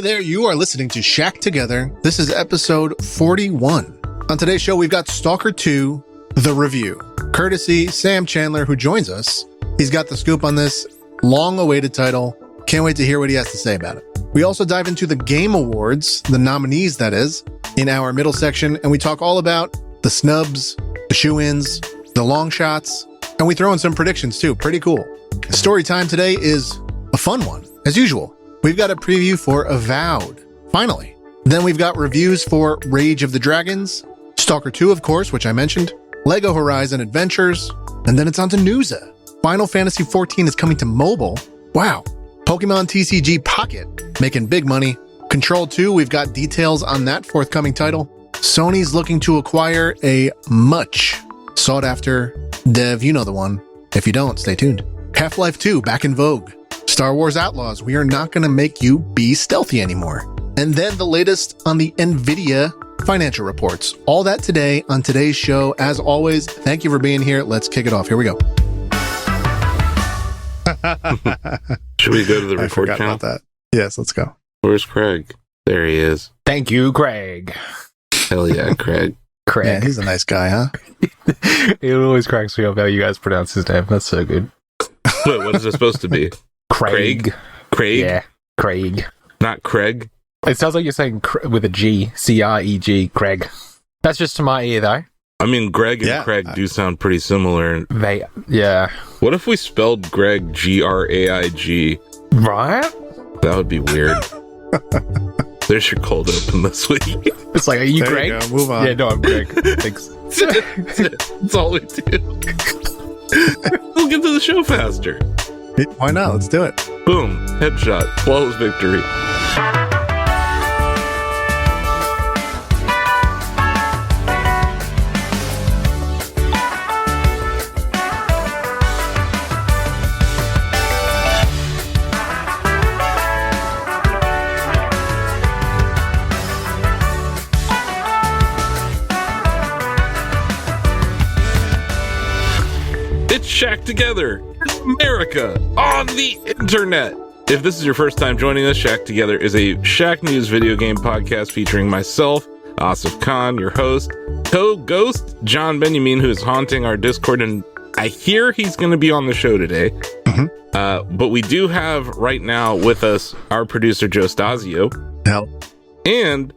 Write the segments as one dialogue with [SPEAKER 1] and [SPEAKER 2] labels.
[SPEAKER 1] Hey there, you are listening to Shack Together. This is episode 41. On today's show, we've got S.T.A.L.K.E.R 2, The Review. Courtesy Sam Chandler, who joins us. He's got the scoop on this long-awaited title. Can't wait to hear what he has to say about it. We also dive into the Game Awards, the nominees, that is, in our middle section, and we talk all about the snubs, the shoe-ins, the long shots, and we throw in some predictions too. Pretty cool. Story time today is a fun one, as usual. We've got a preview for Avowed, finally. Then we've got reviews for Rage of the Dragons, S.T.A.L.K.E.R 2, of course, which I mentioned, Lego Horizon Adventures, and then it's on to Newsa. Final Fantasy XIV is coming to mobile. Wow. Pokemon TCG Pocket, making big money. Control 2, we've got details on that forthcoming title. Sony's looking to acquire a much sought-after dev, you know the one. If you don't, stay tuned. Half-Life 2, back in vogue. Star Wars Outlaws, we are not going to make you be stealthy anymore. And then the latest on the NVIDIA financial reports. All that today on today's show. As always, thank you for being here. Let's kick it off. Here we go.
[SPEAKER 2] Should we go to the record
[SPEAKER 1] channel? About that. Yes, let's go.
[SPEAKER 2] Where's Craig? There he is.
[SPEAKER 3] Thank you, Craig.
[SPEAKER 2] Hell yeah, Craig.
[SPEAKER 3] Craig.
[SPEAKER 1] Yeah, he's a nice guy, huh?
[SPEAKER 3] It always cracks me up how you guys pronounce his name. That's so good.
[SPEAKER 2] Wait, what is it supposed to be?
[SPEAKER 3] Craig.
[SPEAKER 2] Craig?
[SPEAKER 3] Yeah, Craig.
[SPEAKER 2] Not Craig?
[SPEAKER 3] It sounds like you're saying with a G. C-R-E-G, Craig. That's just to my ear, though.
[SPEAKER 2] I mean, Greg and Craig do sound pretty similar.
[SPEAKER 3] Yeah.
[SPEAKER 2] What if we spelled Greg G-R-A-I-G?
[SPEAKER 3] Right?
[SPEAKER 2] That would be weird. There's your cold open this week.
[SPEAKER 3] It's like, are you
[SPEAKER 1] there
[SPEAKER 3] Greg?
[SPEAKER 1] You go. Move on.
[SPEAKER 3] Yeah, no, I'm Greg. Thanks.
[SPEAKER 2] That's all we do. We'll get to the show faster.
[SPEAKER 1] Why not? Let's do it.
[SPEAKER 2] Boom. Headshot. Flawless victory. Shack Together, America, on the internet. If this is your first time joining us, Shack Together is a Shack News video game podcast featuring myself, Asif Khan, your host, co-ghost John Benjamin, who is haunting our Discord, and I hear he's going to be on the show today. Mm-hmm. But we do have right now with us our producer, Joe Stasio. And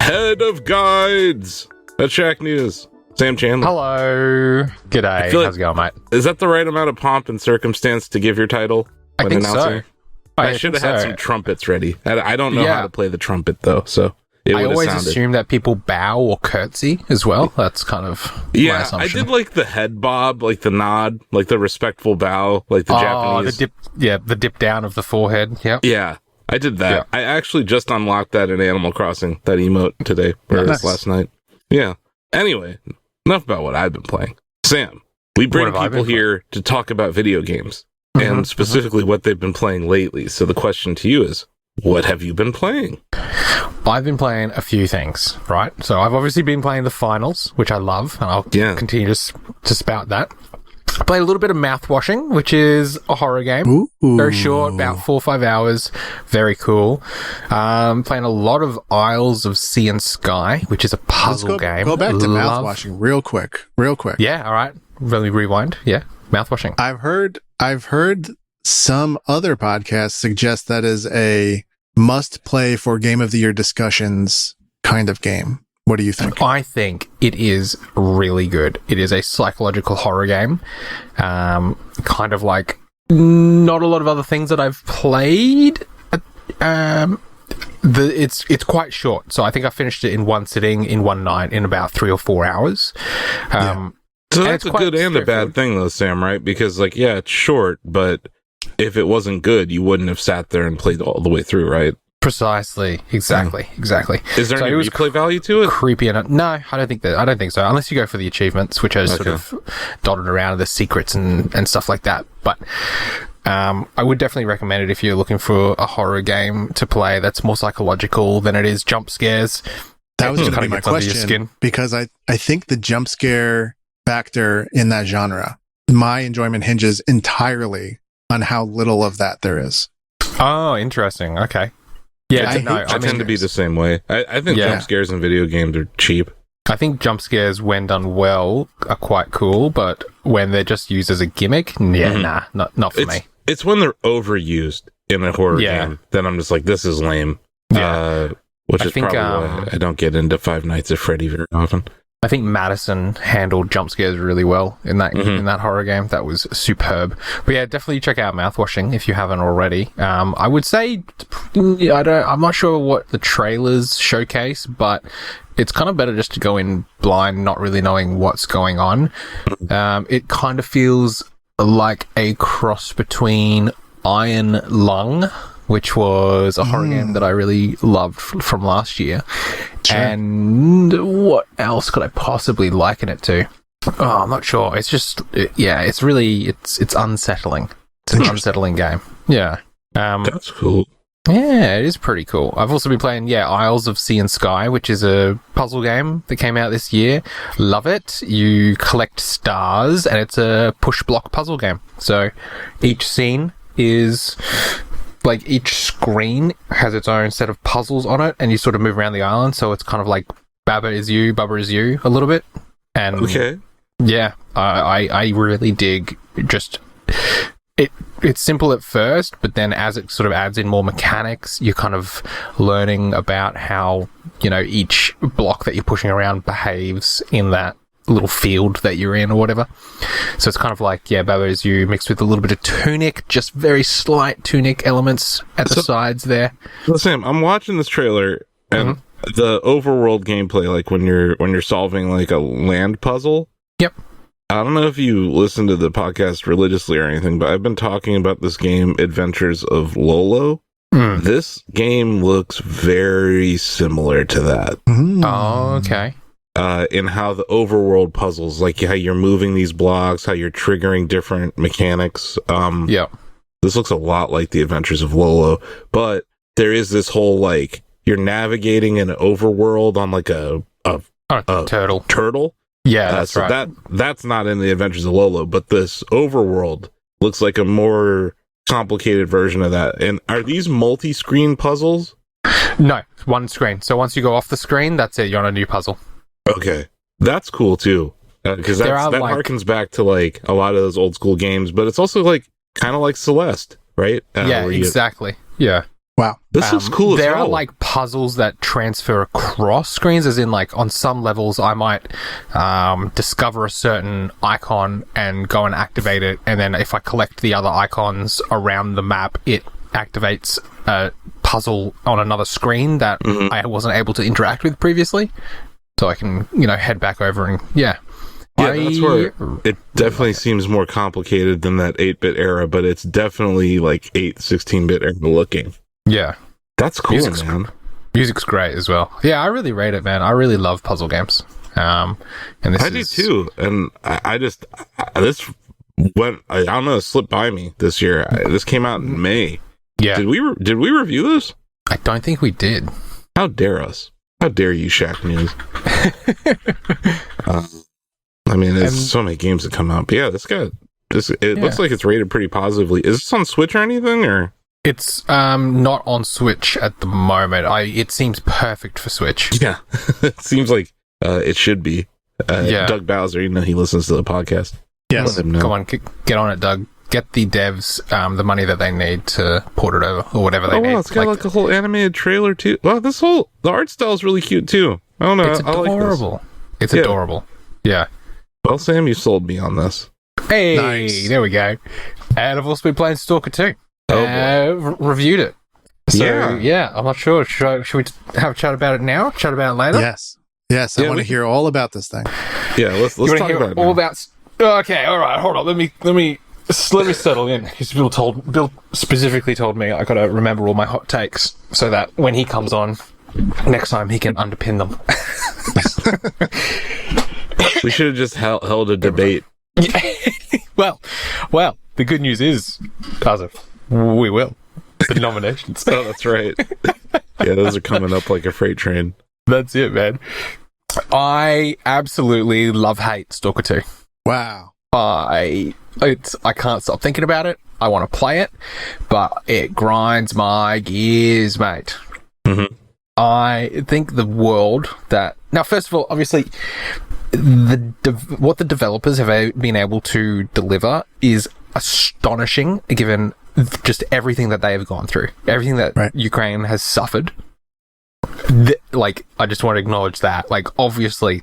[SPEAKER 2] head of guides at Shack News, Sam Chandler.
[SPEAKER 3] Hello. G'day. How's it going, mate?
[SPEAKER 2] Is that the right amount of pomp and circumstance to give your title?
[SPEAKER 3] I think so.
[SPEAKER 2] I should have had some trumpets ready. I don't know how to play the trumpet, though, so it would have sounded... I always assume that people bow or curtsy as well. That's kind of my assumption. I did like the head bob, like the nod, like the respectful bow, like the Japanese...
[SPEAKER 3] the dip down of the forehead. Yep.
[SPEAKER 2] Yeah, I did that. Yeah. I actually just unlocked that in Animal Crossing, that emote today, or last night. Yeah. Anyway... Enough about what I've been playing. Sam, we bring people here to talk about video games, and specifically what they've been playing lately. So the question to you is, what have you been playing?
[SPEAKER 3] I've been playing a few things, right? So I've obviously been playing the finals, which I love, and I'll continue to spout that. I played a little bit of Mouthwashing, which is a horror game.
[SPEAKER 1] Ooh.
[SPEAKER 3] Very short, about 4 or 5 hours. Very cool. Playing a lot of Isles of Sea and Sky, which is a puzzle game.
[SPEAKER 1] Go back to Mouthwashing real quick.
[SPEAKER 3] Yeah, all right. Let me rewind. Yeah, Mouthwashing.
[SPEAKER 1] I've heard some other podcasts suggest that is a must-play for Game of the Year discussions kind of game. What do you think?
[SPEAKER 3] I think it is really good. It is a psychological horror game. Kind of like not a lot of other things that I've played. It's quite short. So I think I finished it in one sitting, in one night, in about 3 or 4 hours.
[SPEAKER 2] So that's a good and a bad thing though, Sam, right? Because it's short, but if it wasn't good, you wouldn't have sat there and played all the way through, right?
[SPEAKER 3] Precisely. Exactly.
[SPEAKER 2] Is there any replay value to it?
[SPEAKER 3] Creepy enough. No, I don't think so. Unless you go for the achievements, which are sort of dotted around, the secrets and stuff like that. But I would definitely recommend it if you're looking for a horror game to play that's more psychological than it is jump scares.
[SPEAKER 1] That was going to be my question, because I think the jump scare factor in that genre, my enjoyment hinges entirely on how little of that there is.
[SPEAKER 3] Oh, interesting. Okay. Yeah,
[SPEAKER 2] I tend to be the same way. I think jump scares in video games are cheap.
[SPEAKER 3] I think jump scares, when done well, are quite cool, but when they're just used as a gimmick, not for me.
[SPEAKER 2] It's when they're overused in a horror game, then I'm just like, this is lame. Which is probably why I don't get into Five Nights at Freddy very often.
[SPEAKER 3] I think Madison handled jump scares really well in that horror game. That was superb. But yeah, definitely check out Mouthwashing if you haven't already. I would say, I'm not sure what the trailers showcase, but it's kind of better just to go in blind, not really knowing what's going on. It kind of feels like a cross between Iron Lung, which was a horror game that I really loved from last year. Sure. And what else could I possibly liken it to? Oh, I'm not sure. It's just, it's really, it's unsettling. It's an unsettling game. Yeah.
[SPEAKER 2] That's cool.
[SPEAKER 3] Yeah, it is pretty cool. I've also been playing, Isles of Sea and Sky, which is a puzzle game that came out this year. Love it. You collect stars, and it's a push block puzzle game. So each scene is... like, each screen has its own set of puzzles on it, and you sort of move around the island, so it's kind of like Baba is you, Bubba is you, a little bit. And
[SPEAKER 2] okay.
[SPEAKER 3] Yeah, I really dig just... It's simple at first, but then as it sort of adds in more mechanics, you're kind of learning about how, each block that you're pushing around behaves in that little field that you're in or whatever. So it's kind of like, Baba is you mixed with a little bit of Tunic, just very slight Tunic elements at the sides there.
[SPEAKER 2] Well, Sam, I'm watching this trailer and the overworld gameplay, like when you're solving like a land puzzle.
[SPEAKER 3] Yep.
[SPEAKER 2] I don't know if you listen to the podcast religiously or anything, but I've been talking about this game, Adventures of Lolo. This game looks very similar to that.
[SPEAKER 3] Oh, okay.
[SPEAKER 2] In how the overworld puzzles, like how you're moving these blocks, how you're triggering different mechanics. This looks a lot like the Adventures of Lolo, but there is this whole, like, you're navigating an overworld on like a turtle.
[SPEAKER 3] Yeah, that's
[SPEAKER 2] so
[SPEAKER 3] right.
[SPEAKER 2] That's not in the Adventures of Lolo, but this overworld looks like a more complicated version of that. And are these multi-screen puzzles?
[SPEAKER 3] No, one screen. So once you go off the screen, that's it. You're on a new puzzle.
[SPEAKER 2] Okay, that's cool too, because that harkens back to like a lot of those old school games, but it's also like kind of like Celeste, right?
[SPEAKER 3] Exactly. Yeah.
[SPEAKER 1] Wow,
[SPEAKER 2] this looks cool.
[SPEAKER 3] There are like puzzles that transfer across screens, as in like on some levels, I might discover a certain icon and go and activate it, and then if I collect the other icons around the map, it activates a puzzle on another screen that I wasn't able to interact with previously. So I can, head back over and,
[SPEAKER 2] that's where it definitely seems more complicated than that 8-bit era, but it's definitely like 16-bit era looking.
[SPEAKER 3] Yeah.
[SPEAKER 2] That's cool, man.
[SPEAKER 3] Music's great as well. Yeah, I really rate it, man. I really love puzzle games. And I
[SPEAKER 2] do too. And this went, I don't know, it slipped by me this year. This came out in May.
[SPEAKER 3] Yeah.
[SPEAKER 2] Did we review this?
[SPEAKER 3] I don't think we did.
[SPEAKER 2] How dare us? How dare you, Shack News? There's so many games that come out. But yeah, it looks like it's rated pretty positively. Is this on Switch or anything, or?
[SPEAKER 3] It's not on Switch at the moment. It seems perfect for Switch.
[SPEAKER 2] Yeah, it seems like it should be. Doug Bowser, he listens to the podcast.
[SPEAKER 1] Yes.
[SPEAKER 3] Come on, get on it, Doug. Get the devs the money that they need to port it over, or whatever they need.
[SPEAKER 2] It's got like a whole animated trailer too. Well, the art style is really cute too. I don't know.
[SPEAKER 3] It's adorable.
[SPEAKER 2] Like
[SPEAKER 3] it's adorable. Yeah.
[SPEAKER 2] Well, Sam, you sold me on this.
[SPEAKER 3] Hey,
[SPEAKER 1] nice.
[SPEAKER 3] There we go. And I've also been playing Stalker 2. Reviewed it. So, I'm not sure. Should we have a chat about it now? Chat about it later?
[SPEAKER 1] Yes. I want to hear all about this thing.
[SPEAKER 2] Yeah, let's talk about it now.
[SPEAKER 3] All about... Okay, all right, hold on. Let me settle in, because Bill specifically told me I gotta remember all my hot takes so that when he comes on next time he can underpin them.
[SPEAKER 2] We should have just held a debate.
[SPEAKER 3] well, the good news is, Asif, we will. The nominations.
[SPEAKER 2] Oh, that's right. Yeah, those are coming up like a freight train.
[SPEAKER 3] That's it, man. I absolutely love-hate Stalker 2.
[SPEAKER 1] Wow.
[SPEAKER 3] I can't stop thinking about it. I want to play it, but it grinds my gears, mate.
[SPEAKER 2] Mm-hmm.
[SPEAKER 3] I think the world that... Now, first of all, obviously, what the developers have been able to deliver is astonishing, given just everything that they have gone through, everything that Ukraine has suffered. I just want to acknowledge that. Obviously,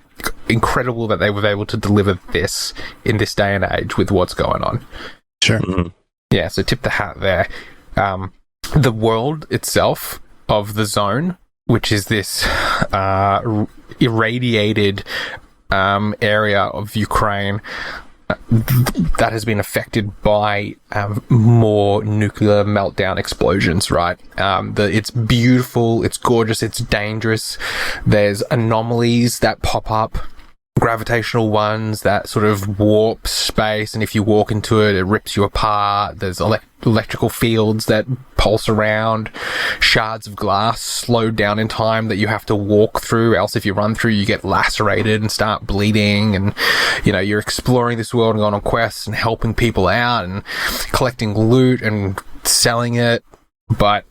[SPEAKER 3] incredible that they were able to deliver this in this day and age with what's going on.
[SPEAKER 1] Sure.
[SPEAKER 2] Mm-hmm.
[SPEAKER 3] Yeah, so tip the hat there. The world itself of the zone, which is this irradiated area of Ukraine that has been affected by more nuclear meltdown explosions, right? It's beautiful, it's gorgeous, it's dangerous. There's anomalies that pop up, gravitational ones that sort of warp space, and if you walk into it, it rips you apart. There's electrical fields that pulse around, shards of glass slowed down in time that you have to walk through, else if you run through, you get lacerated and start bleeding. And, you're exploring this world and going on quests and helping people out and collecting loot and selling it. But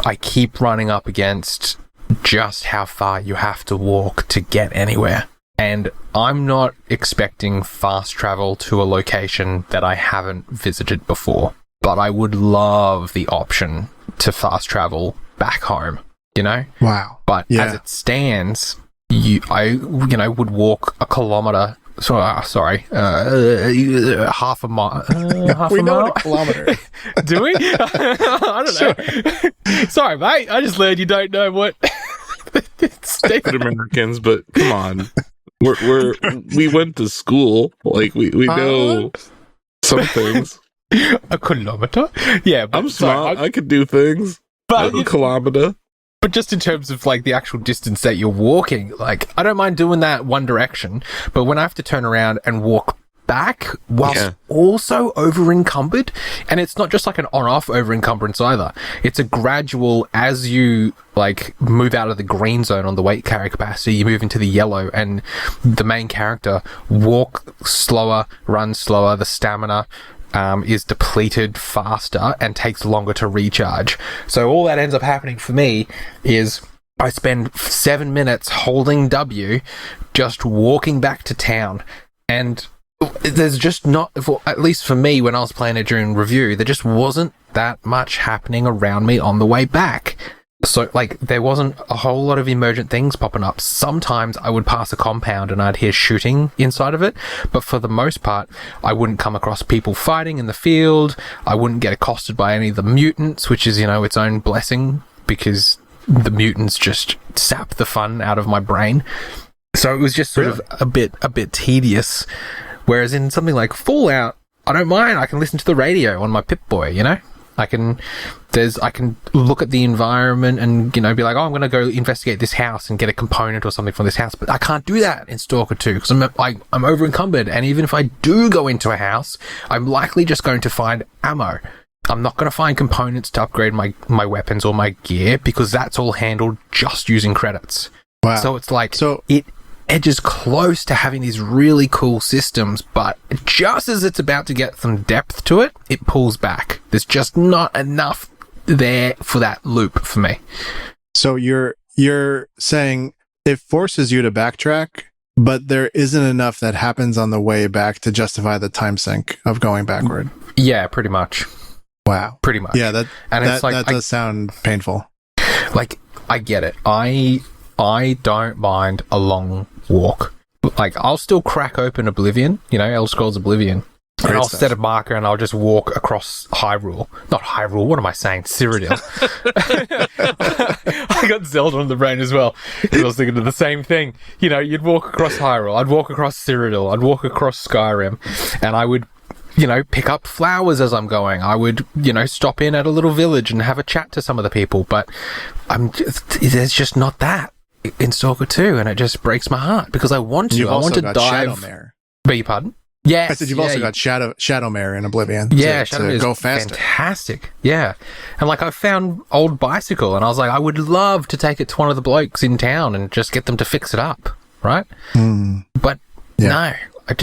[SPEAKER 3] I keep running up against just how far you have to walk to get anywhere. And I'm not expecting fast travel to a location that I haven't visited before, but I would love the option to fast travel back home,
[SPEAKER 1] Wow.
[SPEAKER 3] But as it stands, I would walk a kilometer. Half a mile.
[SPEAKER 1] We know what a kilometer is.
[SPEAKER 3] Do we? I don't know. Sorry, mate. I just learned you don't know what.
[SPEAKER 2] Stupid Americans, but come on. We went to school. We know some things.
[SPEAKER 3] A kilometer? Yeah, but
[SPEAKER 2] I'm smart. I could do things.
[SPEAKER 3] But
[SPEAKER 2] a kilometer.
[SPEAKER 3] But just in terms of the actual distance that you're walking, I don't mind doing that one direction, but when I have to turn around and walk back whilst also over encumbered, and it's not just an on-off over encumbrance either. It's a gradual, as you move out of the green zone on the weight carry capacity, you move into the yellow, and the main character walk slower, run slower, the stamina is depleted faster and takes longer to recharge. So all that ends up happening for me is I spend 7 minutes holding W, just walking back to town, and there's just not, at least for me when I was playing it during review, there just wasn't that much happening around me on the way back. So, there wasn't a whole lot of emergent things popping up. Sometimes I would pass a compound and I'd hear shooting inside of it, but for the most part, I wouldn't come across people fighting in the field. I wouldn't get accosted by any of the mutants, which is, its own blessing, because the mutants just sap the fun out of my brain. So it was just sort of a bit tedious. Whereas in something like Fallout, I don't mind. I can listen to the radio on my Pip-Boy, I can look at the environment and, be I'm going to go investigate this house and get a component or something from this house. But I can't do that in Stalker 2 because I'm over encumbered. And even if I do go into a house, I'm likely just going to find ammo. I'm not going to find components to upgrade my weapons or my gear because that's all handled just using credits.
[SPEAKER 1] Wow.
[SPEAKER 3] So it's it edges close to having these really cool systems, but just as it's about to get some depth to it, it pulls back. There's just not enough there for that loop for me.
[SPEAKER 1] So you're saying it forces you to backtrack, but there isn't enough that happens on the way back to justify the time sink of going backward.
[SPEAKER 3] Yeah, pretty much.
[SPEAKER 1] Wow.
[SPEAKER 3] Pretty much.
[SPEAKER 1] Yeah, that does sound painful.
[SPEAKER 3] I get it. I don't mind a long walk. I'll still crack open Oblivion, Elder Scrolls Oblivion. And I'll set a marker and I'll just walk across Hyrule. Not Hyrule, what am I saying? Cyrodiil. I got Zelda on the brain as well. I was thinking of the same thing. You'd walk across Hyrule, I'd walk across Cyrodiil, I'd walk across Skyrim, and I would, pick up flowers as I'm going. I would, stop in at a little village and have a chat to some of the people, but there's just not that in Stalker 2, and it just breaks my heart because I want to.
[SPEAKER 1] You've also
[SPEAKER 3] to
[SPEAKER 1] got
[SPEAKER 3] dive.
[SPEAKER 1] Shadowmare.
[SPEAKER 3] Beg your pardon? Yes.
[SPEAKER 1] I said you've also got Shadowmare in Oblivion.
[SPEAKER 3] Yeah,
[SPEAKER 1] to go faster.
[SPEAKER 3] Fantastic. Yeah. And I found old bicycle and I was like, I would love to take it to one of the blokes in town and just get them to fix it up. Right? But no, I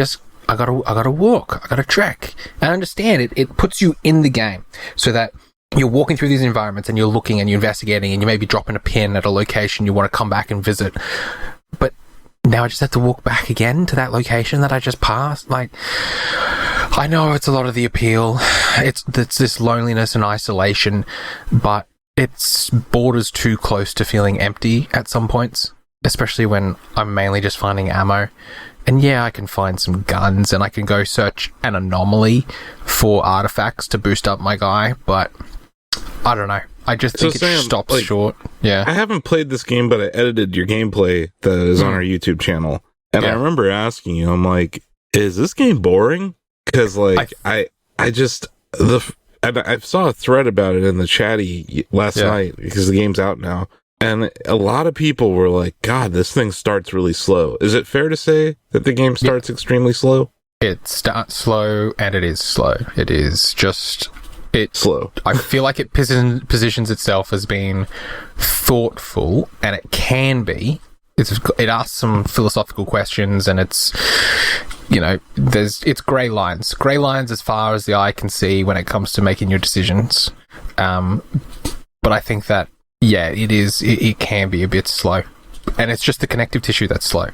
[SPEAKER 3] gotta walk. I gotta trek. I understand it. It puts you in the game so that you're walking through these environments and you're looking and you're investigating and you may be dropping a pin at a location you want to come back and visit. But now I just have to walk back again to that location that I just passed. Like, I know it's a lot of the appeal. It's this loneliness and isolation, but it's borders too close to feeling empty at some points, especially when I'm mainly just finding ammo. And yeah, I can find some guns and I can go search an anomaly for artifacts to boost up my guy, but I don't know. I just think it stops short. Yeah.
[SPEAKER 2] I haven't played this game, but I edited your gameplay that is on our YouTube channel. And I remember asking you, I'm like, is this game boring? Because like I saw a thread about it in the chatty last night because the game's out now. And a lot of people were like, God, this thing starts really slow. Is it fair to say that the game starts extremely slow?
[SPEAKER 3] It starts slow, and it is slow. It is just...
[SPEAKER 2] slow.
[SPEAKER 3] I feel like it positions itself as being thoughtful, and it can be. It asks some philosophical questions, and it's... it's grey lines. Grey lines as far as the eye can see when it comes to making your decisions. But I think that it can be a bit slow. And it's just the connective tissue that's slow.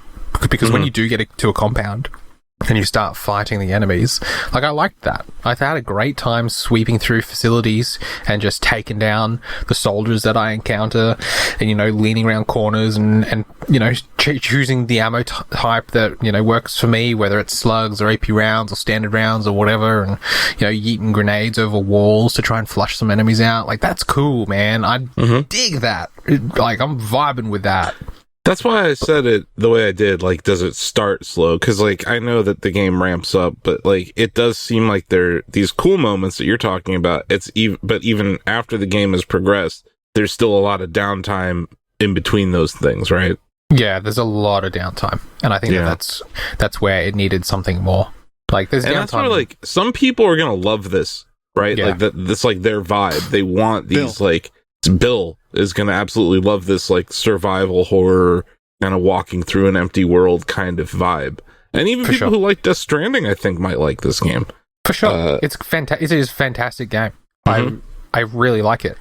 [SPEAKER 3] Because when you do get to a compound and you start fighting the enemies, like, I liked that. I had a great time sweeping through facilities and just taking down the soldiers that I encounter and, leaning around corners and choosing the ammo type that, works for me, whether it's slugs or AP rounds or standard rounds or whatever, and, yeeting grenades over walls to try and flush some enemies out. Like, that's cool, man. I dig that. Like, I'm vibing with that.
[SPEAKER 2] That's why I said it the way I did. Like, does it start slow? Because, like, I know that the game ramps up, but, like, it does seem like there are these cool moments that you're talking about. But even after the game has progressed, there's still a lot of downtime in between those things, right?
[SPEAKER 3] Yeah, there's a lot of downtime, and I think that's where it needed something more. Like, there's downtime. And that's where, like, some people are gonna love this, right? Yeah. Like, that's like their vibe. They want these Bill is going to absolutely love this, like, survival horror kind of walking through an empty world kind of vibe. And even people who like Death Stranding, I think, might like this game. For sure. It is a fantastic game. I really like it.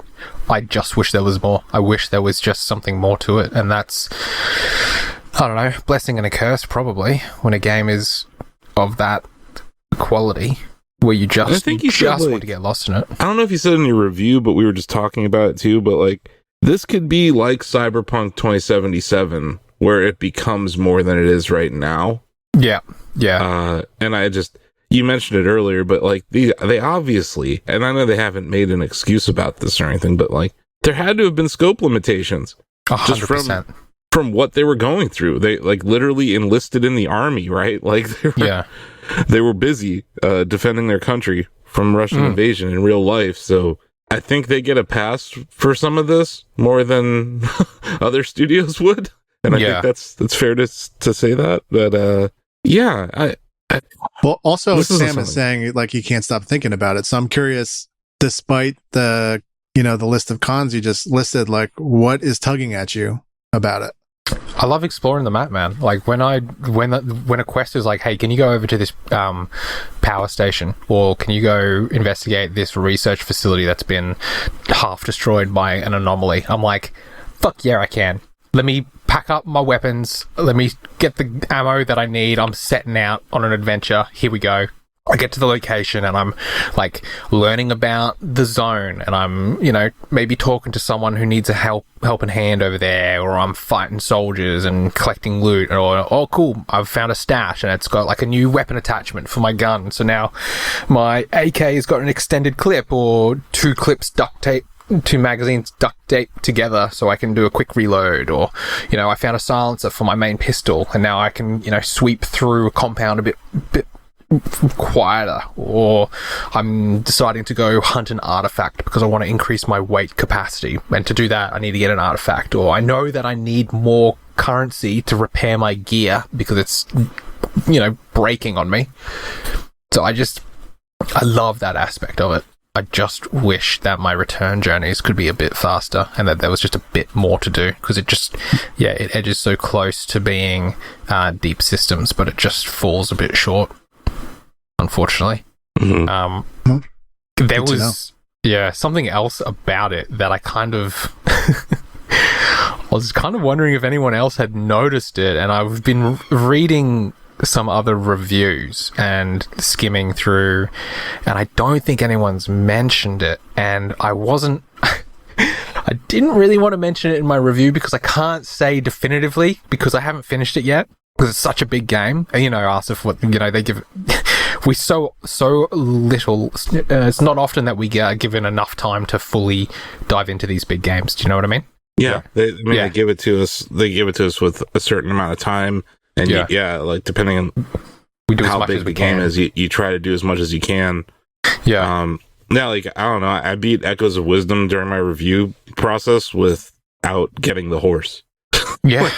[SPEAKER 3] I just wish there was more. I wish there was just something more to it. And that's, I don't know, blessing and a curse, probably, when a game is of that quality. Where you just want to get lost in it.
[SPEAKER 2] I don't know if you said in your review, but we were just talking about it too, but like, this could be like Cyberpunk 2077, where it becomes more than it is right now.
[SPEAKER 3] Yeah.
[SPEAKER 2] And you mentioned it earlier, but like, they obviously, and I know they haven't made an excuse about this or anything, but like, there had to have been scope limitations.
[SPEAKER 3] 100%.
[SPEAKER 2] Just from what they were going through. They like literally enlisted in the army, right? Like, they were busy defending their country from Russian invasion in real life. So I think they get a pass for some of this more than other studios would. And I think that's fair to say that. But
[SPEAKER 1] well, also Sam is saying, like, he can't stop thinking about it. So I'm curious, despite the list of cons you just listed, like, what is tugging at you about it?
[SPEAKER 3] I love exploring the map, man. Like, when a quest is like, hey, can you go over to this power station, or can you go investigate this research facility that's been half destroyed by an anomaly? I'm like, fuck yeah, I can. Let me pack up my weapons. Let me get the ammo that I need. I'm setting out on an adventure. Here we go. I get to the location and I'm like learning about the zone, and I'm, maybe talking to someone who needs a helping hand over there, or I'm fighting soldiers and collecting loot, or, oh cool, I've found a stash and it's got like a new weapon attachment for my gun. So now my AK has got an extended clip, or two magazines duct taped together so I can do a quick reload, or, I found a silencer for my main pistol and now I can, sweep through a compound a bit quieter, or I'm deciding to go hunt an artifact because I want to increase my weight capacity, and to do that I need to get an artifact, or I know that I need more currency to repair my gear because it's breaking on me. So I love that aspect of it. I just wish that my return journeys could be a bit faster and that there was just a bit more to do, because it edges so close to being deep systems, but it just falls a bit short, unfortunately. There Yeah, something else about it that I kind of... I was kind of wondering if anyone else had noticed it, and I've been reading some other reviews and skimming through, and I don't think anyone's mentioned it, and I didn't really want to mention it in my review because I can't say definitively because I haven't finished it yet, because it's such a big game. And, Asif, they give we so little. It's not often that we get given enough time to fully dive into these big games. Do you know what I mean?
[SPEAKER 2] Yeah, they give it to us. They give it to us with a certain amount of time, and like depending on
[SPEAKER 3] we do
[SPEAKER 2] how big the game is, you try to do as much as you can.
[SPEAKER 3] Yeah.
[SPEAKER 2] Now, like, I don't know. I beat Echoes of Wisdom during my review process without getting the horse.
[SPEAKER 3] Yeah.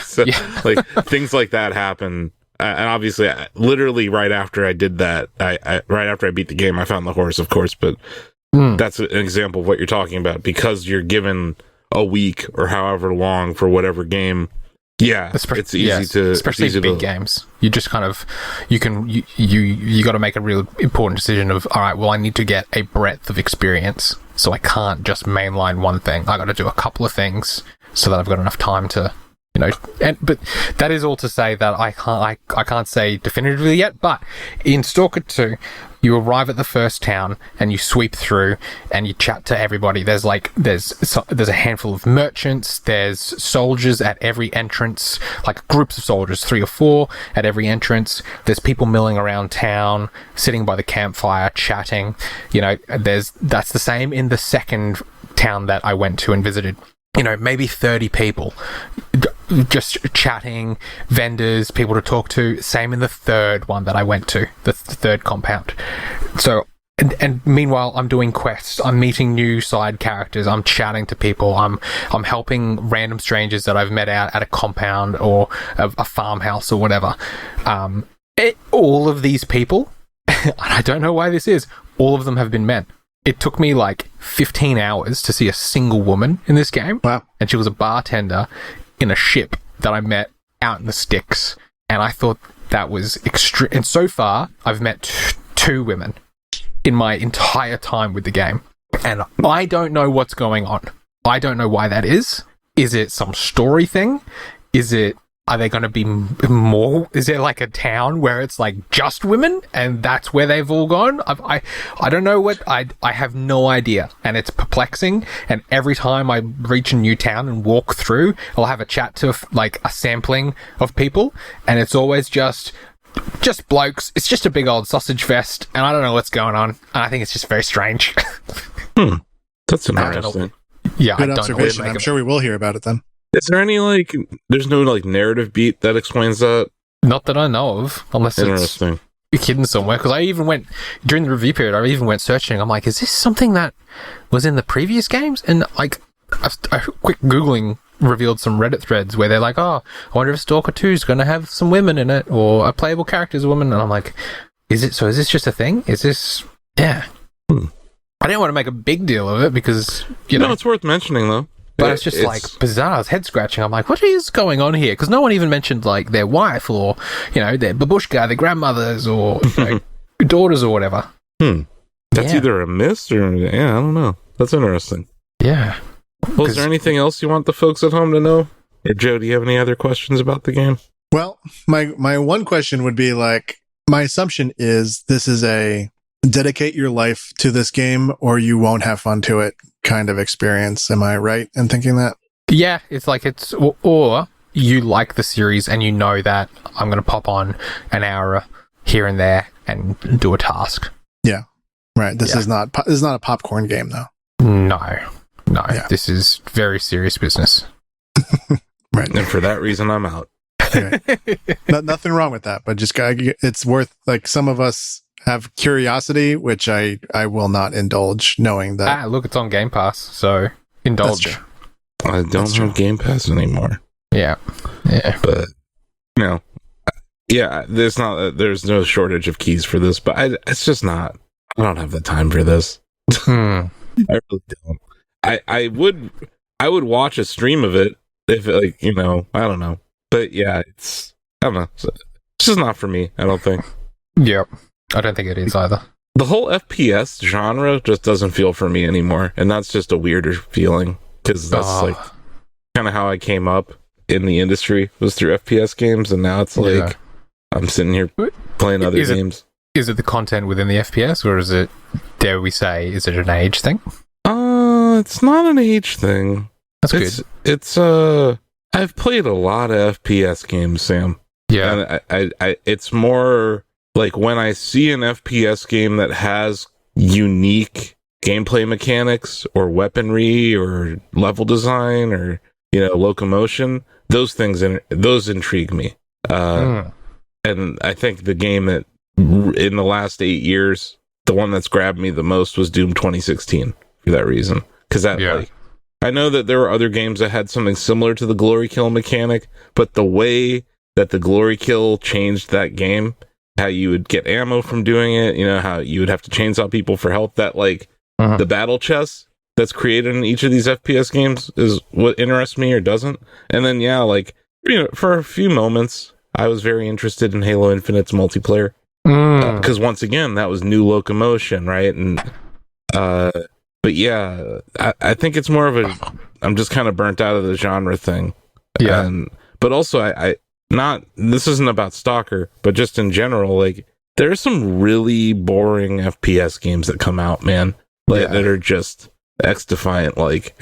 [SPEAKER 2] Like things like that happen. And obviously, literally right after I did that, right after I beat the game, I found the horse, of course. But that's an example of what you're talking about, because you're given a week or however long for whatever game. Yeah, it's easy to,
[SPEAKER 3] especially big games. You just kind of, you got to make a real important decision of, all right, well, I need to get a breadth of experience, so I can't just mainline one thing. I got to do a couple of things so that I've got enough time to, but that is all to say that I can't say definitively yet. But in S.T.A.L.K.E.R 2, you arrive at the first town and you sweep through and you chat to everybody. There's a handful of merchants. There's soldiers at every entrance, like groups of soldiers, 3 or 4 at every entrance. There's people milling around town, sitting by the campfire, chatting. That's the same in the second town that I went to and visited. Maybe 30 people just chatting, vendors, people to talk to. Same in the third one that I went to, the third compound. So, and meanwhile, I'm doing quests. I'm meeting new side characters. I'm chatting to people. I'm helping random strangers that I've met out at a compound or a farmhouse or whatever. All of these people, and I don't know why this is, all of them have been men. It took me like 15 hours to see a single woman in this game.
[SPEAKER 1] Wow.
[SPEAKER 3] And she was a bartender in a ship that I met out in the sticks. And I thought that was extreme. And so far, I've met 2 women in my entire time with the game. And I don't know what's going on. I don't know why that is. Is it some story thing? Are they going to be more? Is there like a town where it's like just women and that's where they've all gone? I don't know I have no idea, and it's perplexing. And every time I reach a new town and walk through, I'll have a chat to like a sampling of people, and it's always just blokes. It's just a big old sausage fest, and I don't know what's going on. And I think it's just very strange.
[SPEAKER 2] That's interesting.
[SPEAKER 3] Yeah,
[SPEAKER 1] good observation. I'm sure we will hear about it then.
[SPEAKER 2] Is there any there's no narrative beat that explains that?
[SPEAKER 3] Not that I know of, unless it's hidden somewhere. Because I even went, during the review period, I even went searching. I'm like, is this something that was in the previous games? And like, a quick Googling revealed some Reddit threads where they're like, oh, I wonder if S.T.A.L.K.E.R 2 is going to have some women in it, or a playable character is a woman. And I'm like, is this just a thing? Is this, yeah. I didn't want to make a big deal of it because,
[SPEAKER 2] No, it's worth mentioning though.
[SPEAKER 3] But it's just like bizarre. It's head scratching. I'm like, what is going on here? Because no one even mentioned like their wife or, their babushka, their grandmothers or daughters or whatever.
[SPEAKER 2] That's either a miss or, I don't know. That's interesting.
[SPEAKER 3] Yeah.
[SPEAKER 2] Well, is there anything else you want the folks at home to know? Or Joe, do you have any other questions about the game?
[SPEAKER 1] Well, my one question would be like, my assumption is this is a dedicate your life to this game or you won't have fun to it kind of experience. Am I right in thinking that?
[SPEAKER 3] Yeah, it's like or you like the series and you know that I'm going to pop on an hour here and there and do a task.
[SPEAKER 1] Yeah, right. This is not a popcorn game though.
[SPEAKER 3] No. Yeah. This is very serious business.
[SPEAKER 1] Right.
[SPEAKER 2] And for that reason, I'm out.
[SPEAKER 1] Okay. Nothing wrong with that, but just it's worth, like, some of us have curiosity, which I will not indulge, knowing that.
[SPEAKER 3] Look, it's on Game Pass, so indulge.
[SPEAKER 2] I don't have Game Pass anymore.
[SPEAKER 3] Yeah.
[SPEAKER 2] But there's no shortage of keys for this, but it's just not. I don't have the time for this. I really don't. I would watch a stream of it if I don't know. But yeah, I don't know. It's just not for me, I don't think.
[SPEAKER 3] Yep. I don't think it is either.
[SPEAKER 2] the whole FPS genre just doesn't feel for me anymore, and that's just a weirder feeling because that's like kind of how I came up in the industry was through FPS games, and now it's like I'm sitting here playing other games.
[SPEAKER 3] Is it the content within the FPS, or is it, dare we say, is it an age thing?
[SPEAKER 2] It's not an age thing.
[SPEAKER 3] That's good.
[SPEAKER 2] It's I've played a lot of FPS games, Sam.
[SPEAKER 3] Yeah.
[SPEAKER 2] And I it's more like when I see an FPS game that has unique gameplay mechanics or weaponry or level design or, you know, locomotion, those intrigue me. And I think the game that in the last 8 years, the one that's grabbed me the most was Doom 2016 for that reason. Because like, I know that there were other games that had something similar to the glory kill mechanic, but the way that the glory kill changed that game, how you would get ammo from doing it, you know, how you would have to chainsaw people for health, that like the battle chess that's created in each of these FPS games is what interests me or doesn't. And then, like, you know, for a few moments, I was very interested in Halo Infinite's multiplayer. Because once again, that was new locomotion, right? And, but yeah, I think it's more of I'm just kind of burnt out of the genre thing. Yeah. But also, this isn't about S.T.A.L.K.E.R, but just in general, like, there's some really boring FPS games that come out, man. Like, that are just X-Defiant, like,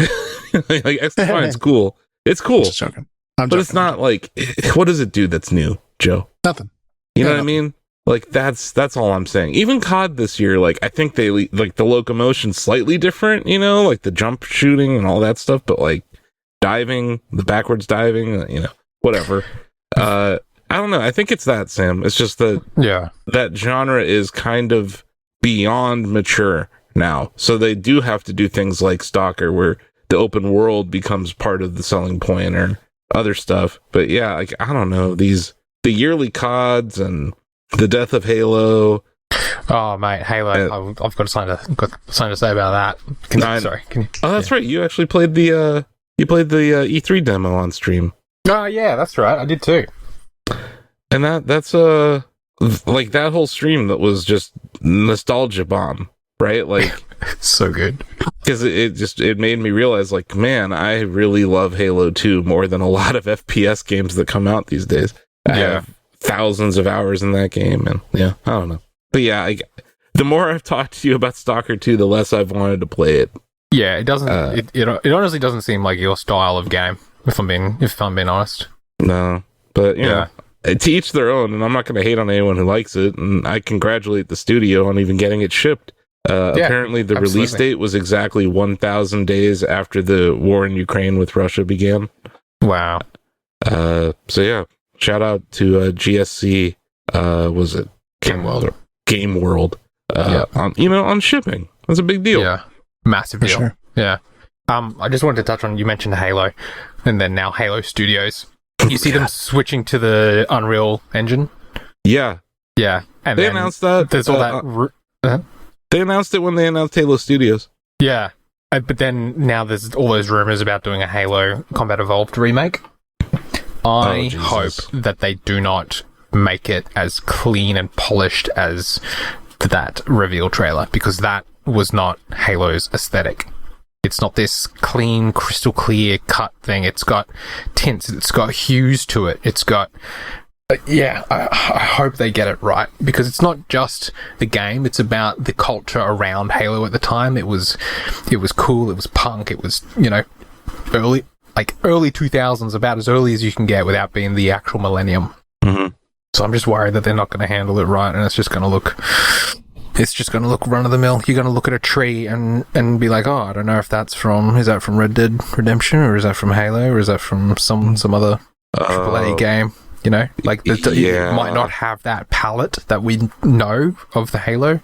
[SPEAKER 2] like X-Defiant's cool. It's cool.
[SPEAKER 1] Just joking.
[SPEAKER 2] But it's not like, what does it do that's new, Joe?
[SPEAKER 1] Nothing.
[SPEAKER 2] You know what I mean? Like, that's all I'm saying. Even COD this year, like, I think they, like, the locomotion's slightly different, you know, like the jump shooting and all that stuff, but, like, diving, the backwards diving, you know, whatever. I don't know. I think it's that, Sam. It's just that that genre is kind of beyond mature now. So they do have to do things like S.T.A.L.K.E.R, where the open world becomes part of the selling point or other stuff. But yeah, like, I don't know, the yearly CODs and the death of Halo.
[SPEAKER 3] Oh mate, Halo! I've got something to say about that. Sorry.
[SPEAKER 2] That's right. You actually played the E3 demo on stream.
[SPEAKER 3] Oh yeah, that's right. I did too.
[SPEAKER 2] And that's like that whole stream that was just nostalgia bomb, right? Like
[SPEAKER 3] so good.
[SPEAKER 2] Because it made me realize, like, man, I really love Halo 2 more than a lot of FPS games that come out these days. I have thousands of hours in that game, and I don't know. But yeah, the more I've talked to you about S.T.A.L.K.E.R 2, the less I've wanted to play it.
[SPEAKER 3] Yeah, it doesn't. It honestly doesn't seem like your style of game. If I'm being honest.
[SPEAKER 2] No, but you know, to each their own, and I'm not going to hate on anyone who likes it. And I congratulate the studio on even getting it shipped. Apparently, the release date was exactly 1,000 days after the war in Ukraine with Russia began.
[SPEAKER 3] Wow.
[SPEAKER 2] So yeah, shout out to GSC. Was it
[SPEAKER 3] Game World?
[SPEAKER 2] Game World. On shipping. That's a big deal.
[SPEAKER 3] Yeah, massive deal.
[SPEAKER 1] Sure.
[SPEAKER 3] Yeah. I just wanted to touch on, you mentioned Halo, and then now Halo Studios. You see them switching to the Unreal Engine?
[SPEAKER 2] Yeah.
[SPEAKER 3] Yeah. And
[SPEAKER 2] they announced that.
[SPEAKER 3] There's all that.
[SPEAKER 2] They announced it when they announced Halo Studios.
[SPEAKER 3] Yeah. But then now there's all those rumors about doing a Halo Combat Evolved remake. I hope that they do not make it as clean and polished as that reveal trailer, because that was not Halo's aesthetic. It's not this clean, crystal clear cut thing. It's got tints. It's got hues to it. It's got... I hope they get it right, because it's not just the game. It's about the culture around Halo at the time. It was cool. It was punk. It was, early 2000s, about as early as you can get without being the actual millennium.
[SPEAKER 2] Mm-hmm.
[SPEAKER 3] So I'm just worried that they're not going to handle it right, and it's just going to look run of the mill. You're going to look at a tree and be like, oh, I don't know if is that from Red Dead Redemption, or is that from Halo, or is that from some other AAA game? It might not have that palette that we know of the Halo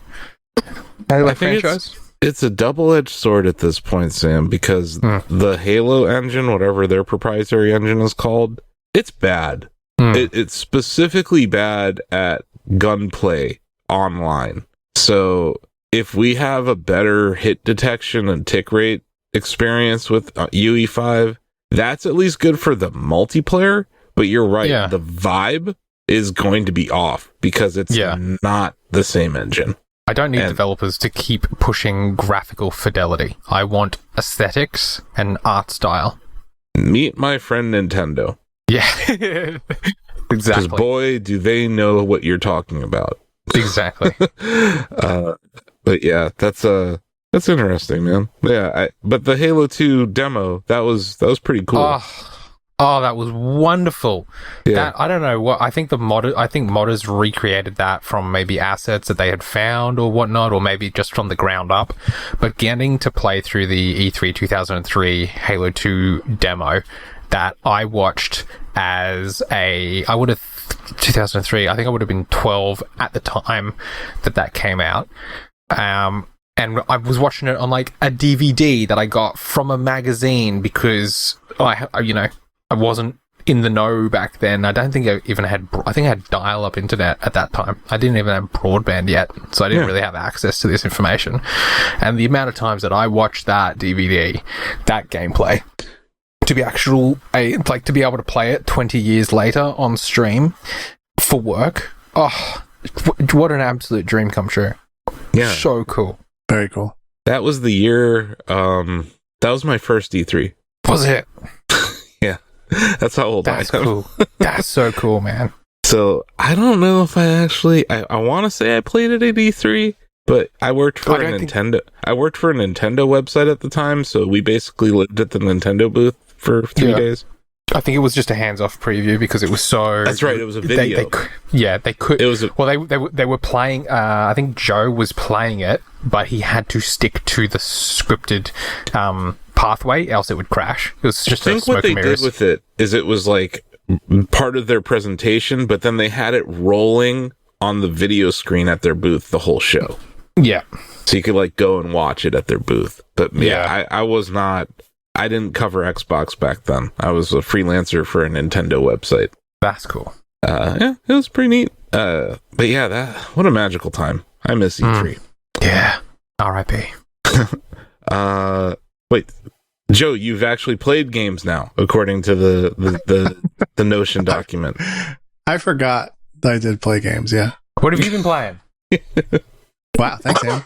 [SPEAKER 3] franchise.
[SPEAKER 2] It's a double-edged sword at this point, Sam, because the Halo engine, whatever their proprietary engine is called, it's bad. It's specifically bad at gunplay online. So if we have a better hit detection and tick rate experience with UE5, that's at least good for the multiplayer. But you're right, the vibe is going to be off because it's not the same engine.
[SPEAKER 3] I don't need developers to keep pushing graphical fidelity. I want aesthetics and art style.
[SPEAKER 2] Meet my friend Nintendo.
[SPEAKER 3] Yeah, exactly.
[SPEAKER 2] Because boy, do they know what you're talking about.
[SPEAKER 3] Exactly.
[SPEAKER 2] But yeah, that's interesting, man. Yeah, but the Halo 2 demo, that was pretty cool.
[SPEAKER 3] Oh, that was wonderful.
[SPEAKER 2] Yeah.
[SPEAKER 3] I don't know what I think modders recreated that from maybe assets that they had found or whatnot, or maybe just from the ground up. But getting to play through the E3 2003 Halo 2 demo that I watched as 2003, I think I would have been 12 at the time that came out. And I was watching it on like a DVD that I got from a magazine because I wasn't in the know back then. I don't think I even had... I think I had dial-up internet at that time. I didn't even have broadband yet, so I didn't really have access to this information. And the amount of times that I watched that DVD, that gameplay, to be to be able to play it 20 years later on stream for work, what an absolute dream come true.
[SPEAKER 2] Yeah.
[SPEAKER 3] So cool.
[SPEAKER 1] Very cool.
[SPEAKER 2] That was the year... that was my first E3.
[SPEAKER 3] Was it?
[SPEAKER 2] Yeah. That's how old
[SPEAKER 3] That's
[SPEAKER 2] I am.
[SPEAKER 3] cool. That's so cool, man.
[SPEAKER 2] So I don't know if I actually I want to say I played it at E3, but I worked for a Nintendo website at the time, so we basically lived at the Nintendo booth for 3 days.
[SPEAKER 3] I think it was just a hands-off preview because it was so...
[SPEAKER 2] That's right, it was a video.
[SPEAKER 3] They could...
[SPEAKER 2] It was
[SPEAKER 3] they were playing... I think Joe was playing it, but he had to stick to the scripted pathway, else it would crash. It was just
[SPEAKER 2] I think what they did with it is it was like part of their presentation, but then they had it rolling on the video screen at their booth the whole show.
[SPEAKER 3] Yeah.
[SPEAKER 2] So you could like go and watch it at their booth. But I was not... I didn't cover Xbox back then. I was a freelancer for a Nintendo website.
[SPEAKER 3] That's cool.
[SPEAKER 2] Yeah, it was pretty neat. But yeah, what a magical time. I miss E3.
[SPEAKER 3] Yeah. R.I.P.
[SPEAKER 2] Wait, Joe, you've actually played games now, according to the Notion document.
[SPEAKER 1] I forgot that I did play games, yeah.
[SPEAKER 3] What have you been playing?
[SPEAKER 1] Wow, thanks, Sam.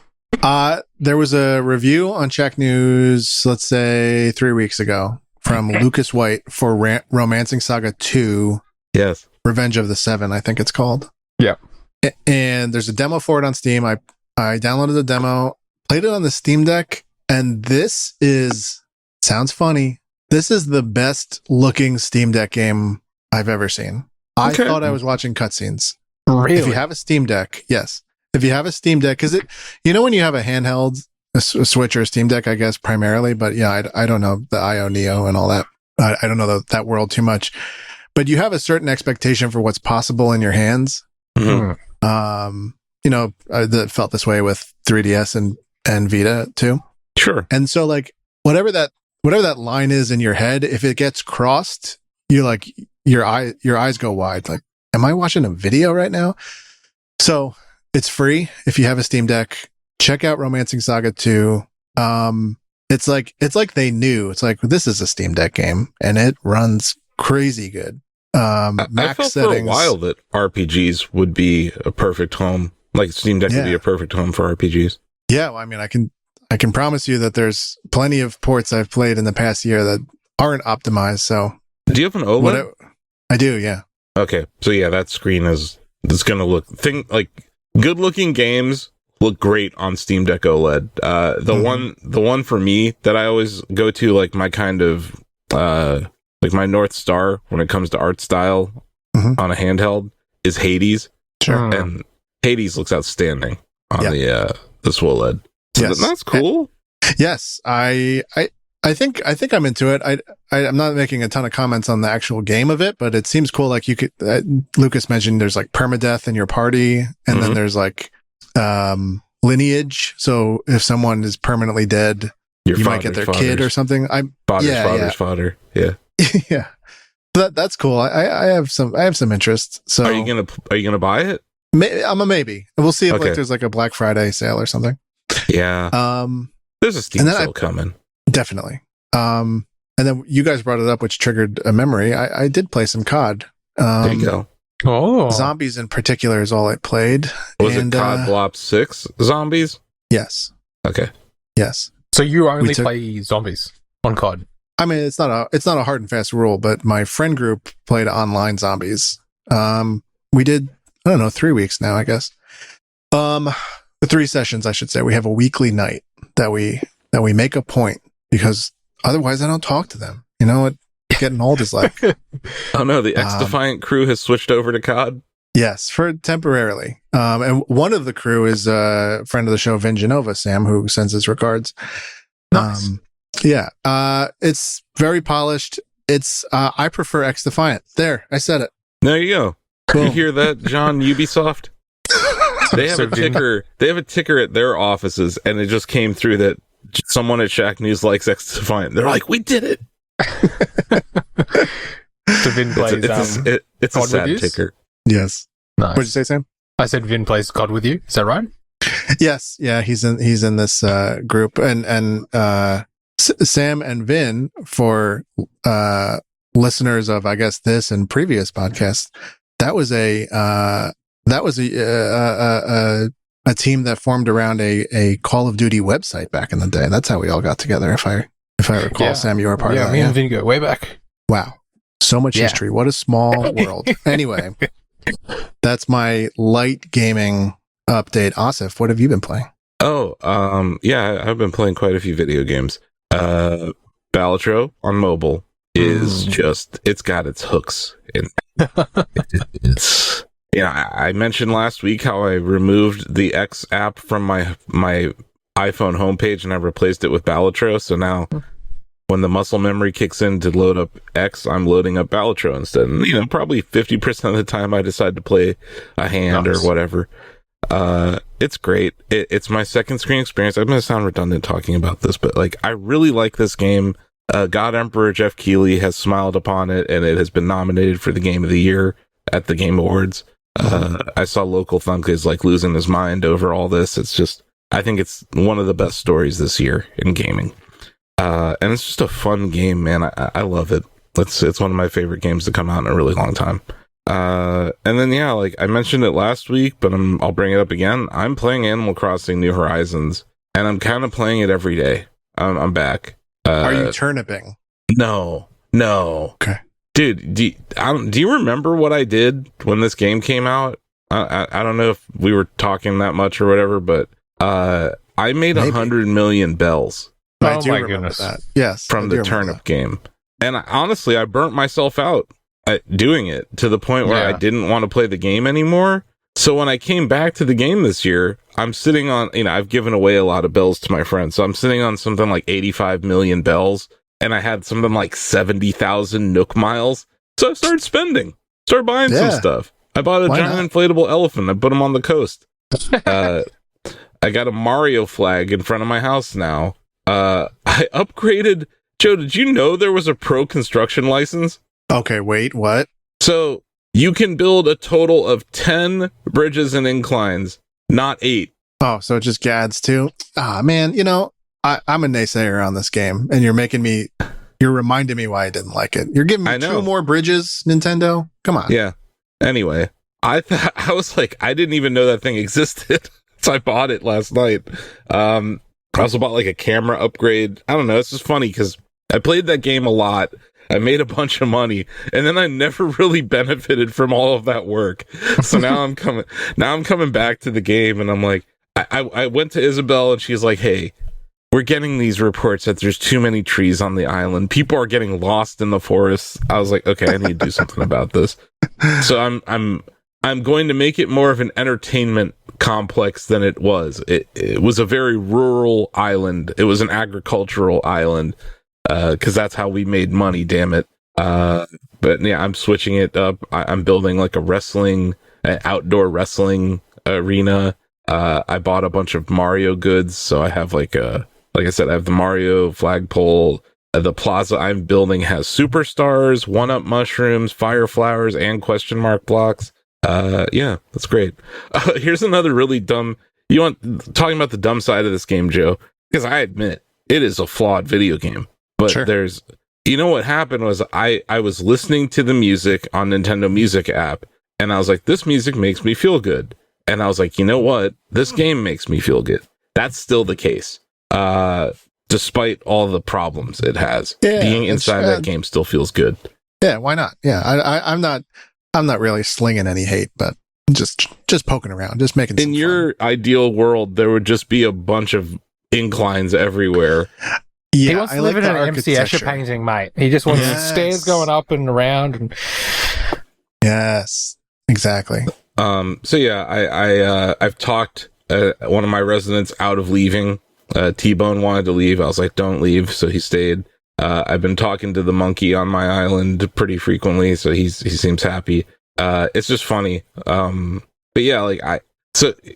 [SPEAKER 1] There was a review on Shack News, let's say 3 weeks ago, from Lucas White for Romancing Saga 2.
[SPEAKER 2] Yes.
[SPEAKER 1] Revenge of the Seven, I think it's called.
[SPEAKER 3] Yep.
[SPEAKER 1] And there's a demo for it on Steam. I downloaded the demo, played it on the Steam Deck, and sounds funny, this is the best looking Steam Deck game I've ever seen. I thought I was watching cutscenes.
[SPEAKER 3] Really?
[SPEAKER 1] If you have a Steam Deck, yes. If you have a Steam Deck, because when you have a handheld, a Switch or a Steam Deck, I guess primarily, but yeah, I don't know the IO Neo and all that. I don't know that world too much, but you have a certain expectation for what's possible in your hands.
[SPEAKER 2] Mm-hmm.
[SPEAKER 1] That felt this way with 3DS and Vita too.
[SPEAKER 2] Sure.
[SPEAKER 1] And so like whatever that line is in your head, if it gets crossed, you like your eyes go wide. Like, am I watching a video right now? So it's free if you have a Steam Deck. Check out Romancing Saga 2. It's like they knew. It's like, this is a Steam Deck game, and it runs crazy good.
[SPEAKER 2] I felt for a while that RPGs would be a perfect home. Like Steam Deck would be a perfect home for RPGs.
[SPEAKER 1] Yeah, well, I mean, I can promise you that there's plenty of ports I've played in the past year that aren't optimized. So,
[SPEAKER 2] do you have an OLED?
[SPEAKER 1] I do, yeah.
[SPEAKER 2] Okay, so yeah, that screen is going to look good looking games look great on Steam Deck OLED. The one for me that I always go to, like my kind of like my North Star when it comes to art style on a handheld, is Hades.
[SPEAKER 1] Sure.
[SPEAKER 2] And Hades looks outstanding on this OLED. So that's cool.
[SPEAKER 1] Yes, I think I'm into it. I'm not making a ton of comments on the actual game of it, but it seems cool. Like you could, Lucas mentioned there's like permadeath in your party, and then there's like lineage. So if someone is permanently dead, you might get their kid or something. Father's fodder. Yeah. Yeah. That's cool. I have some interest. So
[SPEAKER 2] are you gonna buy it?
[SPEAKER 1] I'm a maybe. We'll see if like there's like a Black Friday sale or something.
[SPEAKER 2] Yeah. There's a Steam sale coming.
[SPEAKER 1] Definitely. And then you guys brought it up, which triggered a memory. I did play some COD.
[SPEAKER 2] There you go.
[SPEAKER 3] Oh.
[SPEAKER 1] Zombies in particular is all I played.
[SPEAKER 2] Was it COD Blops 6 zombies?
[SPEAKER 1] Yes.
[SPEAKER 2] Okay.
[SPEAKER 1] Yes.
[SPEAKER 3] So you only play zombies on COD?
[SPEAKER 1] I mean, it's not a hard and fast rule, but my friend group played online zombies. We did, I don't know, 3 weeks now, I guess. The 3 sessions, I should say. We have a weekly night that we make a point, because otherwise I don't talk to them. You know what getting old is like.
[SPEAKER 2] Oh no, the X-Defiant crew has switched over to COD?
[SPEAKER 1] Yes, for temporarily. And one of the crew is a friend of the show, Vin Genova, Sam, who sends his regards.
[SPEAKER 3] Nice.
[SPEAKER 1] Yeah. It's very polished. It's I prefer X-Defiant. There, I said it.
[SPEAKER 2] There you go.
[SPEAKER 1] Boom.
[SPEAKER 2] You hear that, John? Ubisoft? They have a ticker. They have a ticker at their offices, and it just came through that someone at Shack News likes X-Defiant. They're like, "We did it."
[SPEAKER 3] So Vin plays.
[SPEAKER 2] It's a sad ticker.
[SPEAKER 1] Yes.
[SPEAKER 3] Nice.
[SPEAKER 1] What did you say, Sam?
[SPEAKER 3] I said Vin plays COD with you. Is that right?
[SPEAKER 1] Yes. Yeah. He's in this group, and Sam and Vin, for listeners of, I guess, this and previous podcasts, that was a team that formed around a Call of Duty website back in the day. That's how we all got together. If I recall, yeah. Sam, you were a part of that.
[SPEAKER 3] Me and Vin go way back.
[SPEAKER 1] Wow. So much history. What a small world. Anyway, that's my light gaming update. Asif, what have you been playing?
[SPEAKER 2] Oh, yeah, I've been playing quite a few video games. Balatro on mobile is just, it's got its hooks. It's, I mentioned last week how I removed the X app from my iPhone homepage and I replaced it with Balatro. So now when the muscle memory kicks in to load up X, I'm loading up Balatro instead. And, probably 50% of the time I decide to play a hand or whatever. It's great. It's my second screen experience. I'm going to sound redundant talking about this, but I really like this game. God Emperor Geoff Keighley has smiled upon it, and it has been nominated for the Game of the Year at the Game Awards. I saw Local Thunk is losing his mind over all this. It's just, I think it's one of the best stories this year in gaming. And it's just a fun game, man. I love it. It's one of my favorite games to come out in a really long time. And then, I mentioned it last week, but I'll bring it up again. I'm playing Animal Crossing New Horizons, and I'm kind of playing it every day. I'm back.
[SPEAKER 1] Are you turniping?
[SPEAKER 2] No.
[SPEAKER 1] Okay.
[SPEAKER 2] Dude, do you remember what I did when this game came out? I don't know if we were talking that much or whatever, but I made 100 million bells.
[SPEAKER 1] I do remember that. Yes.
[SPEAKER 2] From the turnip game. And honestly, I burnt myself out doing it to the point where I didn't want to play the game anymore. So when I came back to the game this year, I'm sitting on, I've given away a lot of bells to my friends. So I'm sitting on something like 85 million bells, and I had something like 70,000 Nook miles. So I started buying some stuff. I bought a giant inflatable elephant. I put him on the coast. I got a Mario flag in front of my house now. I upgraded. Joe, did you know there was a pro construction license?
[SPEAKER 1] Okay, wait, what? So
[SPEAKER 2] you can build a total of 10 bridges and inclines, not 8.
[SPEAKER 1] Oh, so it just adds 2? Man, I'm a naysayer on this game, and you're reminding me why I didn't like it. You're giving me 2 more bridges, Nintendo? Come on.
[SPEAKER 2] Yeah. Anyway, I was like, I didn't even know that thing existed. So I bought it last night. I also bought a camera upgrade. I don't know. It's just funny because I played that game a lot. I made a bunch of money, and then I never really benefited from all of that work. So now I'm coming back to the game, and I'm like, I went to Isabel, and she's like, hey, we're getting these reports that there's too many trees on the island. People are getting lost in the forest. I was like, okay, I need to do something about this. So I'm going to make it more of an entertainment complex than it was. It was a very rural island. It was an agricultural island. Because that's how we made money, damn it. But yeah, I'm switching it up. I'm building an outdoor wrestling arena. I bought a bunch of Mario goods, so I have like I said, I have the Mario flagpole. The plaza I'm building has superstars, 1-up mushrooms, fire flowers, and question mark blocks. Yeah, that's great. Here's another really dumb. Talking about the dumb side of this game, Joe? Because I admit it is a flawed video game. But what happened was I was listening to the music on Nintendo Music app, and I was like, this music makes me feel good. And I was like, you know what? This game makes me feel good. That's still the case. Despite all the problems it has. Being inside that game still feels good.
[SPEAKER 1] Yeah, why not? Yeah, I'm not really slinging any hate, but just poking around, just making some
[SPEAKER 2] In your ideal world, there would just be a bunch of inclines everywhere.
[SPEAKER 1] Yeah,
[SPEAKER 3] he wants to live in an MC Escher painting, mate. He just wants stairs going up and around. And...
[SPEAKER 1] Yes, exactly.
[SPEAKER 2] So yeah, I've talked one of my residents out of leaving. T-Bone wanted to leave. I was like, don't leave. So he stayed. I've been talking to the monkey on my island pretty frequently. So he seems happy. It's just funny. But yeah,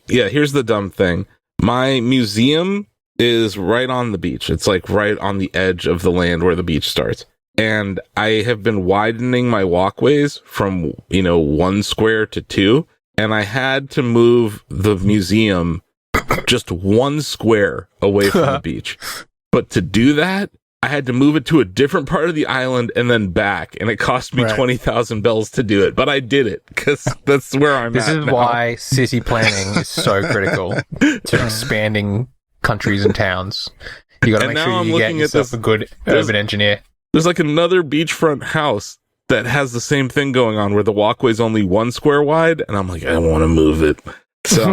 [SPEAKER 2] here's the dumb thing. My museum is right on the beach. It's like right on the edge of the land where the beach starts. And I have been widening my walkways from, 1 square to 2. And I had to move the museum just 1 square away from the beach. But to do that, I had to move it to a different part of the island and then back. And it cost me 20,000 bells to do it. But I did it because that's where I'm at.
[SPEAKER 3] This is why city planning is so critical to expanding countries and towns. You got to make sure you get yourself a good urban engineer.
[SPEAKER 2] There's like another beachfront house that has the same thing going on where the walkway's only 1 square wide. And I'm like, I want to move it. So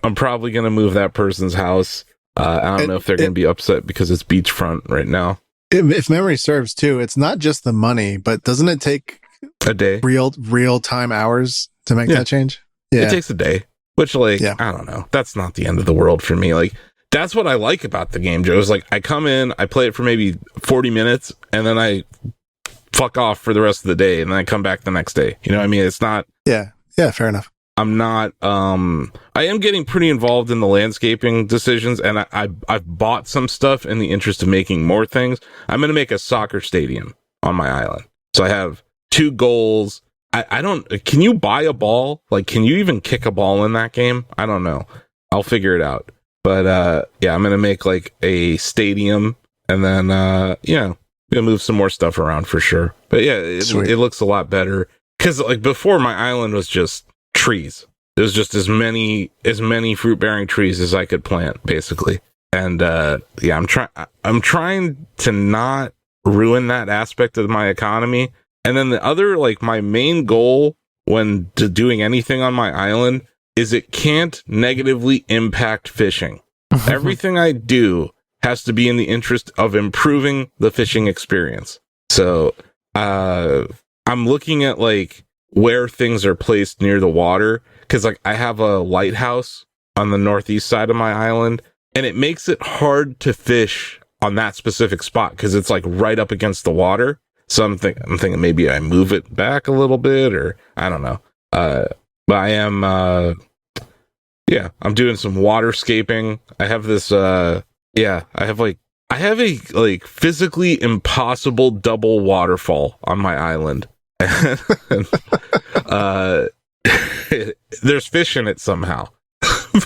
[SPEAKER 2] I'm probably going to move that person's house. I don't know if they're going to be upset because it's beachfront right now.
[SPEAKER 1] If memory serves too, it's not just the money, but doesn't it take
[SPEAKER 2] a day,
[SPEAKER 1] real time hours to make that change? Yeah,
[SPEAKER 2] it takes a day, which I don't know. That's not the end of the world for me. Like, that's what I like about the game, Joe. Is like I come in, I play it for maybe 40 minutes, and then I fuck off for the rest of the day, and then I come back the next day. You know what I mean? It's not.
[SPEAKER 1] Yeah, fair enough.
[SPEAKER 2] I'm not. I am getting pretty involved in the landscaping decisions, and I've bought some stuff in the interest of making more things. I'm going to make a soccer stadium on my island. So I have 2 goals. I don't. Can you buy a ball? Like, can you even kick a ball in that game? I don't know. I'll figure it out. But I'm going to make like a stadium, and then we'll move some more stuff around for sure. But yeah, it looks a lot better because like before, my island was just trees. There's just as many fruit bearing trees as I could plant, basically. And I'm trying to not ruin that aspect of my economy. And then the other, like, my main goal when doing anything on my island is it can't negatively impact fishing. Everything I do has to be in the interest of improving the fishing experience. So I'm looking at like where things are placed near the water, because like I have a lighthouse on the northeast side of my island, and it makes it hard to fish on that specific spot because it's like right up against the water. So I'm thinking maybe I move it back a little bit, or I don't know. But I am I'm doing some waterscaping. I have this I have a like physically impossible double waterfall on my island. There's fish in it somehow.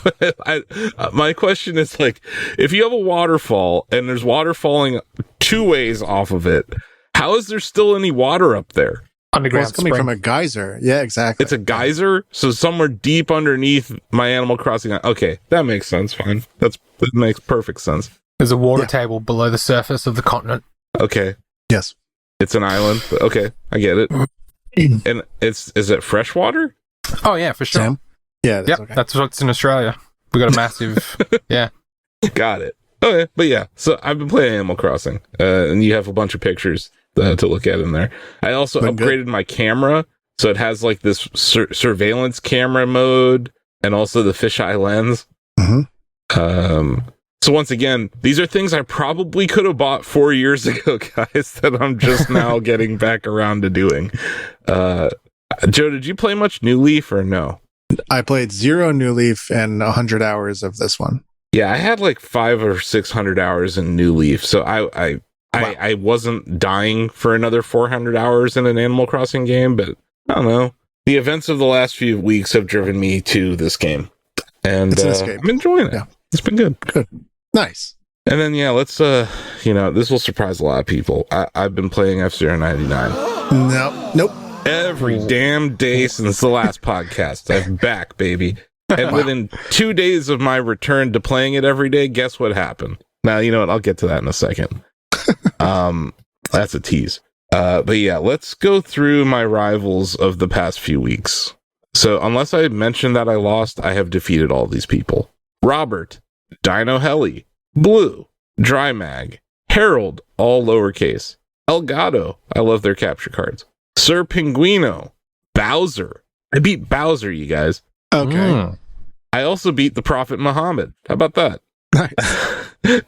[SPEAKER 2] But my question is, like, if you have a waterfall and there's water falling 2 ways off of it, how is there still any water up there?
[SPEAKER 3] Underground
[SPEAKER 1] it's coming from a geyser. Yeah, exactly.
[SPEAKER 2] It's a geyser, so somewhere deep underneath my Animal Crossing. Okay, that makes sense. Fine, that makes perfect sense.
[SPEAKER 3] There's a water table below the surface of the continent.
[SPEAKER 2] Okay.
[SPEAKER 1] Yes.
[SPEAKER 2] It's an island, but okay, I get it. And is it fresh water?
[SPEAKER 3] Oh yeah, for sure.
[SPEAKER 1] Sam? Yeah.
[SPEAKER 3] That's what's in Australia. We got a massive. Yeah.
[SPEAKER 2] Got it. Okay, but yeah. So I've been playing Animal Crossing, and you have a bunch of pictures to look at in there. I also upgraded my camera, so it has like this surveillance camera mode, and also the fisheye lens.
[SPEAKER 1] Mm-hmm.
[SPEAKER 2] So once again, these are things I probably could have bought 4 years ago, guys, that I'm just now getting back around to doing. Joe, did you play much New Leaf or no?
[SPEAKER 1] I played 0 New Leaf and 100 hours of this one.
[SPEAKER 2] Yeah, I had like 500 or 600 hours in New Leaf, so I wasn't dying for another 400 hours in an Animal Crossing game, but I don't know. The events of the last few weeks have driven me to this game, and I'm enjoying it. Yeah. It's been good.
[SPEAKER 1] Good. Nice.
[SPEAKER 2] And then, let's, this will surprise a lot of people. I've been playing F-Zero 99.
[SPEAKER 1] Nope.
[SPEAKER 2] every damn day since the last podcast. I'm back, baby. And within 2 days of my return to playing it every day, guess what happened? Now, you know what? I'll get to that in a second. That's a tease. But yeah, let's go through my rivals of the past few weeks. So unless I mentioned that I lost, I have defeated all these people. Robert, Dino Heli, Blue, Dry Mag, Harold, all lowercase, Elgato, I love their capture cards, Sir Pinguino, Bowser. I beat Bowser, you guys.
[SPEAKER 1] Okay.
[SPEAKER 2] I also beat the Prophet Muhammad. How about that?
[SPEAKER 1] Nice.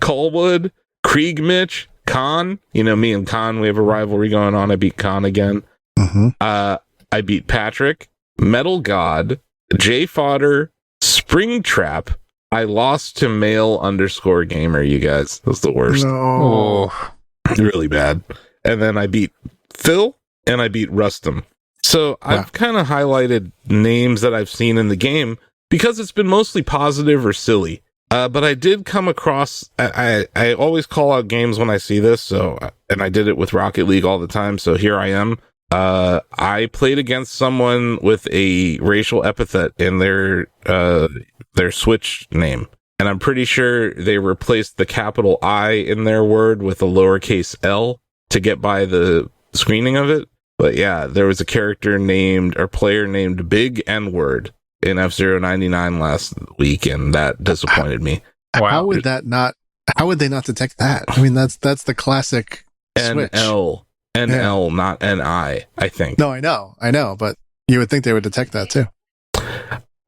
[SPEAKER 2] Colwood, Krieg Mitch, Khan. You know, me and Khan, we have a rivalry going on. I beat Khan again.
[SPEAKER 1] Mm-hmm.
[SPEAKER 2] I beat Patrick, Metal God, J Fodder, Springtrap. I lost to male_gamer, you guys. That's the worst.
[SPEAKER 1] No.
[SPEAKER 3] Oh.
[SPEAKER 2] Really bad. And then I beat Phil and I beat Rustum. So I've kind of highlighted names that I've seen in the game because it's been mostly positive or silly. But I did come across, I always call out games when I see this. And I did it with Rocket League all the time. So here I am. I played against someone with a racial epithet in their Switch name. And I'm pretty sure they replaced the capital I in their word with a lowercase L to get by the screening of it. But yeah, there was a character player named Big N-Word in F-Zero 99 last week, and that disappointed me.
[SPEAKER 3] Wow.
[SPEAKER 1] How would they not detect that? I mean, that's the classic Switch.
[SPEAKER 2] NL, not NI, I think.
[SPEAKER 1] No, I know, but you would think they would detect that too.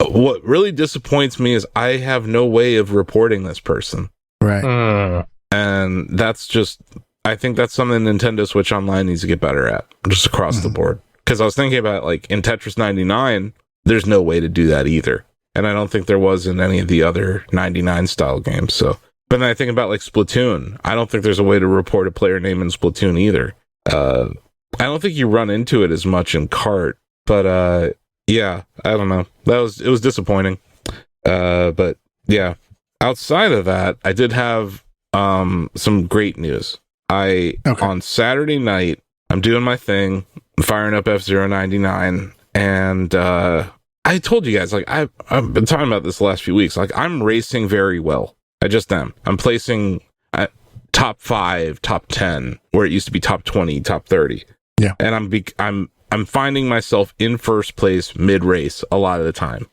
[SPEAKER 2] What really disappoints me is I have no way of reporting this person.
[SPEAKER 1] Right.
[SPEAKER 2] And that's just, I think that's something Nintendo Switch Online needs to get better at, just across the board. Because I was thinking about, like, in Tetris 99, there's no way to do that either. And I don't think there was in any of the other 99 style games. So, but then I think about, like, Splatoon. I don't think there's a way to report a player name in Splatoon either. I don't think you run into it as much in Kart, but yeah, I don't know. It was disappointing. But yeah, outside of that, I did have some great news. On Saturday night, I'm doing my thing, firing up F-Zero 99, and I told you guys, like, I've been talking about this the last few weeks, like, I'm racing very well. I just am. I'm placing top 5, top 10, where it used to be top 20, top 30.
[SPEAKER 1] Yeah.
[SPEAKER 2] And I'm finding myself in first place mid-race a lot of the time.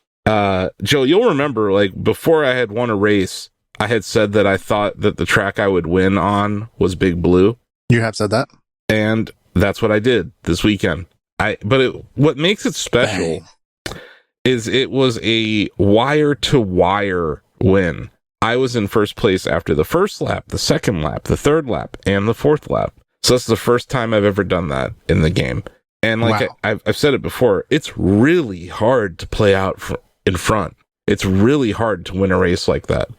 [SPEAKER 2] Joe, you'll remember, like, before I had won a race, I had said that I thought that the track I would win on was Big Blue.
[SPEAKER 1] You have said that?
[SPEAKER 2] And that's what I did this weekend. What makes it special is it was a wire-to-wire win. I was in first place after the first lap, the second lap, the third lap, and the fourth lap. So that's the first time I've ever done that in the game. And like I've said it before, it's really hard to play out in front. It's really hard to win a race like that.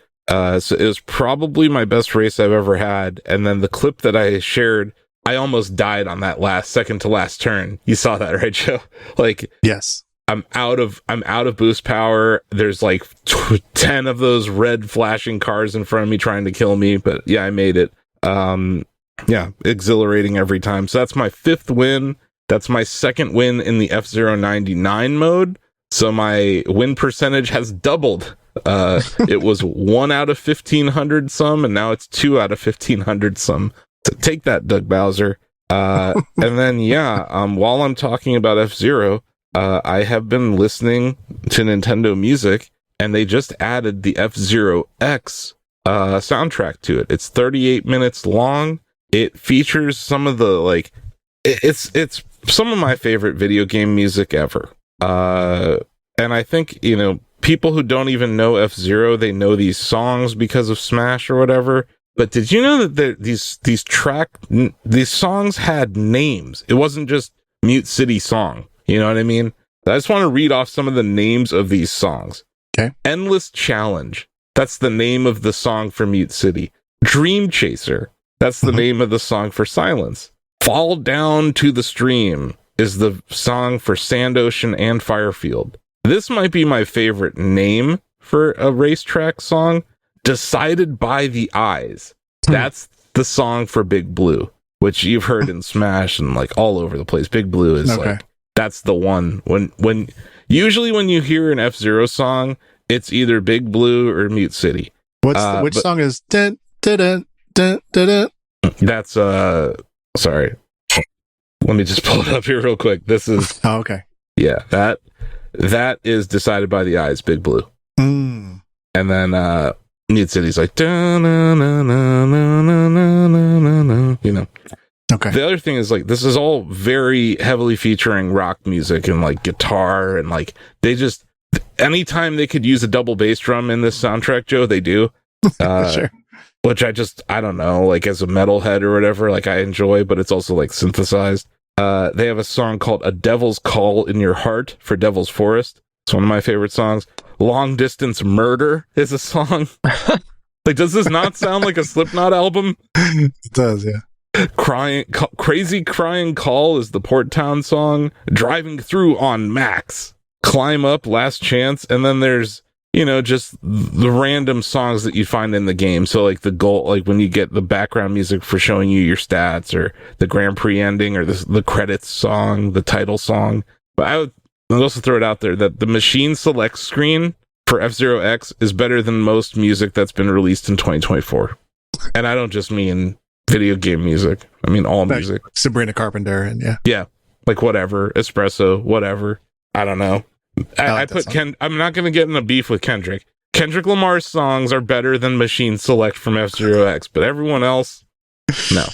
[SPEAKER 2] So it was probably my best race I've ever had. And then the clip that I shared, I almost died on that second to last turn. You saw that, right, Joe? Like,
[SPEAKER 1] yes.
[SPEAKER 2] I'm out of boost power. There's like 10 of those red flashing cars in front of me trying to kill me. But yeah, I made it. Yeah, exhilarating every time. So that's my 5th win. That's my 2nd win in the F-Zero 99 mode. So my win percentage has doubled. It was 1 out of 1,500 some, and now it's 2 out of 1,500 some. So take that, Doug Bowser. And then, while I'm talking about F-Zero, I have been listening to Nintendo music, and they just added the F-Zero X soundtrack to it. It's 38 minutes long. It features some of the, like, it's some of my favorite video game music ever. And I think, people who don't even know F-Zero, they know these songs because of Smash or whatever. But did you know that these songs had names? It wasn't just Mute City Song. You know what I mean? I just want to read off some of the names of these songs.
[SPEAKER 1] Okay.
[SPEAKER 2] Endless Challenge. That's the name of the song for Mute City. Dream Chaser. That's the name of the song for Silence. Fall Down to the Stream is the song for Sand Ocean and Firefield. This might be my favorite name for a racetrack song. Decided by the Eyes. That's the song for Big Blue, which you've heard in Smash and like all over the place. Big Blue is like That's the one. When usually when you hear an F-Zero song, it's either Big Blue or Mute City.
[SPEAKER 1] Which song is dun, dun, dun, dun, dun, dun?
[SPEAKER 2] That's sorry. Let me just pull it up here real quick. This is
[SPEAKER 1] okay.
[SPEAKER 2] Yeah, that is Decided by the Eyes, Big Blue.
[SPEAKER 1] Mm.
[SPEAKER 2] And then Mute City's like dun, dun, dun, dun, dun, dun, dun, dun, you know.
[SPEAKER 1] Okay.
[SPEAKER 2] The other thing is like this is all very heavily featuring rock music and like guitar and like they just anytime they could use a double bass drum in this soundtrack, Joe, they do.
[SPEAKER 1] Sure.
[SPEAKER 2] Which I don't know, like as a metalhead or whatever, like I enjoy, but it's also like synthesized. They have a song called A Devil's Call in Your Heart for Devil's Forest. It's one of my favorite songs. Long Distance Murder is a song. Like, does this not sound like a Slipknot album?
[SPEAKER 1] It does, yeah.
[SPEAKER 2] Crazy Crying Call is the Port Town song. Driving Through on Max. Climb Up, Last Chance. And then there's, you know, just the random songs that you find in the game. So like the goal, like when you get the background music for showing you your stats or the Grand Prix ending or the credits song, the title song. But I'd also throw it out there that the machine select screen for F-Zero X is better than most music that's been released in 2024. And I don't just mean video game music. I mean all music.
[SPEAKER 1] Sabrina Carpenter and yeah.
[SPEAKER 2] Yeah. Like whatever. Espresso, whatever. I don't know. I put I'm not going to get in a beef with Kendrick. Kendrick Lamar's songs are better than Machine Select from F-Zero X, but everyone else, no.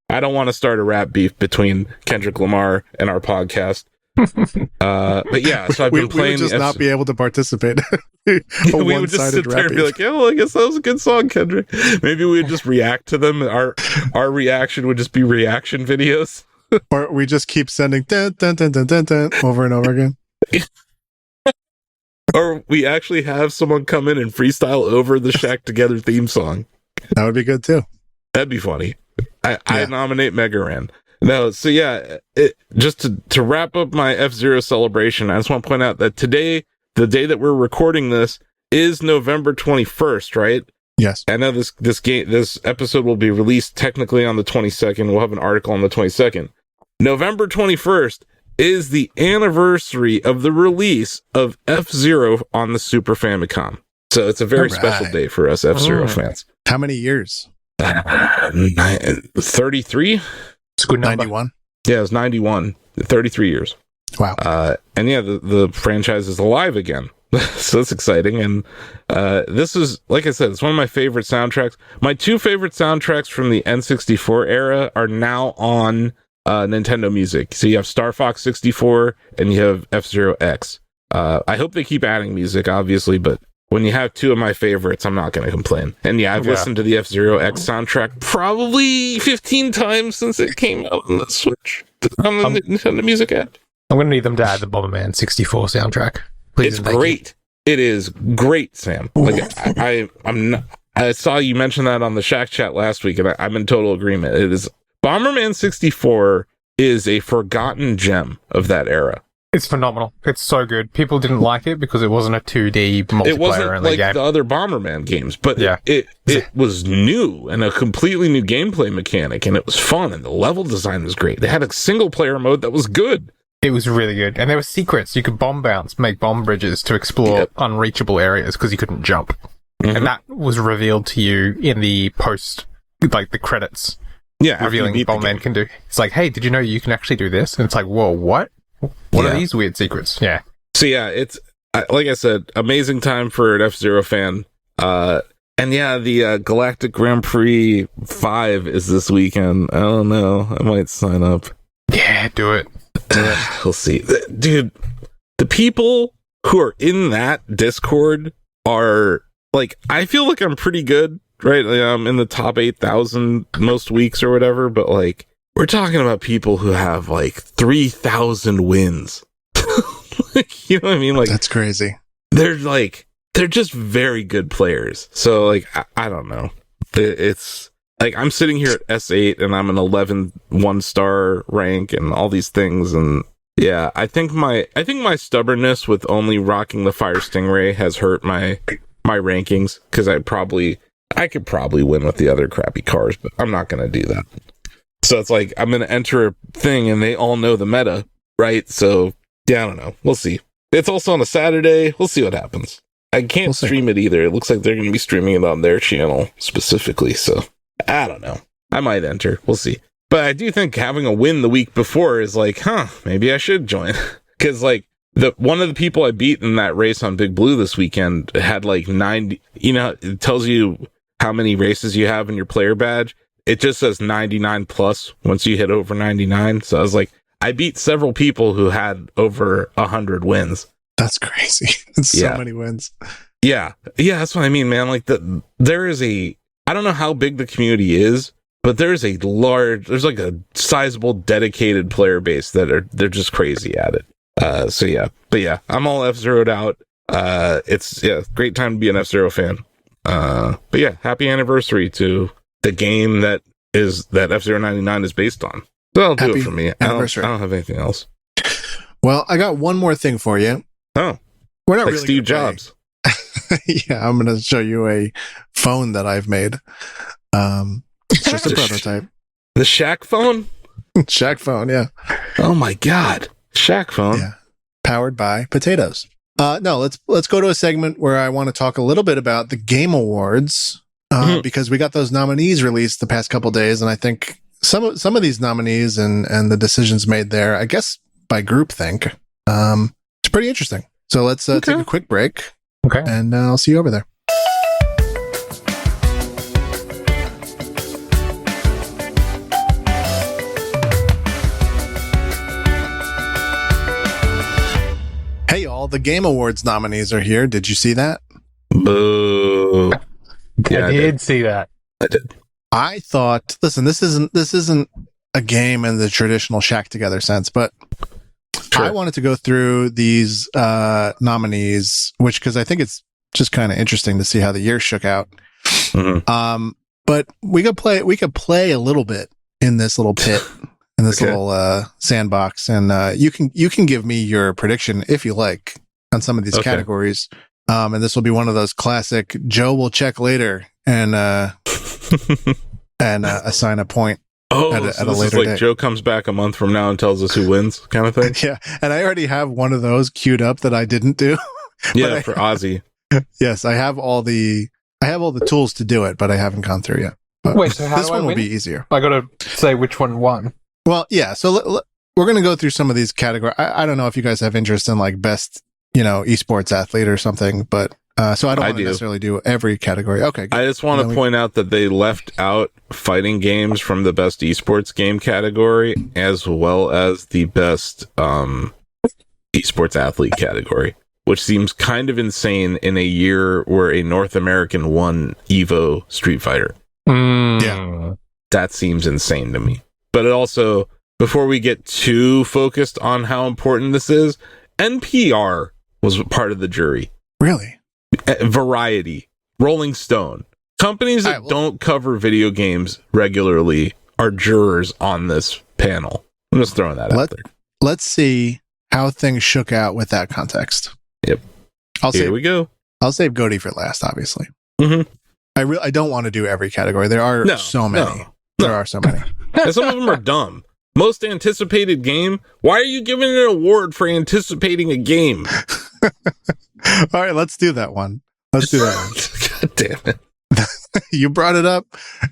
[SPEAKER 2] I don't want to start a rap beef between Kendrick Lamar and our podcast. But yeah, so I've been playing.
[SPEAKER 1] We would just not be able to participate.
[SPEAKER 2] We would just sit there and be like, "Yeah, well, I guess that was a good song, Kendrick." Maybe we would just react to them. Our reaction would just be reaction videos,
[SPEAKER 1] or we just keep sending dun, dun, dun, dun, dun, dun, over and over again.
[SPEAKER 2] Or we actually have someone come in and freestyle over the Shack Together theme song.
[SPEAKER 1] That would be good too.
[SPEAKER 2] That'd be funny. I nominate Mega Ran. No, so yeah, just to wrap up my F-Zero celebration, I just want to point out that today, the day that we're recording this, is November 21st, right?
[SPEAKER 1] Yes.
[SPEAKER 2] I know this episode will be released technically on the 22nd. We'll have an article on the 22nd. November 21st is the anniversary of the release of F-Zero on the Super Famicom. So it's a very special day for us F-Zero fans.
[SPEAKER 1] How many years?
[SPEAKER 2] 33?
[SPEAKER 3] It's a good number.
[SPEAKER 1] 91?
[SPEAKER 2] Yeah, it was 91. 33 years.
[SPEAKER 1] Wow.
[SPEAKER 2] And yeah, the franchise is alive again. So that's exciting. And this is, like I said, it's one of my favorite soundtracks. My two favorite soundtracks from the N64 era are now on Nintendo Music. So you have Star Fox 64 and you have F-Zero X. I hope they keep adding music, obviously, but when you have two of my favorites, I'm not going to complain. And yeah, I've listened to the F-Zero X soundtrack probably 15 times since it came out on the Switch on the Nintendo Music app.
[SPEAKER 3] I'm going to need them to add the Bomberman 64 soundtrack. Please.
[SPEAKER 2] It's great. It is great, Sam. Like I saw you mention that on the Shack Chat last week, and I'm in total agreement. It is Bomberman 64 is a forgotten gem of that era.
[SPEAKER 3] It's phenomenal. It's so good. People didn't like it because it wasn't a 2D multiplayer
[SPEAKER 2] It wasn't like
[SPEAKER 3] game.
[SPEAKER 2] The other Bomberman games, but
[SPEAKER 3] yeah.
[SPEAKER 2] it was new and a completely new gameplay mechanic, and it was fun, and the level design was great. They had a single player mode that was good.
[SPEAKER 3] It was really good. And there were secrets. You could bomb bounce, make bomb bridges to explore unreachable areas because you couldn't jump. Mm-hmm. And that was revealed to you in the post, like the credits.
[SPEAKER 2] Yeah,
[SPEAKER 3] revealing Bomberman can do. It's like, hey, did you know you can actually do this? And it's like, whoa, what? What are these weird secrets? Yeah.
[SPEAKER 2] So yeah, it's like I said, amazing time for an F-Zero fan. And yeah, the Galactic Grand Prix 5 is this weekend. I don't know. I might sign up.
[SPEAKER 3] Yeah, do it.
[SPEAKER 2] We'll see. Dude, the people who are in that Discord are like, I feel like I'm pretty good, right? Like, I'm in the top 8,000 most weeks or whatever, but like, we're talking about people who have like 3,000 wins. Like, you know what I mean? Like,
[SPEAKER 1] that's crazy.
[SPEAKER 2] They're just very good players. So like, I don't know. It's like, I'm sitting here at S8 and I'm an 11 1-star rank and all these things. And yeah, I think my stubbornness with only rocking the Fire Stingray has hurt my rankings. Cause I could probably win with the other crappy cars, but I'm not going to do that. So it's like, I'm going to enter a thing and they all know the meta. right? So, yeah, I don't know. We'll see. It's also on a Saturday. We'll see what happens. I can't stream it either. It looks like they're going to be streaming it on their channel specifically. So, I don't know. I might enter. We'll see. But I do think having a win the week before is like, maybe I should join. Because, like, one of the people I beat in that race on Big Blue this weekend had like 90, it tells you how many races you have in your player badge. It just says 99 plus once you hit over 99. So I was like, I beat several people who had over 100 wins.
[SPEAKER 1] That's crazy. It's so many wins.
[SPEAKER 2] Yeah. Yeah, that's what I mean, man. Like, there is I don't know how big the community is, but there's like a sizable dedicated player base they're just crazy at it. So yeah, but yeah, I'm all F-Zero'd out. It's great time to be an F-Zero fan. But yeah, happy anniversary to the game that F-Zero 99 is based on. So that'll do it for me. I don't have anything else.
[SPEAKER 1] Well, I got one more thing for you.
[SPEAKER 2] Oh,
[SPEAKER 1] we're not
[SPEAKER 2] like
[SPEAKER 1] really
[SPEAKER 2] Steve Jobs.
[SPEAKER 1] Yeah, I'm going to show you a phone that I've made. It's just a prototype.
[SPEAKER 2] The Shack phone?
[SPEAKER 1] Shack phone, yeah.
[SPEAKER 2] Oh my God. Shack phone.
[SPEAKER 1] Yeah. Powered by potatoes. No, let's go to a segment where I want to talk a little bit about the Game Awards, because we got those nominees released the past couple days, and I think some of these nominees and the decisions made there, I guess by groupthink, it's pretty interesting. So let's take a quick break.
[SPEAKER 3] Okay.
[SPEAKER 1] And I'll see you over there. Hey, y'all, the Game Awards nominees are here. Did you see that?
[SPEAKER 2] Boo. Yeah,
[SPEAKER 3] I did see that.
[SPEAKER 2] I did.
[SPEAKER 1] I thought, listen, this isn't a game in the traditional Shack Together sense, but sure. I wanted to go through these nominees, because I think it's just kind of interesting to see how the year shook out. Mm-hmm. But we could play a little bit in this little pit, in this little sandbox, and you can give me your prediction if you like on some of these categories. And this will be one of those classic Joe will check later and assign a point.
[SPEAKER 2] At a later date. Joe comes back a month from now and tells us who wins, kind of thing.
[SPEAKER 1] Yeah, and I already have one of those queued up that I didn't do.
[SPEAKER 2] Yeah, for Ozzy.
[SPEAKER 1] Yes, I have all the tools to do it, but I haven't gone through yet. But
[SPEAKER 3] wait, so how
[SPEAKER 1] this
[SPEAKER 3] do I
[SPEAKER 1] one
[SPEAKER 3] win?
[SPEAKER 1] will be easier.
[SPEAKER 3] I got to say which one won.
[SPEAKER 1] Well, yeah. So we're going to go through some of these categories. I don't know if you guys have interest in like best, esports athlete or something, but so I don't want to necessarily do every category. Okay. Good.
[SPEAKER 2] I just want to point out that they left out fighting games from the best esports game category, as well as the best esports athlete category, which seems kind of insane in a year where a North American won Evo Street Fighter.
[SPEAKER 1] Yeah.
[SPEAKER 2] That seems insane to me. But it also, before we get too focused on how important this is, NPR was part of the jury.
[SPEAKER 1] Really?
[SPEAKER 2] Variety, Rolling Stone, companies that don't cover video games regularly are jurors on this panel. I'm just throwing that out there.
[SPEAKER 1] Let's see how things shook out with that context.
[SPEAKER 2] Yep. Here we go.
[SPEAKER 1] I'll save Goaty for last, obviously.
[SPEAKER 2] Mm-hmm.
[SPEAKER 1] I don't want to do every category. There are so many. There are so many.
[SPEAKER 2] And some of them are dumb. Most anticipated game? Why are you giving an award for anticipating a game?
[SPEAKER 1] All right, let's do that one.
[SPEAKER 2] God damn it.
[SPEAKER 1] You brought it up.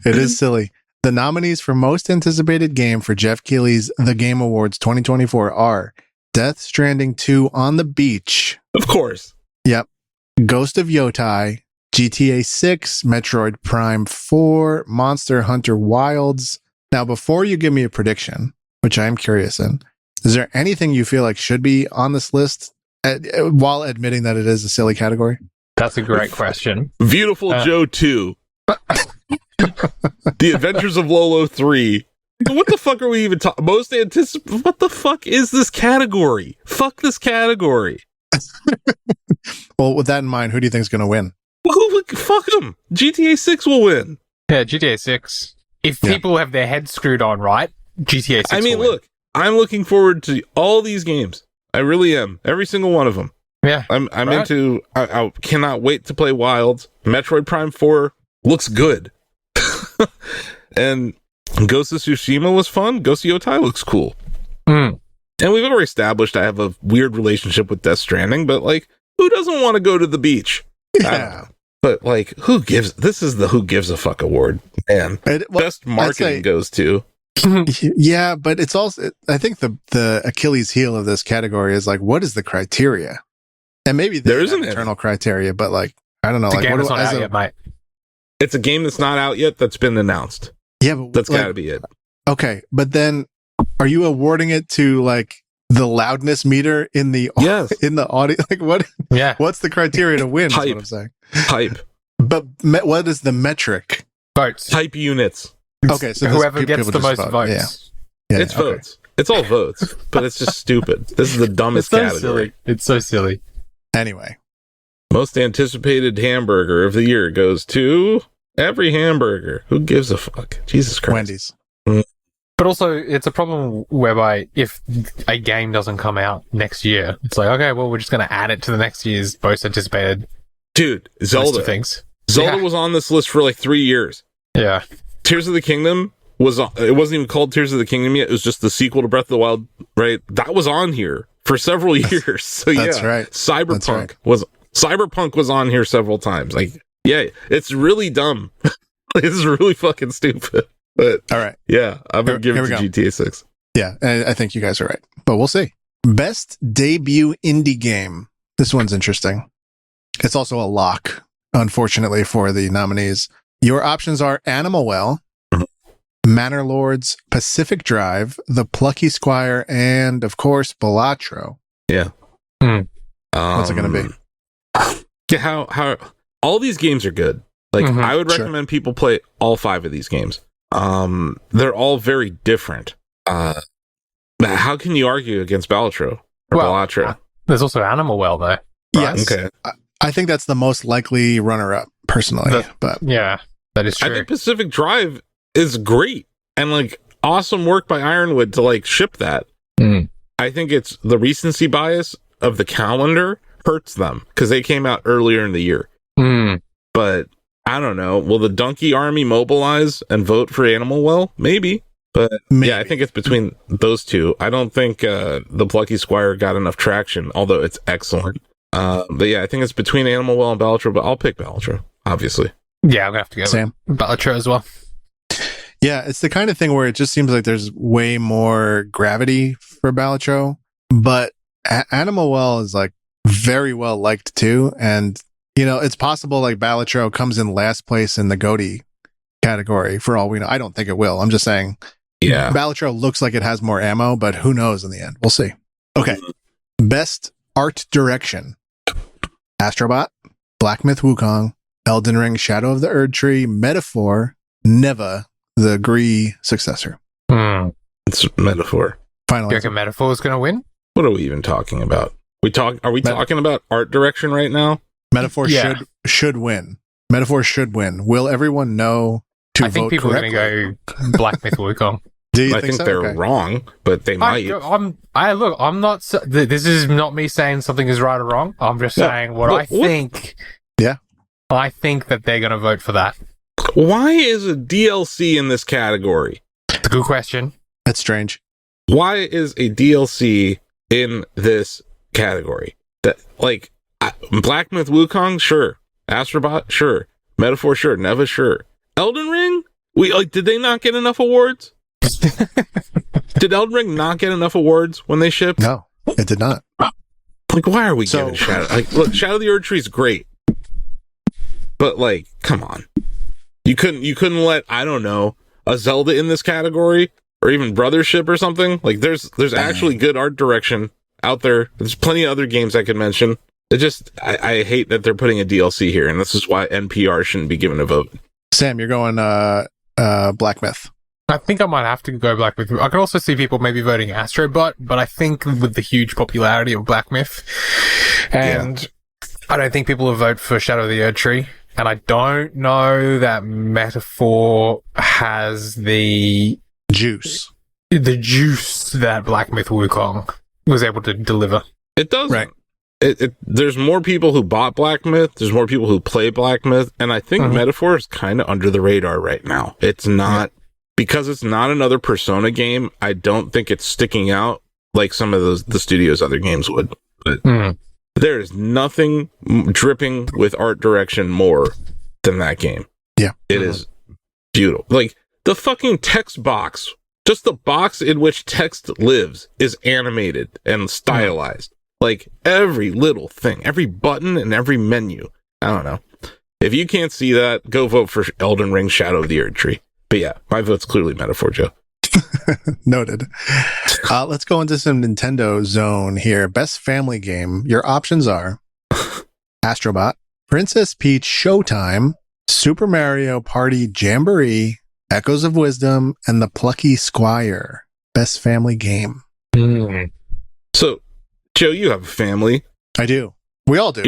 [SPEAKER 1] It is silly. The nominees for most anticipated game for Geoff Keighley's The Game Awards 2024 are Death Stranding 2 on the Beach.
[SPEAKER 2] Of course.
[SPEAKER 1] Yep. Ghost of Yotai, GTA 6, Metroid Prime 4, Monster Hunter Wilds. Now, before you give me a prediction, which I am curious in, is there anything you feel like should be on this list while admitting that it is a silly category?
[SPEAKER 3] That's a great question.
[SPEAKER 2] Beautiful Joe 2. The Adventures of Lolo 3. What the fuck are we even talking? Most anticipated. What the fuck is this category? Fuck this category.
[SPEAKER 1] Well, with that in mind, who do you think is going to win?
[SPEAKER 2] Fuck them. GTA 6 will win.
[SPEAKER 3] Yeah, GTA 6. If people have their heads screwed on right, GTA 6
[SPEAKER 2] I mean,
[SPEAKER 3] will win.
[SPEAKER 2] look, I'm looking forward to all these games. I really am. Every single one of them.
[SPEAKER 3] Yeah.
[SPEAKER 2] I'm into. I cannot wait to play Wilds. Metroid Prime 4 looks good. And Ghost of Tsushima was fun. Ghost of Yotai looks cool. And we've already established I have a weird relationship with Death Stranding, but like, who doesn't want to go to the beach?
[SPEAKER 1] Yeah.
[SPEAKER 2] But like, this is the who gives a fuck award, man. Best marketing goes to.
[SPEAKER 1] Yeah, but it's also, I think the Achilles heel of this category is like, what is the criteria? And maybe there isn't internal criteria, but like, I don't know.
[SPEAKER 3] The
[SPEAKER 1] like,
[SPEAKER 3] game is not out yet, mate.
[SPEAKER 2] It's a game that's not out yet that's been announced.
[SPEAKER 1] Yeah, but
[SPEAKER 2] that's got to be it.
[SPEAKER 1] Okay, but then are you awarding it to like the loudness meter in the audio? Like what?
[SPEAKER 3] Yeah.
[SPEAKER 1] What's the criteria to win?
[SPEAKER 2] Hype.
[SPEAKER 1] Is what I'm saying.
[SPEAKER 2] Hype.
[SPEAKER 1] But what is the metric?
[SPEAKER 3] Votes.
[SPEAKER 2] Type units.
[SPEAKER 1] Okay, so
[SPEAKER 3] whoever gets the most votes.
[SPEAKER 1] Yeah,
[SPEAKER 2] it's votes. It's all votes, but it's just stupid. This is the dumbest category.
[SPEAKER 3] Silly. It's so silly.
[SPEAKER 1] Anyway,
[SPEAKER 2] most anticipated hamburger of the year goes to every hamburger. Who gives a fuck? Jesus Christ.
[SPEAKER 1] Wendy's.
[SPEAKER 3] But also, it's a problem whereby if a game doesn't come out next year, it's like, okay, well, we're just going to add it to the next year's most anticipated.
[SPEAKER 2] Dude, Zelda.
[SPEAKER 3] Things.
[SPEAKER 2] Zelda was on this list for like 3 years.
[SPEAKER 3] Yeah.
[SPEAKER 2] Tears of the Kingdom it wasn't even called Tears of the Kingdom yet. It was just the sequel to Breath of the Wild, right? That was on here for several years. So
[SPEAKER 1] that's right.
[SPEAKER 2] Cyberpunk was on here several times. Like, yeah, it's really dumb. It's really fucking stupid. But
[SPEAKER 1] all right.
[SPEAKER 2] Yeah, I'm going to give it to GTA 6.
[SPEAKER 1] Yeah, I think you guys are right. But we'll see. Best debut indie game. This one's interesting. It's also a lock, unfortunately, for the nominees. Your options are Animal Well, Manor Lords, Pacific Drive, The Plucky Squire, and, of course, Balatro.
[SPEAKER 2] Yeah.
[SPEAKER 1] What's it going to be?
[SPEAKER 2] Yeah, how all these games are good. Like, I would recommend people play all 5 of these games. They're all very different. How can you argue against Balatro or Balatro?
[SPEAKER 3] There's also Animal Well, though.
[SPEAKER 1] Yes. Okay. I think that's the most likely runner-up, personally. But
[SPEAKER 3] yeah, that is true.
[SPEAKER 2] I think Pacific Drive is great and like awesome work by Ironwood to like ship that. I think it's the recency bias of the calendar hurts them because they came out earlier in the year. But I don't know. Will the Donkey Army mobilize and vote for Animal Well? Maybe. But yeah, I think it's between those two. I don't think the Plucky Squire got enough traction, although it's excellent. But yeah, I think it's between Animal Well and Balatro, but I'll pick Balatro, obviously.
[SPEAKER 3] Yeah, I'm going to have to go
[SPEAKER 1] Sam.
[SPEAKER 3] with Balatro as well.
[SPEAKER 1] Yeah, it's the kind of thing where it just seems like there's way more gravity for Balatro, but Animal Well is like very well liked too. And, you know, it's possible like Balatro comes in last place in the GOTY category for all we know. I don't think it will. I'm just saying, yeah, Balatro looks like it has more ammo, but who knows in the end? We'll see. Okay. Best art direction. Astrobot, Black Myth Wukong, Elden Ring Shadow of the Erd Tree, Metaphor, Neva, the Gree successor.
[SPEAKER 2] It's Metaphor.
[SPEAKER 1] Final
[SPEAKER 3] you reckon Metaphor is going to win?
[SPEAKER 2] What are we even talking about? Are we talking about art direction right now?
[SPEAKER 1] Metaphor should win. Metaphor should win. Will everyone know to vote correctly?
[SPEAKER 3] I think people are going to go Black Myth Wukong.
[SPEAKER 1] Do you
[SPEAKER 2] I think
[SPEAKER 1] so?
[SPEAKER 2] they're wrong, but they might.
[SPEAKER 3] I'm not. This is not me saying something is right or wrong. I'm just saying what I think.
[SPEAKER 1] Yeah,
[SPEAKER 3] I think that they're going to vote for that.
[SPEAKER 2] Why is a DLC in this category?
[SPEAKER 3] It's a good question.
[SPEAKER 1] That's strange.
[SPEAKER 2] Why is a DLC in this category? That like Black Myth Wukong, sure. Astrobot, sure. Metaphor, sure. Neva, sure. Elden Ring? Did they not get enough awards? Did Elden Ring not get enough awards when they shipped?
[SPEAKER 1] No, it did not.
[SPEAKER 2] Like, why are we giving Shadow? Like, look, Shadow of the Erd Tree is great, but like, come on, you couldn't let, I don't know, a Zelda in this category or even Brothership or something. Like, there's actually good art direction out there. There's plenty of other games I could mention. It just, I hate that they're putting a DLC here, and this is why NPR shouldn't be given a vote.
[SPEAKER 1] Sam, you're going Black Myth.
[SPEAKER 3] I think I might have to go Black Myth. I can also see people maybe voting Astrobot, but I think with the huge popularity of Black Myth, and I don't think people will vote for Shadow of the Erd Tree, and I don't know that Metaphor has the
[SPEAKER 1] juice
[SPEAKER 3] that Black Myth Wukong was able to deliver.
[SPEAKER 2] It does.
[SPEAKER 1] Right.
[SPEAKER 2] There's more people who bought Black Myth. There's more people who play Black Myth, and I think Metaphor is kind of under the radar right now. It's not because it's not another Persona game. I don't think it's sticking out like some of the studio's other games would. But there is nothing dripping with art direction more than that game.
[SPEAKER 1] Yeah.
[SPEAKER 2] It is beautiful. Like, the fucking text box, just the box in which text lives, is animated and stylized. Like, every little thing, every button and every menu. I don't know. If you can't see that, go vote for Elden Ring Shadow of the Erdtree. But yeah, my vote's clearly Metaphor, Joe.
[SPEAKER 1] Noted. Let's go into some Nintendo zone here. Best family game. Your options are Astrobot, Princess Peach Showtime, Super Mario Party Jamboree, Echoes of Wisdom, and The Plucky Squire. Best family game.
[SPEAKER 2] So, Joe, you have a family.
[SPEAKER 1] I do. We all do.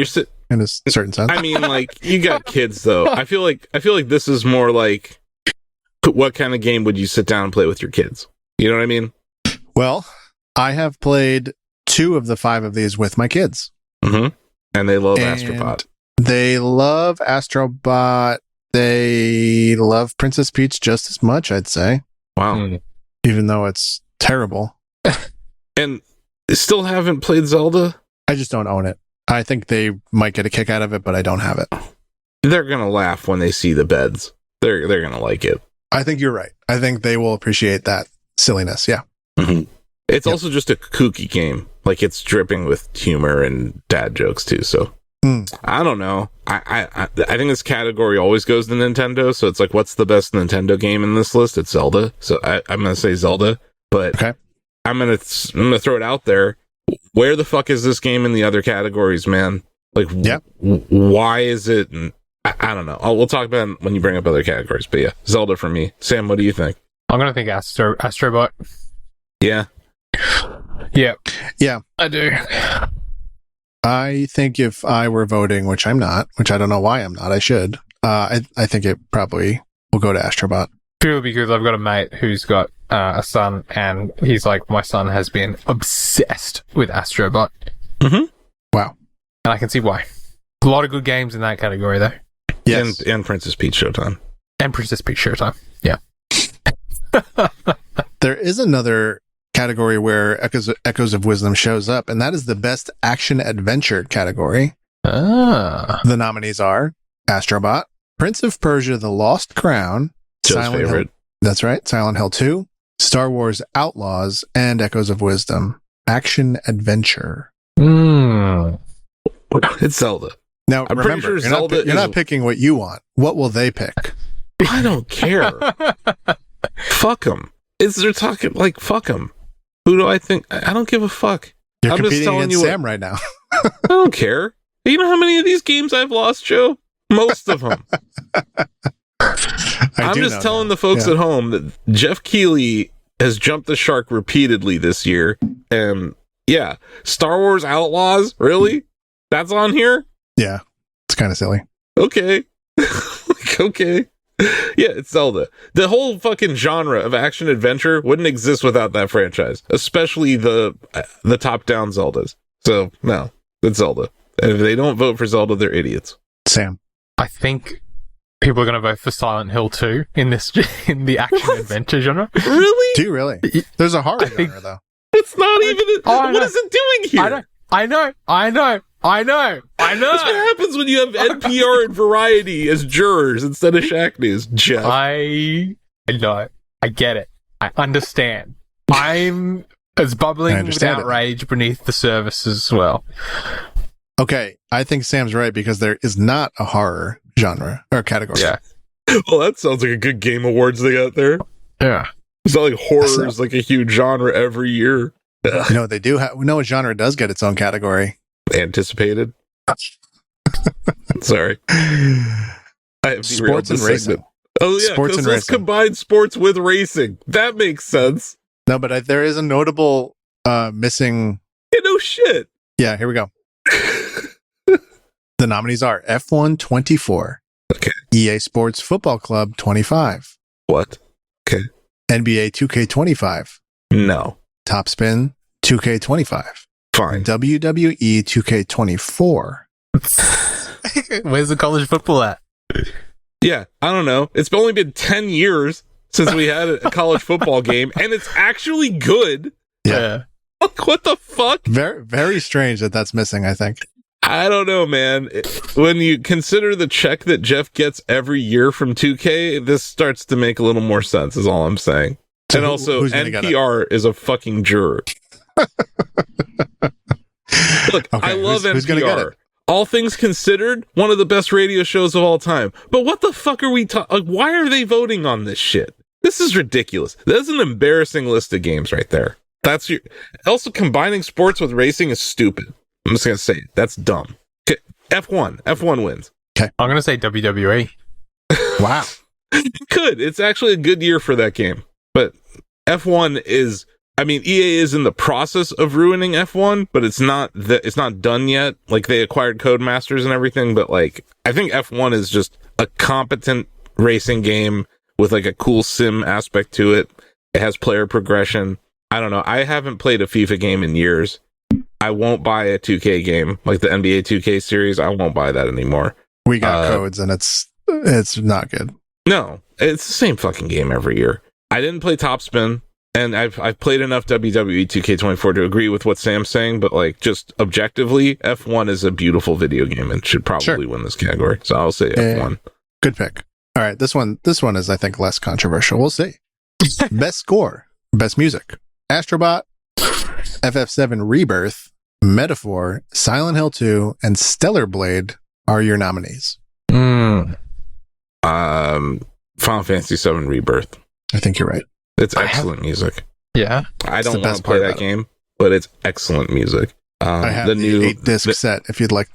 [SPEAKER 1] In a certain sense.
[SPEAKER 2] I mean, like, you got kids, though. I feel like this is more like, what kind of game would you sit down and play with your kids? You know what I mean?
[SPEAKER 1] Well, I have played 2 of the 5 of these with my kids.
[SPEAKER 2] And they love Astrobot.
[SPEAKER 1] They love Astrobot. They love Princess Peach just as much, I'd say.
[SPEAKER 2] Wow.
[SPEAKER 1] Even though it's terrible.
[SPEAKER 2] And still haven't played Zelda?
[SPEAKER 1] I just don't own it. I think they might get a kick out of it, but I don't have it.
[SPEAKER 2] They're going to laugh when they see the beds. They're going to like it.
[SPEAKER 1] I think you're right. I think they will appreciate that silliness. Yeah.
[SPEAKER 2] It's also just a kooky game. Like, it's dripping with humor and dad jokes too. So I don't know. I think this category always goes to Nintendo. So it's like, what's the best Nintendo game in this list? It's Zelda. So I'm going to say Zelda, but
[SPEAKER 1] okay. I'm
[SPEAKER 2] going to throw it out there. Where the fuck is this game in the other categories, man? Like, why is it? I don't know. We'll talk about it when you bring up other categories. But yeah, Zelda for me. Sam, what do you think?
[SPEAKER 3] I'm going to think Astrobot.
[SPEAKER 2] Yeah.
[SPEAKER 1] Yeah.
[SPEAKER 3] I do.
[SPEAKER 1] I think if I were voting, which I'm not, which I don't know why I'm not, I should. I think it probably will go to Astrobot.
[SPEAKER 3] Purely because I've got a mate who's got a son, and he's like, my son has been obsessed with Astrobot.
[SPEAKER 1] Wow.
[SPEAKER 3] And I can see why. A lot of good games in that category, though.
[SPEAKER 1] Yes.
[SPEAKER 2] And Princess Peach Showtime.
[SPEAKER 3] And Princess Peach Showtime. Yeah.
[SPEAKER 1] There is another category where Echoes of Wisdom shows up, and that is the best action adventure category. The nominees are Astrobot, Prince of Persia: The Lost Crown,
[SPEAKER 2] Joe's favorite.
[SPEAKER 1] That's right, Silent Hill 2, Star Wars Outlaws, and Echoes of Wisdom. Action adventure.
[SPEAKER 2] It's Zelda.
[SPEAKER 1] Now,
[SPEAKER 2] I'm
[SPEAKER 1] remember,
[SPEAKER 2] pretty sure
[SPEAKER 1] you're not picking what you want. What will they pick?
[SPEAKER 2] I don't care. Fuck them. They're talking like, fuck them. Who do I think? I don't give a fuck.
[SPEAKER 1] You're
[SPEAKER 2] I'm
[SPEAKER 1] competing
[SPEAKER 2] just telling
[SPEAKER 1] against
[SPEAKER 2] you
[SPEAKER 1] Sam right now.
[SPEAKER 2] I don't care. You know how many of these games I've lost, Joe? Most of them. I'm just telling the folks at home that Geoff Keighley has jumped the shark repeatedly this year. And yeah, Star Wars Outlaws, really? That's on here?
[SPEAKER 1] Yeah, it's kind of silly.
[SPEAKER 2] Okay. Okay. Yeah, it's Zelda. The whole fucking genre of action adventure wouldn't exist without that franchise, especially the top-down Zeldas. So, no, it's Zelda. And if they don't vote for Zelda, they're idiots.
[SPEAKER 1] Sam.
[SPEAKER 3] I think people are going to vote for Silent Hill 2 in the action adventure genre.
[SPEAKER 2] Really?
[SPEAKER 1] Do you really? There's a horror genre, though.
[SPEAKER 2] It's not even... What is it doing here?
[SPEAKER 3] I know.
[SPEAKER 2] That's what happens when you have NPR and Variety as jurors instead of Shack News, Geoff.
[SPEAKER 3] I know. I get it. I understand. I'm as bubbling with outrage beneath the surface as well.
[SPEAKER 1] Okay, I think Sam's right because there is not a horror genre or category.
[SPEAKER 3] Yeah.
[SPEAKER 2] Well, that sounds like a good game awards they got there.
[SPEAKER 3] Yeah.
[SPEAKER 2] It's not like horror is like a huge genre every year.
[SPEAKER 1] You know, they do have... No, a genre does get its own category.
[SPEAKER 2] Anticipated. Sorry. I have
[SPEAKER 1] sports and racing.
[SPEAKER 2] Oh yeah,
[SPEAKER 1] sports and
[SPEAKER 2] let's
[SPEAKER 1] racing.
[SPEAKER 2] combine sports with racing. That makes sense.
[SPEAKER 1] No, but there is a notable missing...
[SPEAKER 2] Yeah, no shit.
[SPEAKER 1] Yeah, here we go. The nominees are F1 24.
[SPEAKER 2] Okay.
[SPEAKER 1] EA Sports Football Club 25.
[SPEAKER 2] What? Okay.
[SPEAKER 1] NBA 2K25.
[SPEAKER 2] No.
[SPEAKER 1] Top Spin 2K25.
[SPEAKER 2] Fine.
[SPEAKER 1] WWE 2K24.
[SPEAKER 3] Where's the college football at?
[SPEAKER 2] Yeah, I don't know. It's only been 10 years since we had a college football game, and it's actually good.
[SPEAKER 1] Yeah.
[SPEAKER 2] Like, what the fuck?
[SPEAKER 1] Very, very strange that that's missing, I think.
[SPEAKER 2] I don't know, man. When you consider the check that Geoff gets every year from 2K, this starts to make a little more sense, is all I'm saying.
[SPEAKER 1] So
[SPEAKER 2] and also, NPR is a fucking juror. Look, I love NPR. Who's gonna get it? All things considered, one of the best radio shows of all time. But what the fuck are we talking? Like, why are they voting on this shit? This is ridiculous. That's an embarrassing list of games right there. That's your. Also, combining sports with racing is stupid. I'm just gonna say it. That's dumb. Okay. F1 wins.
[SPEAKER 3] Okay, I'm gonna say WWE.
[SPEAKER 1] Wow.
[SPEAKER 2] Could. It's actually a good year for that game. But F1 is. I mean, EA is in the process of ruining F1, but it's not done yet. Like, they acquired Codemasters and everything, but like, I think F1 is just a competent racing game with like a cool sim aspect to it. It has player progression. I don't know. I haven't played a FIFA game in years. I won't buy a 2K game, like the NBA 2K series. I won't buy that anymore.
[SPEAKER 1] We got codes and it's not good.
[SPEAKER 2] No, it's the same fucking game every year. I didn't play Topspin. And I've played enough WWE 2K24 to agree with what Sam's saying, but like, just objectively, F1 is a beautiful video game and should probably win this category. So I'll say F1.
[SPEAKER 1] Good pick. All right, this one is, I think, less controversial. We'll see. Best score, best music: Astrobot, FF7 Rebirth, Metaphor, Silent Hill 2, and Stellar Blade are your nominees.
[SPEAKER 2] Final Fantasy 7 Rebirth.
[SPEAKER 1] I think you're right.
[SPEAKER 2] It's excellent music.
[SPEAKER 3] Yeah.
[SPEAKER 2] I don't want to play that game, but it's excellent music.
[SPEAKER 1] I have the new 8-disc set if you'd like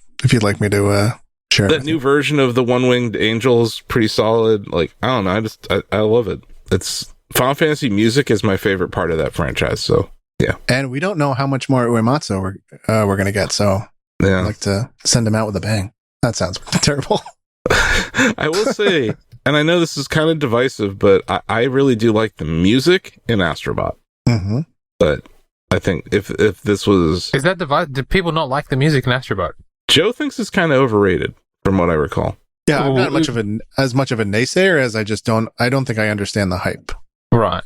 [SPEAKER 1] me to share. That
[SPEAKER 2] new version of the One-Winged Angel is pretty solid. Like, I don't know, I love it. It's Final Fantasy music is my favorite part of that franchise, so yeah.
[SPEAKER 1] And we don't know how much more Uematsu we're going to get, so
[SPEAKER 2] yeah.
[SPEAKER 1] I'd like to send him out with a bang. That sounds terrible.
[SPEAKER 2] I will say, and I know this is kind of divisive, but I really do like the music in Astrobot.
[SPEAKER 1] Mm-hmm.
[SPEAKER 2] But I think if this was...
[SPEAKER 3] Is that divisive? Did people not like the music in Astrobot?
[SPEAKER 2] Joe thinks it's kind of overrated, from what I recall.
[SPEAKER 1] Yeah, I'm not as much of a naysayer as I don't think I understand the hype.
[SPEAKER 3] Right.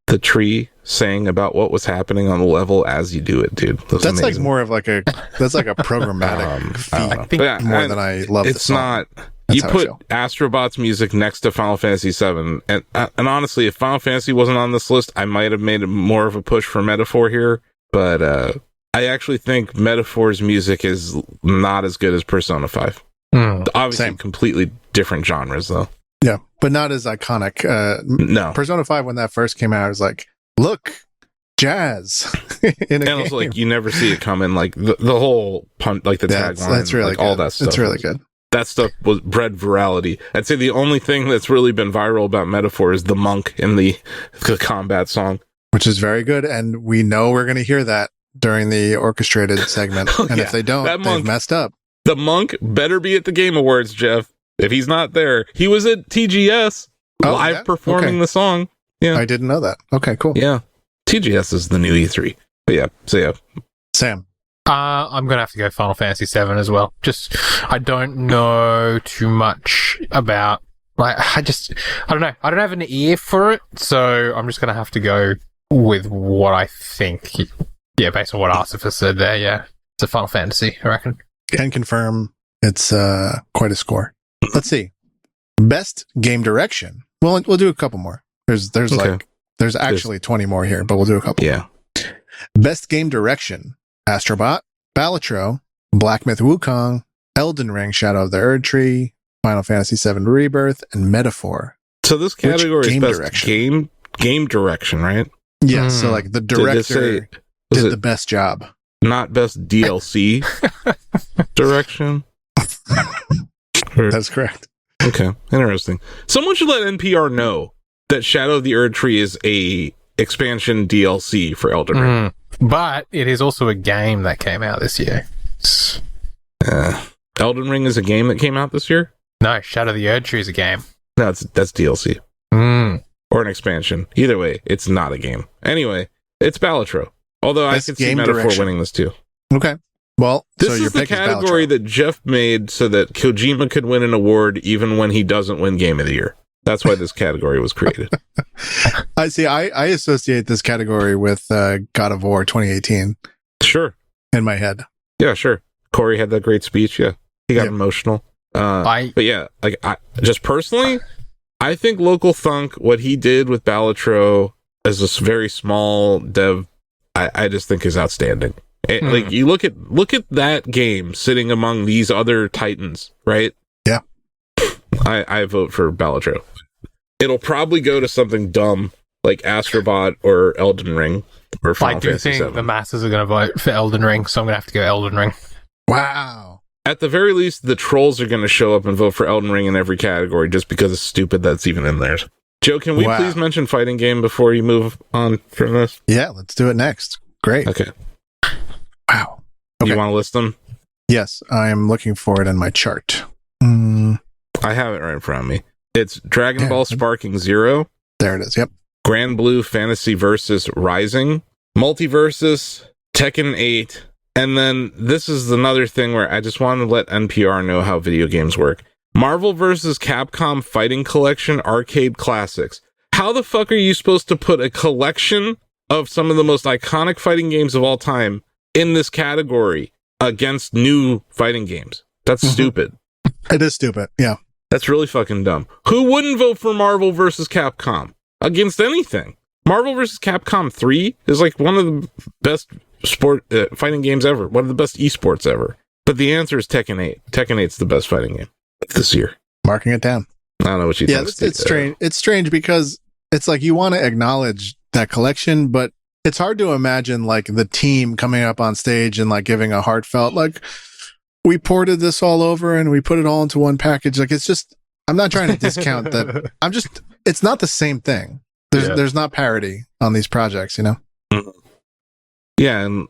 [SPEAKER 2] The tree saying about what was happening on the level as you do it, dude.
[SPEAKER 1] That's amazing. Like more of like a programmatic feat.
[SPEAKER 3] I think
[SPEAKER 1] more than I love the song.
[SPEAKER 2] Not... You put Astrobot's music next to Final Fantasy VII, and honestly, if Final Fantasy wasn't on this list, I might have made more of a push for Metaphor here, but I actually think Metaphor's music is not as good as Persona 5. Obviously, completely different genres, though.
[SPEAKER 1] Yeah, but not as iconic.
[SPEAKER 2] No.
[SPEAKER 1] Persona 5, when that first came out, I was like, look, jazz in a game.
[SPEAKER 2] Also, like, you never see it coming, like, the whole punt, like, the tagline.
[SPEAKER 1] That's really
[SPEAKER 2] like,
[SPEAKER 1] good.
[SPEAKER 2] All that stuff.
[SPEAKER 1] It's really good.
[SPEAKER 2] That stuff was bred virality. I'd say the only thing that's really been viral about Metaphor is the monk in the combat song.
[SPEAKER 1] Which is very good, and we know we're going to hear that during the orchestrated segment. And if they don't, they've messed up.
[SPEAKER 2] The monk better be at the Game Awards, Geoff. If he's not there, he was at TGS live performing the song. Yeah,
[SPEAKER 1] I didn't know that. Okay, cool.
[SPEAKER 2] Yeah, TGS is the new E3. But yeah, so yeah.
[SPEAKER 1] Sam.
[SPEAKER 3] I'm going to have to go Final Fantasy VII as well. Just, I don't know too much about, like, I don't know. I don't have an ear for it, so I'm just going to have to go with what I think. Yeah, based on what Asif has said there, yeah. It's a Final Fantasy, I reckon.
[SPEAKER 1] Can confirm it's quite a score. Let's see. Best game direction. Well, we'll do a couple more. There's actually 20 more here, but we'll do a couple.
[SPEAKER 2] Yeah.
[SPEAKER 1] Best game direction. Astrobot, Balatro, Black Myth Wukong, Elden Ring Shadow of the Erd Tree, Final Fantasy VII Rebirth, and Metaphor.
[SPEAKER 2] So this category is best game direction, right?
[SPEAKER 1] Yeah, so like the director did the best job.
[SPEAKER 2] Not best DLC direction?
[SPEAKER 1] That's correct.
[SPEAKER 2] Okay, interesting. Someone should let NPR know that Shadow of the Erd Tree is a expansion DLC for Elden Ring.
[SPEAKER 3] But it is also a game that came out this year.
[SPEAKER 2] Elden Ring is a game that came out this year?
[SPEAKER 3] No, Shadow of the Erd Tree is a game.
[SPEAKER 2] No, that's DLC. Or an expansion. Either way, it's not a game. Anyway, it's Balatro. Although I could see Metaphor winning this too.
[SPEAKER 1] Okay. Well,
[SPEAKER 2] this is the category that Geoff made so that Kojima could win an award even when he doesn't win Game of the Year. That's why this category was created.
[SPEAKER 1] I see. I associate this category with God of War 2018
[SPEAKER 2] Sure.
[SPEAKER 1] in my head.
[SPEAKER 2] Yeah, sure. Corey had that great speech. Yeah. He got emotional. But yeah, like just personally, I think Local Thunk, what he did with Balatro as a very small dev, I just think is outstanding. Like you look at that game sitting among these other titans, right?
[SPEAKER 1] Yeah.
[SPEAKER 2] I vote for Balatro. It'll probably go to something dumb like Astrobot or Elden Ring or Final Fantasy VII.
[SPEAKER 3] The masses are going to vote for Elden Ring, so I'm going to have to go Elden Ring.
[SPEAKER 1] Wow.
[SPEAKER 2] At the very least, the trolls are going to show up and vote for Elden Ring in every category just because it's stupid that's even in there. Joe, can we please mention fighting game before you move on from this?
[SPEAKER 1] Yeah, let's do it next. Great.
[SPEAKER 2] Okay.
[SPEAKER 1] Wow. Okay.
[SPEAKER 2] You want to list them?
[SPEAKER 1] Yes, I'm looking for it in my chart.
[SPEAKER 2] I have it right in front of me. It's Dragon Ball Sparking Zero.
[SPEAKER 1] There it is. Yep.
[SPEAKER 2] Grand Blue Fantasy Versus Rising. Multiversus. Tekken 8. And then this is another thing where I just want to let NPR know how video games work. Marvel vs. Capcom Fighting Collection Arcade Classics. How the fuck are you supposed to put a collection of some of the most iconic fighting games of all time in this category against new fighting games? That's stupid.
[SPEAKER 1] It is stupid. Yeah.
[SPEAKER 2] That's really fucking dumb. Who wouldn't vote for Marvel vs. Capcom against anything? Marvel vs. Capcom 3 is like one of the best fighting games ever. One of the best esports ever. But the answer is Tekken 8. Tekken 8's the best fighting game this year.
[SPEAKER 1] Marking it down.
[SPEAKER 2] I don't know what you think.
[SPEAKER 1] Yeah, it's strange. It's strange because it's like you want to acknowledge that collection, but it's hard to imagine like the team coming up on stage and like giving a heartfelt like, we ported this all over and we put it all into one package. Like, it's just, I'm not trying to discount that. It's not the same thing. There's not parity on these projects, you know?
[SPEAKER 2] Yeah, and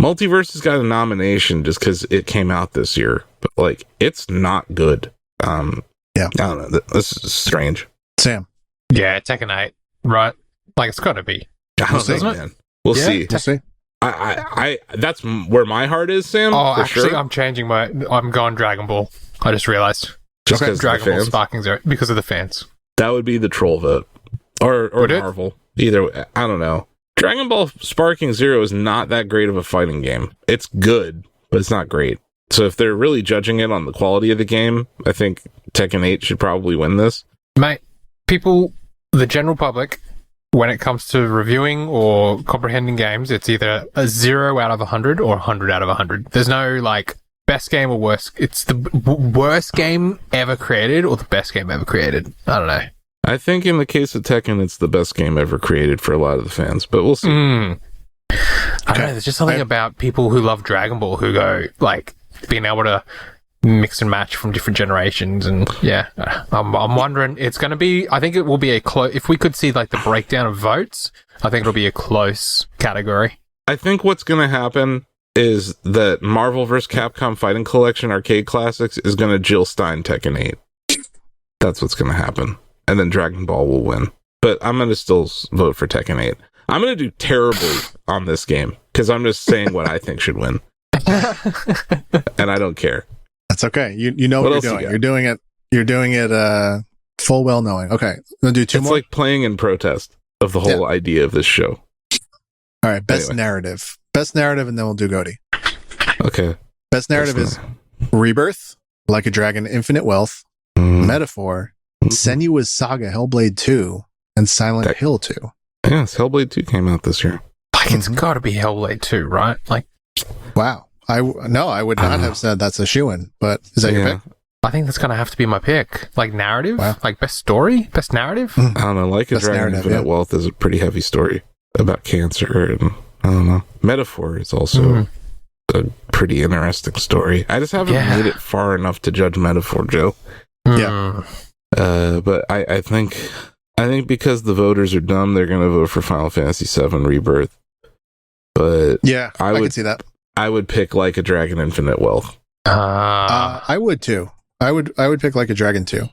[SPEAKER 2] Multiverse has got a nomination just because it came out this year, but like, it's not good. Yeah. I don't know. This is strange.
[SPEAKER 1] Sam.
[SPEAKER 3] Yeah, Tekken 8, right? Like, it's got to be.
[SPEAKER 2] I don't know, man. We'll see.
[SPEAKER 1] We'll see.
[SPEAKER 2] I that's where my heart is, Sam.
[SPEAKER 3] Oh, actually,
[SPEAKER 2] sure.
[SPEAKER 3] I'm going Dragon Ball. I just realized.
[SPEAKER 2] Just because
[SPEAKER 3] Dragon Ball Sparking Zero because of the fans.
[SPEAKER 2] That would be the troll vote, or Marvel. Either way, I don't know. Dragon Ball Sparking Zero is not that great of a fighting game. It's good, but it's not great. So if they're really judging it on the quality of the game, I think Tekken 8 should probably win this.
[SPEAKER 3] Mate, people, the general public, when it comes to reviewing or comprehending games, it's either a 0 out of 100 or 100 out of 100. There's no, like, best game or worst. It's the worst game ever created or the best game ever created. I don't know.
[SPEAKER 2] I think in the case of Tekken, it's the best game ever created for a lot of the fans, but we'll see.
[SPEAKER 3] I don't know. There's just something about people who love Dragon Ball who go, like, being able to mix and match from different generations, and yeah, I'm wondering, it's going to be, I think it will be a close, if we could see like the breakdown of votes, I think it'll be a close category.
[SPEAKER 2] I think what's going to happen is that Marvel vs. Capcom Fighting Collection Arcade Classics is going to Jill Stein Tekken 8. That's what's going to happen, and then Dragon Ball will win, but I'm going to still vote for Tekken 8. I'm going to do terribly on this game because I'm just saying what I think should win. And I don't care.
[SPEAKER 1] That's okay. You know what you're doing. You're doing it full well knowing. Okay. We'll do two more.
[SPEAKER 2] It's like playing in protest of the whole idea of this show.
[SPEAKER 1] All right. Best narrative. Best narrative, and then we'll do Goaty.
[SPEAKER 2] Okay.
[SPEAKER 1] Best narrative is Rebirth, Like a Dragon, Infinite Wealth, Metaphor, Senua's Saga, Hellblade 2, and Silent Hill 2.
[SPEAKER 2] Yes, Hellblade 2 came out this year.
[SPEAKER 3] Like, it's got to be Hellblade 2, right? Like,
[SPEAKER 1] wow. I would not have said that's a shoo-in, but is that your pick?
[SPEAKER 3] I think that's going to have to be my pick. Like, narrative? Wow. Like, best story? Best narrative?
[SPEAKER 2] I don't know. Like a Dragon, Infinite Wealth is a pretty heavy story about cancer, and I don't know. Metaphor is also a pretty interesting story. I just haven't made it far enough to judge Metaphor, Joe.
[SPEAKER 1] Yeah.
[SPEAKER 2] But I think because the voters are dumb, they're going to vote for Final Fantasy VII Rebirth. But
[SPEAKER 1] yeah, I can see that.
[SPEAKER 2] I would pick Like a Dragon, Infinite Wealth.
[SPEAKER 1] I would too. I would pick Like a Dragon too.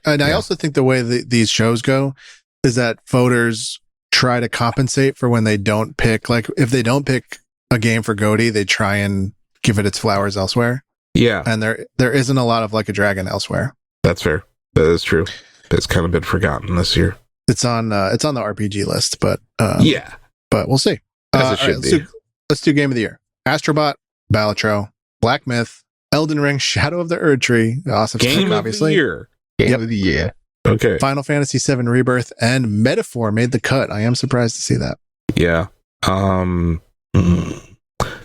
[SPEAKER 1] And I also think the way these shows go is that voters try to compensate for when they don't pick. Like, if they don't pick a game for Goaty, they try and give it its flowers elsewhere.
[SPEAKER 2] Yeah.
[SPEAKER 1] And there isn't a lot of Like a Dragon elsewhere.
[SPEAKER 2] That's fair. That is true. has kind of been forgotten this year.
[SPEAKER 1] It's on the RPG list, but
[SPEAKER 2] Yeah,
[SPEAKER 1] but we'll see.
[SPEAKER 2] as it should be.
[SPEAKER 1] Let's do Game of the Year. Astrobot, Balatro, Black Myth, Elden Ring, Shadow of the Erd Tree, Asif
[SPEAKER 2] Game
[SPEAKER 1] Khan,
[SPEAKER 2] of
[SPEAKER 1] obviously.
[SPEAKER 2] the year.
[SPEAKER 3] Game of the year.
[SPEAKER 2] Okay.
[SPEAKER 1] Final Fantasy VII Rebirth, and Metaphor made the cut. I am surprised to see that.
[SPEAKER 2] Yeah.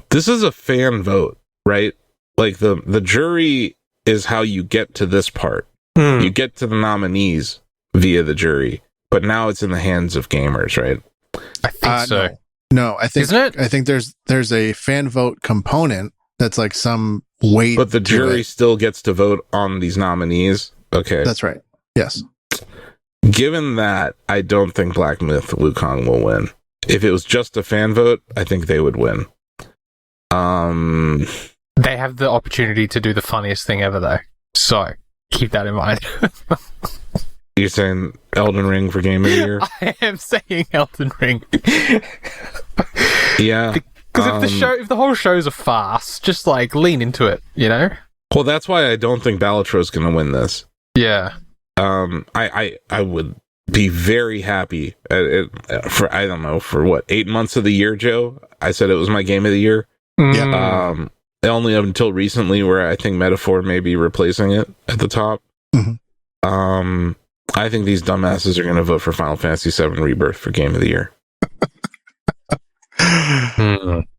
[SPEAKER 2] This is a fan vote, right? Like the jury is how you get to this part. You get to the nominees via the jury, but now it's in the hands of gamers, right?
[SPEAKER 3] I think so.
[SPEAKER 1] No, I think
[SPEAKER 3] Isn't it?
[SPEAKER 1] I think there's a fan vote component that's like some weight.
[SPEAKER 2] But the
[SPEAKER 1] to
[SPEAKER 2] jury
[SPEAKER 1] it.
[SPEAKER 2] still gets to vote on these nominees. Okay.
[SPEAKER 1] That's right. Yes.
[SPEAKER 2] Given that, I don't think Black Myth Wukong will win. If it was just a fan vote, I think they would win.
[SPEAKER 3] They have the opportunity to do the funniest thing ever, though. So keep that in mind.
[SPEAKER 2] You're saying Elden Ring for Game of the Year?
[SPEAKER 3] I am saying Elden Ring.
[SPEAKER 2] Yeah.
[SPEAKER 3] Because if the whole show's a farce, just like lean into it, you know?
[SPEAKER 2] Well, that's why I don't think Balatro's going to win this.
[SPEAKER 3] Yeah.
[SPEAKER 2] I would be very happy for, I don't know, for what, 8 months of the year, Joe? I said it was my Game of the Year.
[SPEAKER 1] Yeah.
[SPEAKER 2] Only up until recently, where I think Metaphor may be replacing it at the top.
[SPEAKER 1] Mm-hmm.
[SPEAKER 2] I think these dumbasses are going to vote for Final Fantasy VII Rebirth for Game of the Year.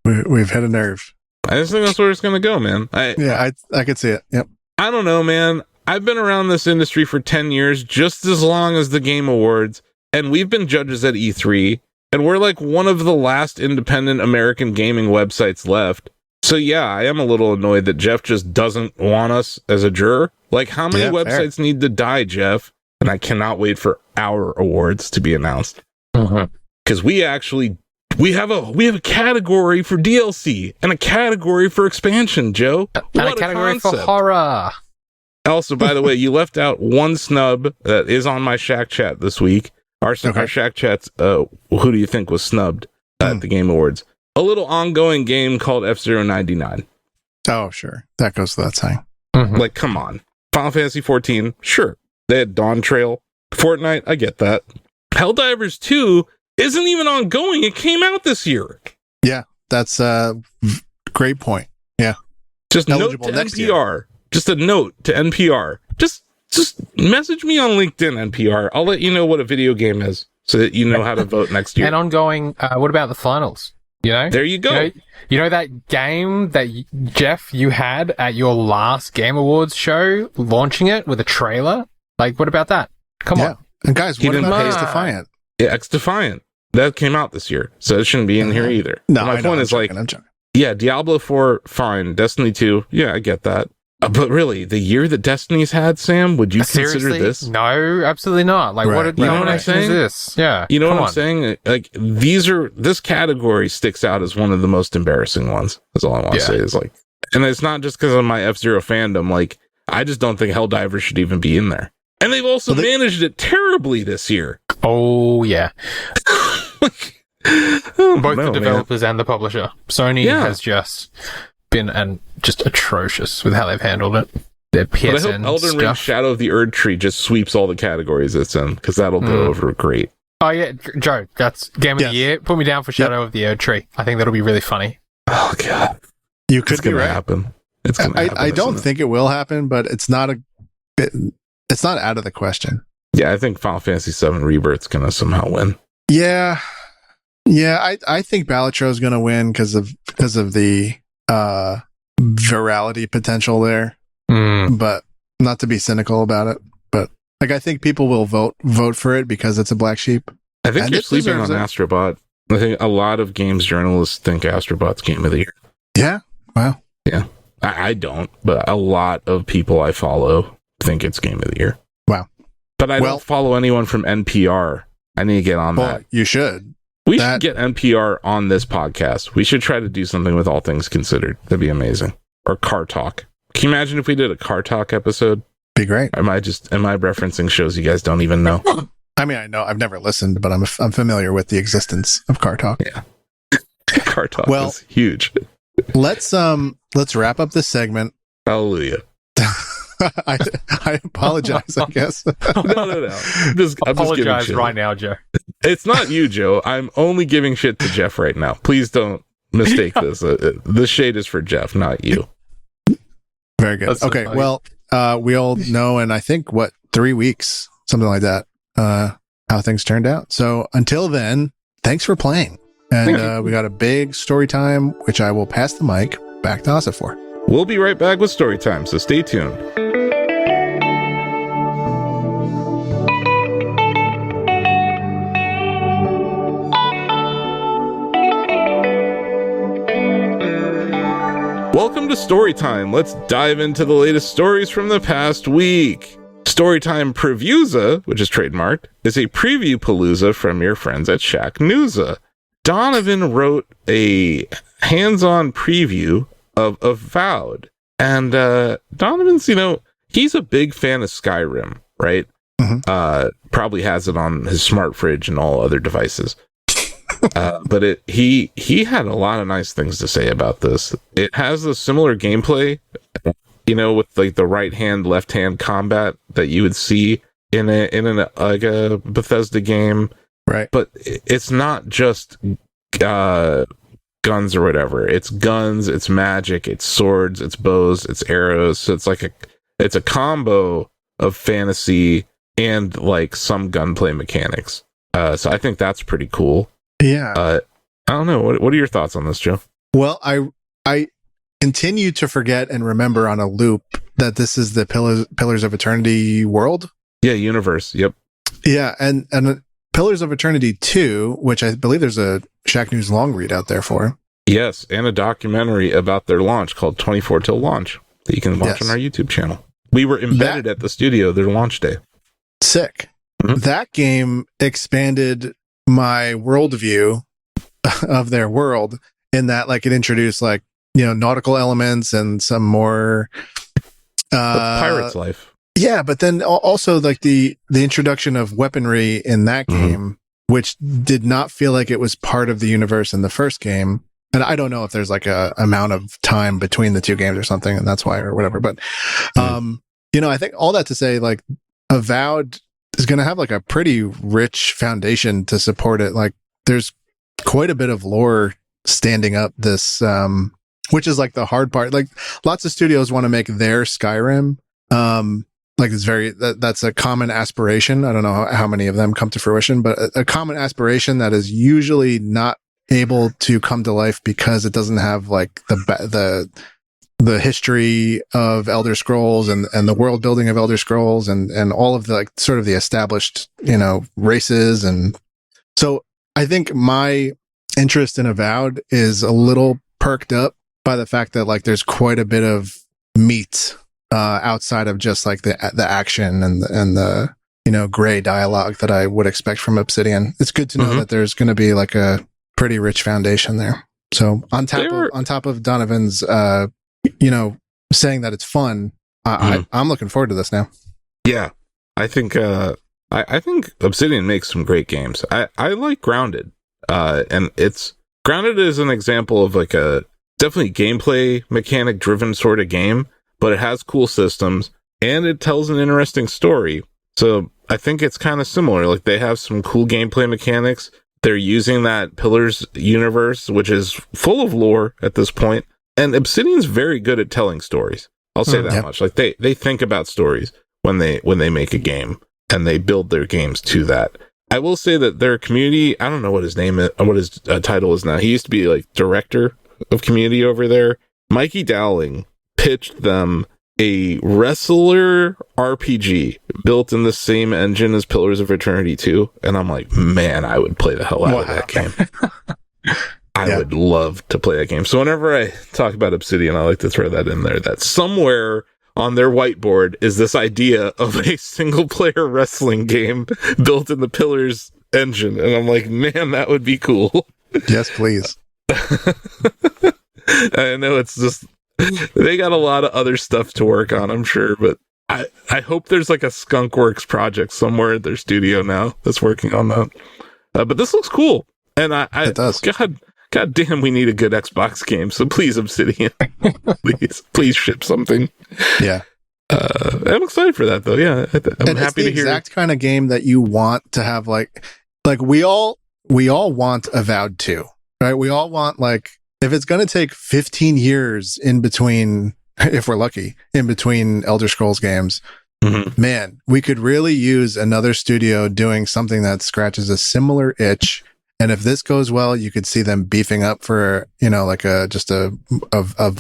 [SPEAKER 1] We've hit a nerve.
[SPEAKER 2] I just think that's where it's going to go, man.
[SPEAKER 1] I could see it. Yep.
[SPEAKER 2] I don't know, man. I've been around this industry for 10 years, just as long as the Game Awards, and we've been judges at E3, and we're like one of the last independent American gaming websites left. So yeah, I am a little annoyed that Geoff just doesn't want us as a juror. Like, how many websites need to die, Geoff? And I cannot wait for our awards to be announced. Because we have a category for DLC and a category for expansion, Joe.
[SPEAKER 3] And a category for horror.
[SPEAKER 2] Also, by the way, you left out one snub that is on my Shack Chat this week. Our Shack Chats, who do you think was snubbed at the Game Awards? A little ongoing game called F-099.
[SPEAKER 1] Oh, sure. That goes without saying.
[SPEAKER 2] Like, come on. Final Fantasy 14, sure. They had Dawn Trail. Fortnite, I get that. Helldivers 2 isn't even ongoing. It came out this year.
[SPEAKER 1] Yeah, that's a great point. Yeah.
[SPEAKER 2] Just
[SPEAKER 1] eligible
[SPEAKER 2] note to
[SPEAKER 1] next
[SPEAKER 2] NPR.
[SPEAKER 1] year.
[SPEAKER 2] Just a note to NPR. Just message me on LinkedIn, NPR. I'll let you know what a video game is so that you know how to vote next year.
[SPEAKER 3] And ongoing, what about the finals? You know?
[SPEAKER 2] There you go.
[SPEAKER 3] You know that game that, Geoff, you had at your last Game Awards show, launching it with a trailer? Like, what about that? Come on.
[SPEAKER 1] And guys, what about X-Defiant?
[SPEAKER 2] Yeah, X-Defiant. That came out this year, so it shouldn't be in here either.
[SPEAKER 1] No,
[SPEAKER 2] my point is,
[SPEAKER 1] I'm joking.
[SPEAKER 2] Yeah, Diablo 4, fine. Destiny 2, yeah, I get that. But really, the year that Destiny's had, Sam, would you consider this?
[SPEAKER 3] No, absolutely not. Like, what I'm saying? Is this? Yeah.
[SPEAKER 2] You know what I'm saying? Like, this category sticks out as one of the most embarrassing ones. That's all I want to say is like, and it's not just because of my F-Zero fandom. Like, I just don't think Helldivers should even be in there. And they've also managed it terribly this year.
[SPEAKER 3] Oh, yeah. Both the developers and the publisher. Sony has just been just atrocious with how they've handled it. Their PSN
[SPEAKER 2] but I hope Elden Ring Shadow of the Erd Tree just sweeps all the categories it's in, because that'll go over great.
[SPEAKER 3] Oh yeah, Joe, that's Game of the Year. Put me down for Shadow of the Erd Tree. I think that'll be really funny.
[SPEAKER 2] Oh god,
[SPEAKER 1] you could be right.
[SPEAKER 2] Happen. It's gonna happen.
[SPEAKER 1] I don't think it will happen, but it's not out of the question.
[SPEAKER 2] Yeah, I think Final Fantasy VII Rebirth's gonna somehow win.
[SPEAKER 1] Yeah. I think Balatro is gonna win because of the virality potential there, but not to be cynical about it. But like, I think people will vote for it because it's a black sheep.
[SPEAKER 2] I think you're sleeping on Astrobot. I think a lot of games journalists think Astrobot's Game of the Year.
[SPEAKER 1] Yeah. Wow.
[SPEAKER 2] Yeah. I don't, but a lot of people I follow think it's Game of the Year.
[SPEAKER 1] Wow.
[SPEAKER 2] But I don't follow anyone from NPR. I need to get on that.
[SPEAKER 1] You should.
[SPEAKER 2] We should get NPR on this podcast. We should try to do something with All Things Considered. That'd be amazing. Or Car Talk. Can you imagine if we did a Car Talk episode?
[SPEAKER 1] Be great.
[SPEAKER 2] Am I referencing shows you guys don't even know?
[SPEAKER 1] I mean, I know I've never listened, but I'm familiar with the existence of Car Talk.
[SPEAKER 2] Yeah. Car Talk is huge.
[SPEAKER 1] Let's wrap up this segment.
[SPEAKER 2] Hallelujah.
[SPEAKER 1] I apologize, I guess.
[SPEAKER 2] No. I'm just giving
[SPEAKER 3] Apologize
[SPEAKER 2] shit.
[SPEAKER 3] right now, Joe.
[SPEAKER 2] It's not you, Joe. I'm only giving shit to Geoff right now. Please don't mistake this. This shade is for Geoff, not you.
[SPEAKER 1] Very good.
[SPEAKER 3] That's so
[SPEAKER 1] Okay,
[SPEAKER 3] funny.
[SPEAKER 1] well, we all know, and I think, 3 weeks, something like that, how things turned out. So until then, thanks for playing. And we got a big story time, which I will pass the mic back to Asif for.
[SPEAKER 2] We'll be right back with story time, so stay tuned. Welcome to Storytime. Let's dive into the latest stories from the past week. Storytime Previewza, which is trademarked, is a preview palooza from your friends at Shacknewza. Donovan wrote a hands-on preview of Avowed. And Donovan's, he's a big fan of Skyrim, right?
[SPEAKER 1] Mm-hmm.
[SPEAKER 2] Probably has it on his smart fridge and all other devices. But he had a lot of nice things to say about this. It has a similar gameplay, with like the right hand, left hand combat that you would see in a Bethesda game,
[SPEAKER 1] right? But
[SPEAKER 2] it's not just guns or whatever. It's guns, it's magic, it's swords, it's bows, it's arrows. So it's a combo of fantasy and like some gunplay mechanics. So I think that's pretty cool.
[SPEAKER 1] Yeah.
[SPEAKER 2] I don't know. What are your thoughts on this, Joe?
[SPEAKER 1] Well, I continue to forget and remember on a loop that this is the Pillars of Eternity world.
[SPEAKER 2] Yeah, universe. Yep.
[SPEAKER 1] Yeah, and Pillars of Eternity 2, which I believe there's a Shack News long read out there for.
[SPEAKER 2] Yes, and a documentary about their launch called 24 Till Launch that you can watch on our YouTube channel. We were embedded at the studio their launch day.
[SPEAKER 1] Sick.
[SPEAKER 2] Mm-hmm.
[SPEAKER 1] That game expanded my worldview of their world in that, like, it introduced like nautical elements and some more
[SPEAKER 2] the pirate's life.
[SPEAKER 1] Yeah, but then also like the introduction of weaponry in that game, which did not feel like it was part of the universe in the first game. And I don't know if there's like a amount of time between the two games or something, and that's why or whatever. But I think all that to say, like, Avowed is going to have like a pretty rich foundation to support it. Like, there's quite a bit of lore standing up this, which is like the hard part. Like, lots of studios want to make their Skyrim. Like, it's that's a common aspiration. I don't know how many of them come to fruition, but a common aspiration that is usually not able to come to life because it doesn't have like the history of Elder Scrolls and the world building of Elder Scrolls and all of the like sort of the established, races. And so I think my interest in Avowed is a little perked up by the fact that like there's quite a bit of meat outside of just like the action and the gray dialogue that I would expect from Obsidian. It's good to know that there's going to be like a pretty rich foundation there. So on top of Donovan's saying that it's fun, I'm looking forward to this now. Yeah,
[SPEAKER 2] I think Obsidian makes some great games. I like Grounded, and Grounded is an example of like a definitely gameplay mechanic driven sort of game, but it has cool systems and it tells an interesting story. So I think it's kind of similar. Like, they have some cool gameplay mechanics. They're using that Pillars universe, which is full of lore at this point. And Obsidian's very good at telling stories. I'll say that much. Like, they think about stories when they make a game, and they build their games to that. I will say that their community, I don't know what his name is, what his title is now. He used to be like director of community over there. Mikey Dowling pitched them a wrestler RPG built in the same engine as Pillars of Eternity 2. And I'm like, man, I would play the hell out of that game. I would love to play that game. So whenever I talk about Obsidian, I like to throw that in there, that somewhere on their whiteboard is this idea of a single player wrestling game built in the Pillars engine. And I'm like, man, that would be cool.
[SPEAKER 1] Yes, please.
[SPEAKER 2] I know it's just, they got a lot of other stuff to work on, I'm sure, but I hope there's like a Skunkworks project somewhere at their studio now that's working on that. But this looks cool. And it does. God damn, we need a good Xbox game. So please, Obsidian, please ship something.
[SPEAKER 1] Yeah.
[SPEAKER 2] I'm excited for that though. Yeah, I'm happy to hear.
[SPEAKER 1] The exact kind of game that you want to have, like we all want Avowed 2, right? We all want, like, if it's going to take 15 years in between, if we're lucky, in between Elder Scrolls games, man, we could really use another studio doing something that scratches a similar itch. And if this goes well, you could see them beefing up for, like a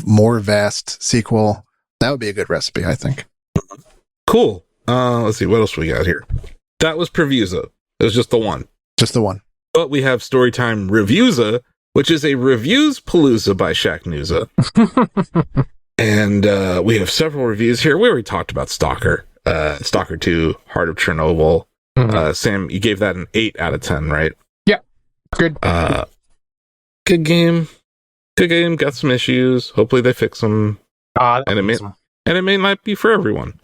[SPEAKER 1] more vast sequel. That would be a good recipe, I think.
[SPEAKER 2] Cool. Let's see, what else we got here? That was Previewza. It was just the one.
[SPEAKER 1] Just the one.
[SPEAKER 2] But we have Storytime Reviewza, which is a reviews palooza by Shacknewza. And we have several reviews here. We already talked about Stalker 2, Heart of Chernobyl. Sam, you gave that an 8 out of 10, right?
[SPEAKER 3] Yeah. Good.
[SPEAKER 2] Good game. Good game. Got some issues. Hopefully they fix them. And it may not be for everyone.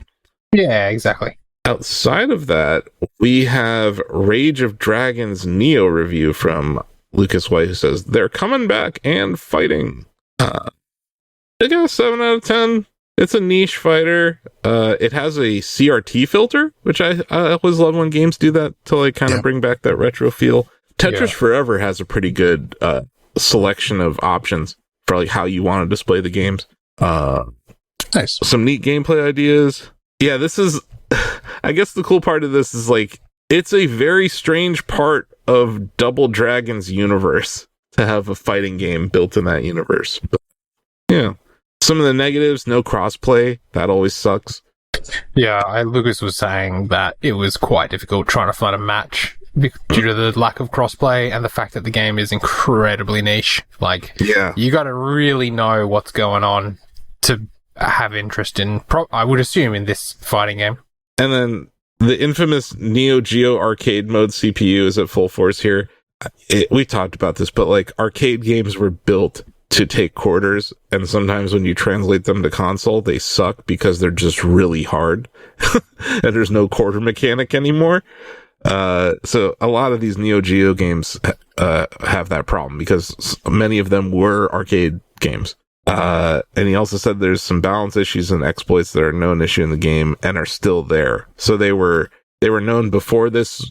[SPEAKER 3] Yeah, exactly.
[SPEAKER 2] Outside of that, we have Rage of Dragons Neo review from Lucas White, who says they're coming back and fighting. They got a 7 out of 10. It's a niche fighter. It has a CRT filter, which I always love when games do that to, like, kind of bring back that retro feel. Tetris Forever has a pretty good selection of options for, like, how you want to display the games.
[SPEAKER 1] Nice.
[SPEAKER 2] Some neat gameplay ideas. Yeah, this is... I guess the cool part of this is, like, it's a very strange part of Double Dragon's universe to have a fighting game built in that universe. But, yeah. Some of the negatives, no crossplay. That always sucks.
[SPEAKER 3] Yeah, Lucas was saying that it was quite difficult trying to find a match due to the lack of crossplay and the fact that the game is incredibly niche. Like, you got to really know what's going on to have interest in, I would assume, in this fighting game.
[SPEAKER 2] And then the infamous Neo Geo arcade mode CPU is at full force here. We talked about this, but, like, arcade games were built to take quarters, and sometimes when you translate them to console, they suck because they're just really hard, and there's no quarter mechanic anymore. So a lot of these Neo Geo games have that problem because many of them were arcade games. And he also said there's some balance issues and exploits that are a known issue in the game and are still there. So they were known before this.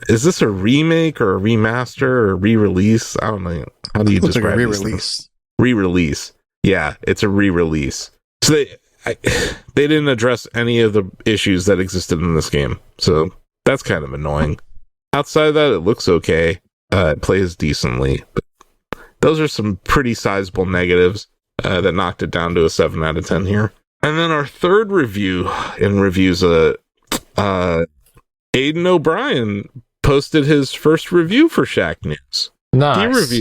[SPEAKER 2] Is this a remake or a remaster or a re-release? I don't know. How do you describe
[SPEAKER 1] like a re-release?
[SPEAKER 2] Re-release. Yeah, it's a re-release. So they didn't address any of the issues that existed in this game. So that's kind of annoying. Outside of that, it looks okay. It plays decently. But those are some pretty sizable negatives that knocked it down to a 7 out of 10 here. And then our third review in reviews, Aiden O'Brien posted his first review for Shack News.
[SPEAKER 3] Nice.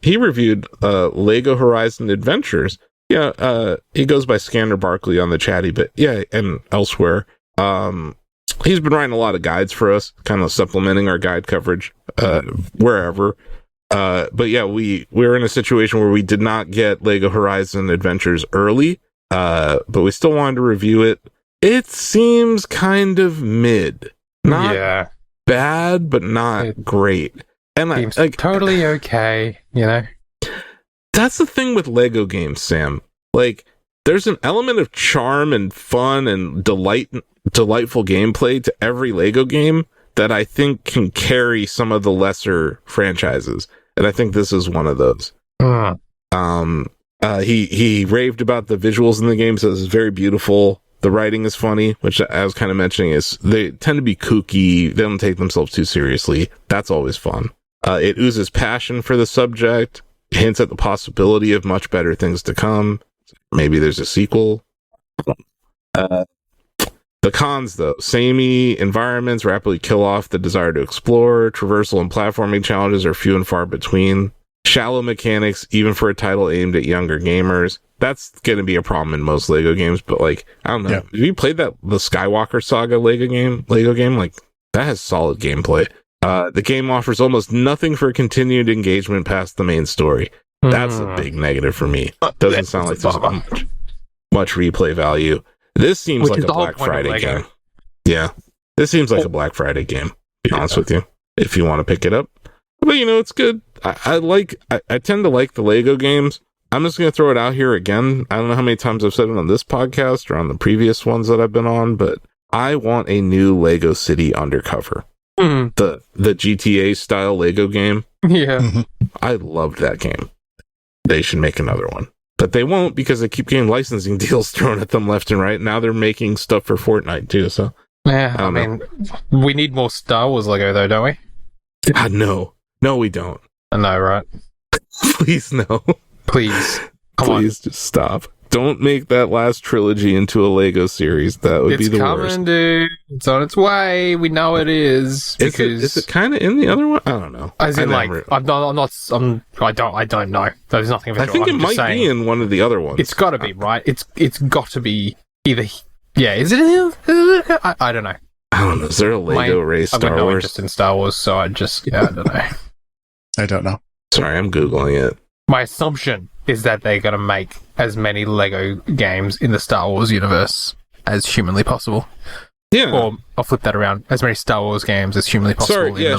[SPEAKER 2] He reviewed Lego Horizon Adventures. Yeah, he goes by Scanner Barkley on the chatty, but yeah, and elsewhere. He's been writing a lot of guides for us, kind of supplementing our guide coverage wherever. But yeah, we're in a situation where we did not get Lego Horizon Adventures early, but we still wanted to review it. It seems kind of mid. Not bad, but not great. And
[SPEAKER 3] seems like totally okay, you know?
[SPEAKER 2] That's the thing with Lego games, Sam. Like, there's an element of charm and fun and delightful gameplay to every Lego game that I think can carry some of the lesser franchises. And I think this is one of those. He raved about the visuals in the game, says it's very beautiful. The writing is funny, which I was kind of mentioning is they tend to be kooky. They don't take themselves too seriously. That's always fun. It oozes passion for the subject, hints at the possibility of much better things to come. Maybe there's a sequel. The cons, though: samey environments rapidly kill off the desire to explore. Traversal and platforming challenges are few and far between. Shallow mechanics, even for a title aimed at younger gamers. That's going to be a problem in most Lego games, but, like, I don't know. Yeah. Have you played the Skywalker Saga Lego game? Like, that has solid gamuplay. The game offers almost nothing for continued engagement past the main story. That's a big negative for me. Doesn't sound like there's much replay value. This seems like a Black Friday game. Yeah. This seems like a Black Friday game, to be honest with you, if you want to pick it up. But, you know, it's good. I tend to like the Lego games. I'm just going to throw it out here again. I don't know how many times I've said it on this podcast or on the previous ones that I've been on, but I want a new Lego City Undercover. The GTA style Lego game.
[SPEAKER 3] Yeah.
[SPEAKER 2] I loved that game. They should make another one. But they won't because they keep getting licensing deals thrown at them left and right. Now they're making stuff for Fortnite too, so.
[SPEAKER 3] Yeah, I mean, we need more Star Wars Lego though, don't we?
[SPEAKER 2] God, no. No, we don't.
[SPEAKER 3] I know, right?
[SPEAKER 2] Please, no.
[SPEAKER 3] Please.
[SPEAKER 2] Please just stop. Don't make that last trilogy into a Lego series. That would be the worst.
[SPEAKER 3] It's coming, dude. It's on its way. We know it is.
[SPEAKER 2] Is it kind of in the other one? I don't know.
[SPEAKER 3] As in, I don't know. There's nothing.
[SPEAKER 2] I think it might be in one of the other ones.
[SPEAKER 3] It's got to be, right? It's got to be either. Yeah, is it in the? I don't know.
[SPEAKER 2] I don't know. Is there a Lego race Star Wars?
[SPEAKER 3] I've got no interest in Star Wars, so I don't know.
[SPEAKER 1] I don't know.
[SPEAKER 2] Sorry, I'm Googling it.
[SPEAKER 3] My assumption is that they're going to make as many Lego games in the Star Wars universe as humanly possible.
[SPEAKER 2] Yeah.
[SPEAKER 3] Or I'll flip that around. As many Star Wars games as humanly possible.
[SPEAKER 2] Sorry, yeah,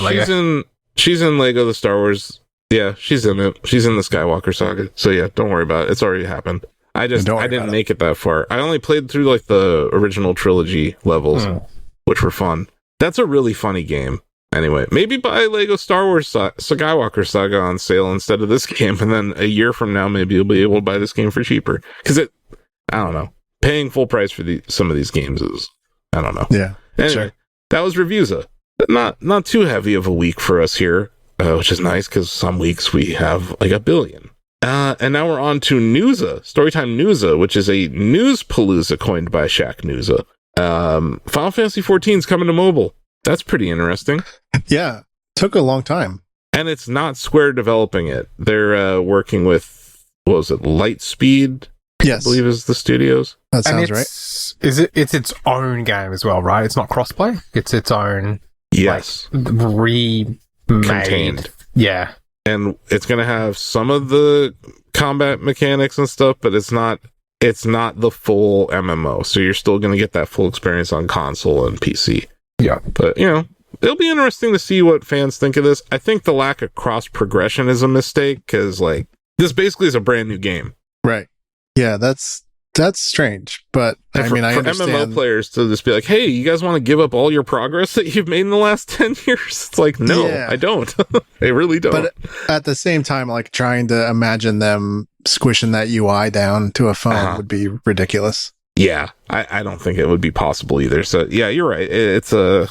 [SPEAKER 2] she's in Lego the Star Wars. Yeah, she's in it. She's in the Skywalker saga. So yeah, don't worry about it. It's already happened. I didn't make it that far. I only played through like the original trilogy levels, which were fun. That's a really funny game. Anyway, maybe buy Lego Star Wars Skywalker Saga on sale instead of this game, and then a year from now, maybe you'll be able to buy this game for cheaper. Because I don't know, paying full price for some of these games is, I don't know.
[SPEAKER 1] Yeah,
[SPEAKER 2] anyway,
[SPEAKER 1] sure.
[SPEAKER 2] That was Reviewsa. Not too heavy of a week for us here, which is nice because some weeks we have like 1 billion. And now we're on to Newsa, Storytime Newsa, which is a news palooza coined by Shaq Newsa. Final Fantasy XIV is coming to mobile. That's pretty interesting.
[SPEAKER 1] Yeah, took a long time.
[SPEAKER 2] And it's not Square developing it. They're working with, what was it, Lightspeed?
[SPEAKER 1] Yes.
[SPEAKER 2] I believe is the studios.
[SPEAKER 1] That sounds right.
[SPEAKER 3] It's its own game as well, right? It's not crossplay. It's its own.
[SPEAKER 2] Yes.
[SPEAKER 3] Like, remade.
[SPEAKER 2] Contained.
[SPEAKER 3] Yeah.
[SPEAKER 2] And it's going to have some of the combat mechanics and stuff, but it's not the full MMO. So you're still going to get that full experience on console and PC.
[SPEAKER 3] Yeah.
[SPEAKER 2] But, it'll be interesting to see what fans think of this. I think the lack of cross progression is a mistake because, like, this basically is a brand new game.
[SPEAKER 1] Right. Yeah, that's strange. But I understand.
[SPEAKER 2] MMO players to just be like, hey, you guys want to give up all your progress that you've made in the last 10 years? It's like, no, yeah. I don't. I really don't.
[SPEAKER 1] But at the same time, like, trying to imagine them squishing that UI down to a phone would be ridiculous.
[SPEAKER 2] Yeah, I don't think it would be possible either. So yeah, you're right. It's I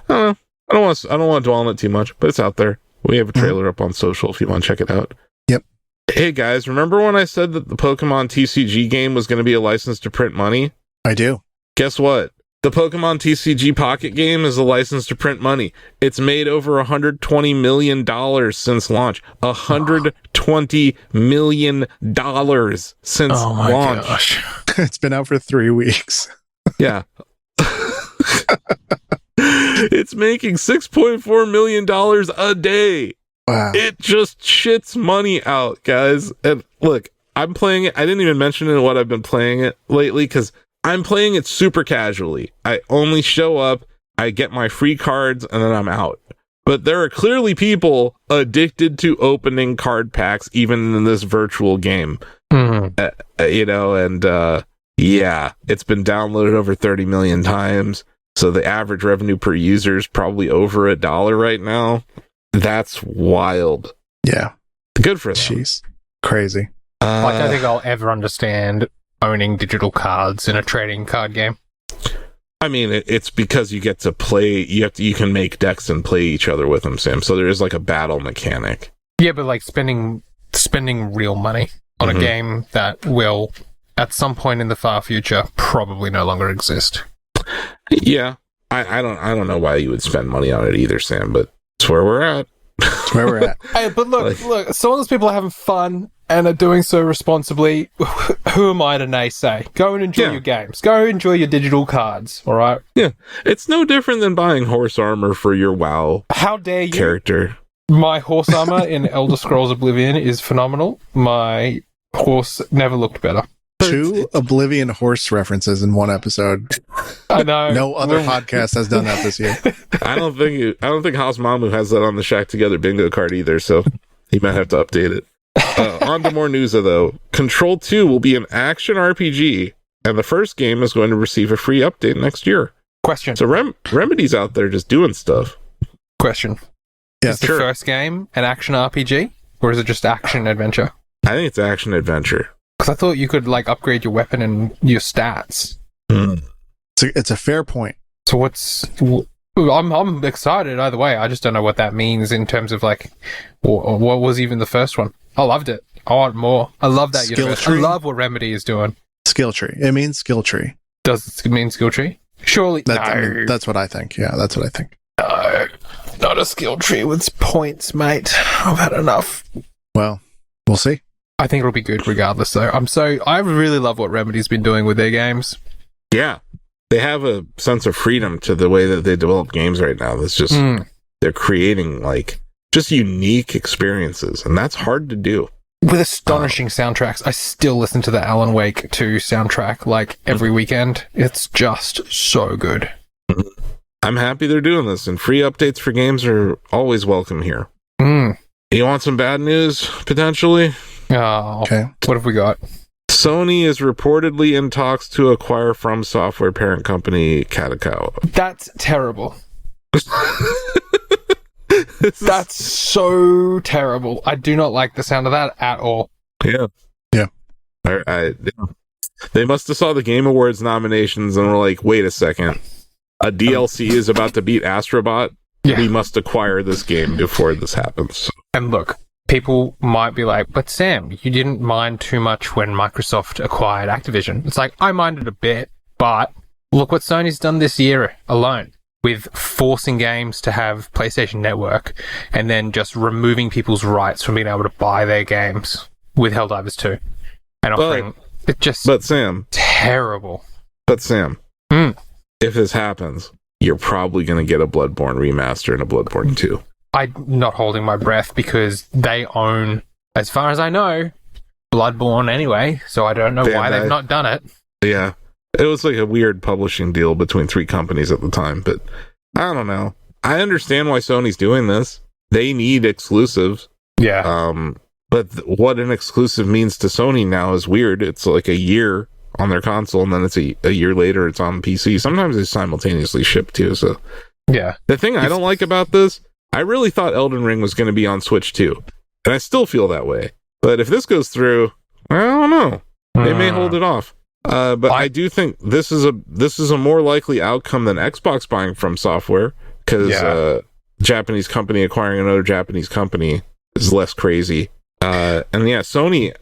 [SPEAKER 2] don't know. I don't want to dwell on it too much, but it's out there. We have a trailer up on social if you want to check it out.
[SPEAKER 1] Yep.
[SPEAKER 2] Hey guys, remember when I said that the Pokemon TCG game was going to be a license to print money?
[SPEAKER 1] I do.
[SPEAKER 2] Guess what? The Pokemon TCG Pocket game is a license to print money. It's made over $120 million since launch. $120 million since launch.
[SPEAKER 3] Gosh.
[SPEAKER 1] It's been out for 3 weeks.
[SPEAKER 2] Yeah. It's making $6.4 million a day.
[SPEAKER 1] Wow.
[SPEAKER 2] It just shits money out, guys. And look, I'm playing it. I didn't even mention in what I've been playing it lately because I'm playing it super casually. I only show up, I get my free cards, and then I'm out. But there are clearly people addicted to opening card packs, even in this virtual game. Yeah, it's been downloaded over 30 million times. So the average revenue per user is probably over $1 right now. That's wild.
[SPEAKER 1] Yeah.
[SPEAKER 2] Good for them.
[SPEAKER 1] Jeez. Crazy.
[SPEAKER 3] I don't think I'll ever understand owning digital cards in a trading card game.
[SPEAKER 2] I mean, it's because you get to play, you can make decks and play each other with them, Sam. So there is like a battle mechanic.
[SPEAKER 3] Yeah, but like spending real money on a game that will, at some point in the far future, probably no longer exist.
[SPEAKER 2] Yeah. I don't know why you would spend money on it either, Sam, but it's where we're at.
[SPEAKER 1] It's where we're at.
[SPEAKER 3] Hey, but look, some of those people are having fun and are doing so responsibly. Who am I to naysay? Go and enjoy your games. Go enjoy your digital cards, all right?
[SPEAKER 2] Yeah. It's no different than buying horse armor for your WoW
[SPEAKER 3] How dare you?
[SPEAKER 2] character.
[SPEAKER 3] My horse armor in Elder Scrolls Oblivion is phenomenal. My horse never looked better.
[SPEAKER 1] 2 Oblivion horse references in one episode.
[SPEAKER 3] I know.
[SPEAKER 1] No other podcast has done that this year.
[SPEAKER 2] I don't think Haas Mamu has that on the Shack Together bingo card either, so he might have to update it. On to more news, though. Control 2 will be an action RPG, and the first game is going to receive a free update next year.
[SPEAKER 3] Question.
[SPEAKER 2] So Remedy's out there just doing stuff.
[SPEAKER 3] Question.
[SPEAKER 1] Yeah,
[SPEAKER 3] is the first game an action RPG, or is it just action adventure?
[SPEAKER 2] I think it's action adventure.
[SPEAKER 3] Because I thought you could like upgrade your weapon and your stats.
[SPEAKER 1] It's a fair point.
[SPEAKER 3] So I'm excited either way. I just don't know what that means in terms of like, or what was even the first one. I loved it. I want more. I love that
[SPEAKER 1] Skill
[SPEAKER 3] universe.
[SPEAKER 1] tree?
[SPEAKER 3] I love what Remedy is doing.
[SPEAKER 1] Skill tree. It means skill tree.
[SPEAKER 3] Does it mean skill tree? Surely no.
[SPEAKER 1] I mean, that's what I think. Yeah, that's what I think.
[SPEAKER 3] No, not a skill tree with points, mate. I've had enough.
[SPEAKER 1] Well, we'll see.
[SPEAKER 3] I think it'll be good regardless, though. I really love what Remedy's been doing with their games.
[SPEAKER 2] Yeah. They have a sense of freedom to the way that they develop games right now. That's just, they're creating like just unique experiences, and that's hard to do.
[SPEAKER 3] With astonishing soundtracks. I still listen to the Alan Wake 2 soundtrack like every weekend. It's just so good.
[SPEAKER 2] I'm happy they're doing this, and free updates for games are always welcome here. You want some bad news, potentially?
[SPEAKER 3] Oh,
[SPEAKER 1] okay.
[SPEAKER 3] What have we got?
[SPEAKER 2] Sony is reportedly in talks to acquire From Software parent company Catacao.
[SPEAKER 3] That's terrible. That's so terrible. I do not like the sound of that at all.
[SPEAKER 2] Yeah. They must have saw the Game Awards nominations and were like, wait a second. A DLC is about to beat Astrobot. Yeah. We must acquire this game before this happens.
[SPEAKER 3] And look, people might be like, but Sam, you didn't mind too much when Microsoft acquired Activision. It's like, I minded a bit, but look what Sony's done this year alone with forcing games to have PlayStation Network and then just removing people's rights from being able to buy their games with Helldivers 2 and offering
[SPEAKER 2] But Sam,
[SPEAKER 3] terrible.
[SPEAKER 2] But Sam, if this happens, you're probably going to get a Bloodborne remaster and a Bloodborne 2.
[SPEAKER 3] I'm not holding my breath because they own, as far as I know, Bloodborne anyway, so I don't know why they've not done it.
[SPEAKER 2] Yeah. It was like a weird publishing deal between 3 companies at the time, but I don't know. I understand why Sony's doing this. They need exclusives.
[SPEAKER 3] Yeah.
[SPEAKER 2] But what an exclusive means to Sony now is weird. It's like a year on their console, and then it's a year later it's on PC. Sometimes they simultaneously ship too, so...
[SPEAKER 3] Yeah.
[SPEAKER 2] The thing I don't like about this, I really thought Elden Ring was going to be on Switch too, and I still feel that way. But if this goes through, I don't know. They may hold it off. But I do think this is a more likely outcome than Xbox buying From Software, because Japanese company acquiring another Japanese company is less crazy. And yeah, Sony,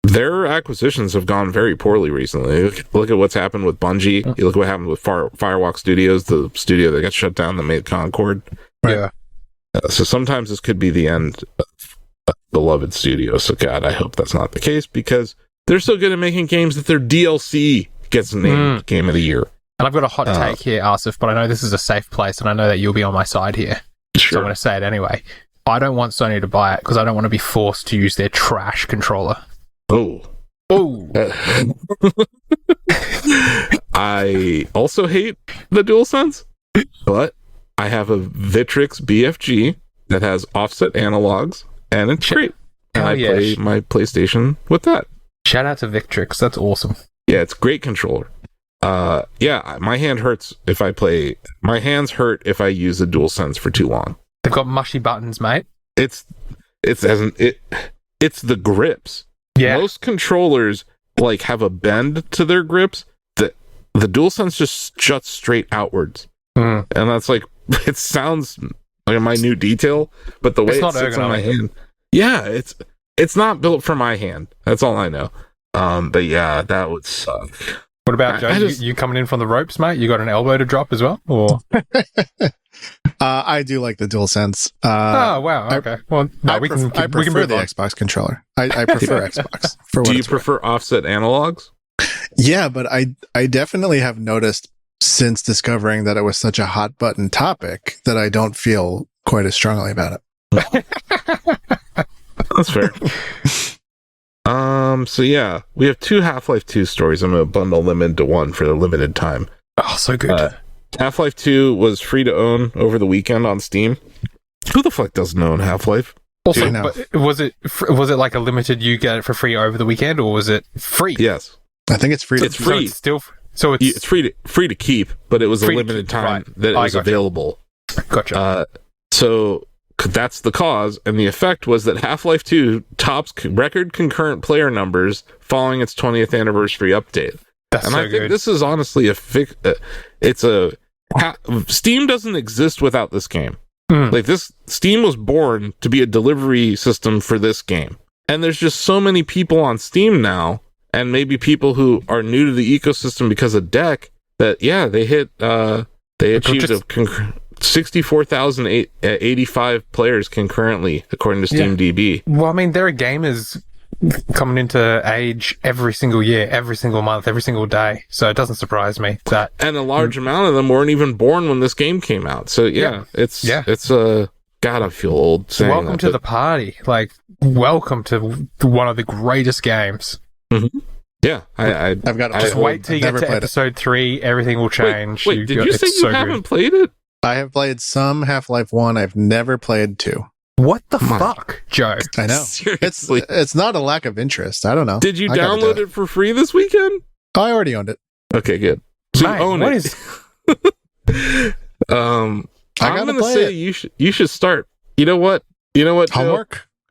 [SPEAKER 2] their acquisitions have gone very poorly recently. Look at what's happened with Bungie. You look at what happened with Firewalk Studios, the studio that got shut down that made Concord.
[SPEAKER 3] Yeah.
[SPEAKER 2] So sometimes this could be the end of a beloved studio. So God, I hope that's not the case, because they're so good at making games that their DLC gets named Game of the Year.
[SPEAKER 3] And I've got a hot take here, Asif, but I know this is a safe place, and I know that you'll be on my side here.
[SPEAKER 2] Sure.
[SPEAKER 3] So I'm going to say it anyway. I don't want Sony to buy it because I don't want to be forced to use their trash controller.
[SPEAKER 2] Oh. I also hate the DualSense, but I have a Victrix BFG that has offset analogs, and it's great. And I play my PlayStation with that.
[SPEAKER 3] Shout out to Victrix. That's awesome.
[SPEAKER 2] Yeah, it's a great controller. My hand hurts if I play. My hands hurt if I use the DualSense for too long.
[SPEAKER 3] They've got mushy buttons, mate.
[SPEAKER 2] It's the grips.
[SPEAKER 3] Yeah.
[SPEAKER 2] Most controllers like have a bend to their grips. The DualSense just juts straight outwards. And that's like, it sounds like a minute detail, but the way it sits on my hand. Yeah, it's not built for my hand. That's all I know. But yeah, that would suck.
[SPEAKER 3] What about Joe? You coming in from the ropes, mate? You got an elbow to drop as well, or?
[SPEAKER 1] I do like the DualSense.
[SPEAKER 3] Oh wow! Okay. Well, no, we can
[SPEAKER 1] prefer the Xbox controller. I prefer Xbox.
[SPEAKER 2] Do you prefer offset analogs?
[SPEAKER 1] Yeah, but I definitely have noticed since discovering that it was such a hot button topic that I don't feel quite as strongly about it.
[SPEAKER 2] That's fair. So yeah, we have 2 Half-Life 2 stories. I'm going to bundle them into one for the limited time.
[SPEAKER 3] Oh, so good.
[SPEAKER 2] Half-Life 2 was free to own over the weekend on Steam. Who the fuck doesn't own Half-Life?
[SPEAKER 3] Also,
[SPEAKER 1] No.
[SPEAKER 3] but was it like a limited? You get it for free over the weekend, or was it free?
[SPEAKER 2] Yes,
[SPEAKER 1] I think it's free.
[SPEAKER 2] it's free.
[SPEAKER 3] So it's
[SPEAKER 2] free to keep, but it was a
[SPEAKER 3] Free to
[SPEAKER 2] limited
[SPEAKER 3] keep,
[SPEAKER 2] time
[SPEAKER 3] right.
[SPEAKER 2] that it was
[SPEAKER 3] gotcha.
[SPEAKER 2] available.
[SPEAKER 3] Gotcha.
[SPEAKER 2] So that's the cause, and the effect was that Half-Life 2 tops record concurrent player numbers following its 20th anniversary update.
[SPEAKER 3] That's
[SPEAKER 2] And
[SPEAKER 3] so
[SPEAKER 2] I think
[SPEAKER 3] good.
[SPEAKER 2] this is honestly Steam doesn't exist without this game. Like Steam was born to be a delivery system for this game. And there's just so many people on Steam now, and maybe people who are new to the ecosystem because of Deck, that they achieved 64,085 players concurrently, according to SteamDB.
[SPEAKER 3] Well, I mean, there are gamers coming into age every single year, every single month, every single day. So it doesn't surprise me that.
[SPEAKER 2] And a large amount of them weren't even born when this game came out. So it's God, I feel old saying
[SPEAKER 3] welcome
[SPEAKER 2] that,
[SPEAKER 3] to the party. Like, welcome to one of the greatest games.
[SPEAKER 2] Mm-hmm. Yeah,
[SPEAKER 1] I've got.
[SPEAKER 3] Just wait till you get to episode 3. Everything will change.
[SPEAKER 2] Wait, did you say you haven't played it?
[SPEAKER 1] I have played some Half-Life 1. I've never played 2.
[SPEAKER 3] What the fuck, Joe?
[SPEAKER 1] I know.
[SPEAKER 2] Seriously.
[SPEAKER 1] It's not a lack of interest. I don't know.
[SPEAKER 2] Did you
[SPEAKER 1] I gotta
[SPEAKER 2] download
[SPEAKER 1] do
[SPEAKER 2] it for free this weekend?
[SPEAKER 1] Oh, I already owned it.
[SPEAKER 2] Okay, good. So
[SPEAKER 3] Mate,
[SPEAKER 2] you own
[SPEAKER 3] what
[SPEAKER 2] it. I'm
[SPEAKER 1] gotta
[SPEAKER 2] gonna
[SPEAKER 1] play
[SPEAKER 2] say
[SPEAKER 1] it.
[SPEAKER 2] you should start. You know what? Joe?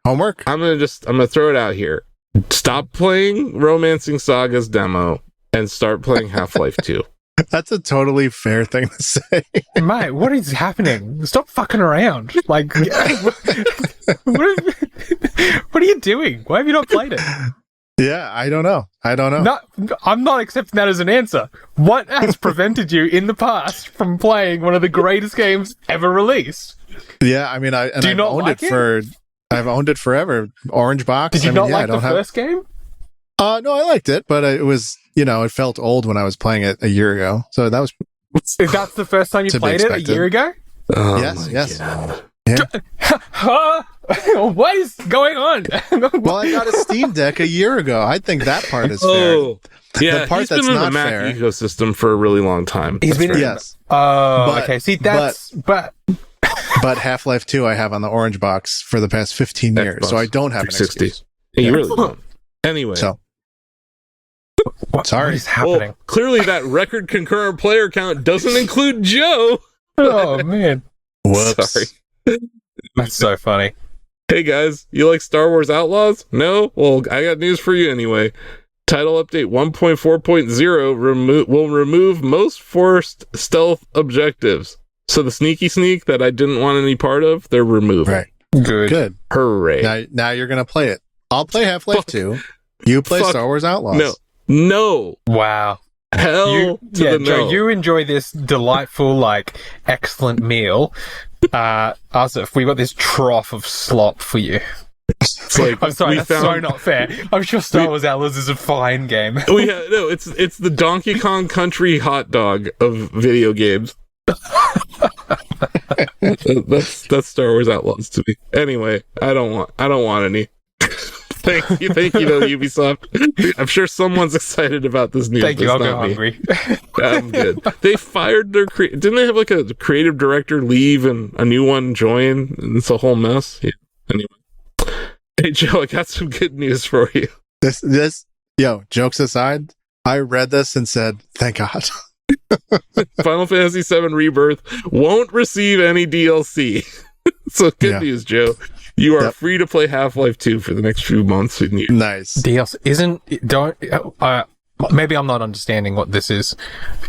[SPEAKER 1] Homework.
[SPEAKER 2] I'm gonna throw it out here. Stop playing Romancing Saga's demo and start playing Half-Life 2.
[SPEAKER 1] That's a totally fair thing to say.
[SPEAKER 3] Mate, what is happening? Stop fucking around. Like, what are you doing? Why have you not played it?
[SPEAKER 1] Yeah, I don't know.
[SPEAKER 3] No, I'm not accepting that as an answer. What has prevented you in the past from playing one of the greatest games ever released?
[SPEAKER 1] Yeah, I mean, I've owned it forever. Orange box.
[SPEAKER 3] Did you not like the first game?
[SPEAKER 1] No, I liked it, but it was, it felt old when I was playing it a year ago. So that was.
[SPEAKER 3] That's the first time you played it, a year ago?
[SPEAKER 2] Oh,
[SPEAKER 1] yes.
[SPEAKER 2] God.
[SPEAKER 1] Yeah.
[SPEAKER 3] What is going on?
[SPEAKER 1] Well, I got a Steam Deck a year ago. I think that part is fair.
[SPEAKER 2] Yeah,
[SPEAKER 1] the part
[SPEAKER 2] he's
[SPEAKER 1] that's
[SPEAKER 2] been in the
[SPEAKER 1] not
[SPEAKER 2] Mac
[SPEAKER 1] fair.
[SPEAKER 2] ecosystem for a really long time.
[SPEAKER 3] He's been
[SPEAKER 1] Yes.
[SPEAKER 3] Okay. See, but
[SPEAKER 1] Half-Life 2 I have on the orange box for the past 15 years, so I don't have an
[SPEAKER 2] 360.
[SPEAKER 1] excuse.
[SPEAKER 2] Yeah, you really don't. Anyway.
[SPEAKER 1] So,
[SPEAKER 3] what
[SPEAKER 1] sorry.
[SPEAKER 3] is happening?
[SPEAKER 2] Well, clearly that record concurrent player count doesn't include Joe.
[SPEAKER 3] Oh, man.
[SPEAKER 1] whoops.
[SPEAKER 2] Sorry.
[SPEAKER 3] That's so funny.
[SPEAKER 2] Hey guys, you like Star Wars Outlaws? No? Well, I got news for you anyway. Title update 1.4.0 will remove most forced stealth objectives. So the sneaky sneak that I didn't want any part of, they're removed.
[SPEAKER 1] Right.
[SPEAKER 3] Good.
[SPEAKER 2] Hooray.
[SPEAKER 1] Now you're going to play it. I'll play Half-Life 2. You play Star Wars Outlaws.
[SPEAKER 2] No.
[SPEAKER 3] Wow.
[SPEAKER 2] Hell to the no.
[SPEAKER 3] Joe, you enjoy this delightful, excellent meal. Asif, we got this trough of slop for you.
[SPEAKER 2] It's like,
[SPEAKER 3] I'm sorry, that's so not fair. I'm sure Star Wars Outlaws is a fine game.
[SPEAKER 2] It's the Donkey Kong Country hot dog of video games. That's Star Wars Outlaws to me. Anyway, I don't want any. Thank you to Ubisoft. I'm sure someone's excited about this news.
[SPEAKER 3] Thank you. I'll go hungry.
[SPEAKER 2] I'm good. They fired their didn't they have a creative director leave and a new one join? And it's a whole mess. Yeah. Anyway, hey Joe, I got some good news for you.
[SPEAKER 1] Jokes aside, I read this and said, "Thank God."
[SPEAKER 2] Final Fantasy VII Rebirth won't receive any DLC. So good news, Joe. You are free to play Half-Life 2 for the next few months.
[SPEAKER 1] Nice.
[SPEAKER 3] DLC maybe I'm not understanding what this is.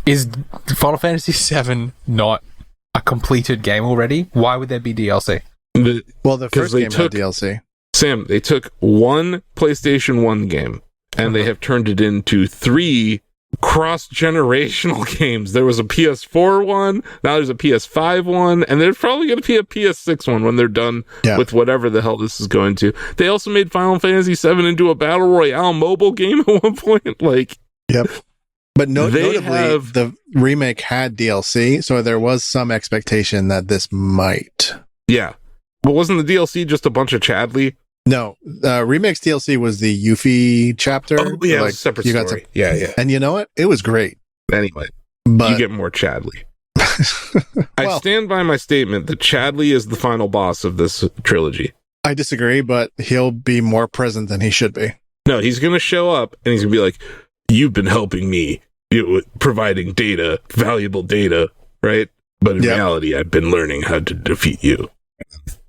[SPEAKER 3] Is Final Fantasy VII not a completed game already? Why would there be DLC?
[SPEAKER 1] The first game had DLC.
[SPEAKER 2] Sam, they took one PlayStation 1 game and they have turned it into 3 cross-generational games. There was a PS4 one, now there's a PS5 one, and there's probably going to be a PS6 one when they're done with whatever the hell this is going to. They also made Final Fantasy VII into a Battle Royale mobile game at one point.
[SPEAKER 1] Yep. But notably, the remake had DLC, so there was some expectation that this might.
[SPEAKER 2] Yeah. But wasn't the DLC just a bunch of Chadley?
[SPEAKER 1] No, Remake's DLC was the Yuffie chapter.
[SPEAKER 2] Oh, yeah, it was a separate story. Yeah.
[SPEAKER 1] And you know what? It was great.
[SPEAKER 2] Anyway,
[SPEAKER 1] but
[SPEAKER 2] you get more Chadley. I stand by my statement that Chadley is the final boss of this trilogy.
[SPEAKER 1] I disagree, but he'll be more present than he should be.
[SPEAKER 2] No, he's going to show up and he's going to be like, you've been helping me, providing data, valuable data, right? But in reality, I've been learning how to defeat you.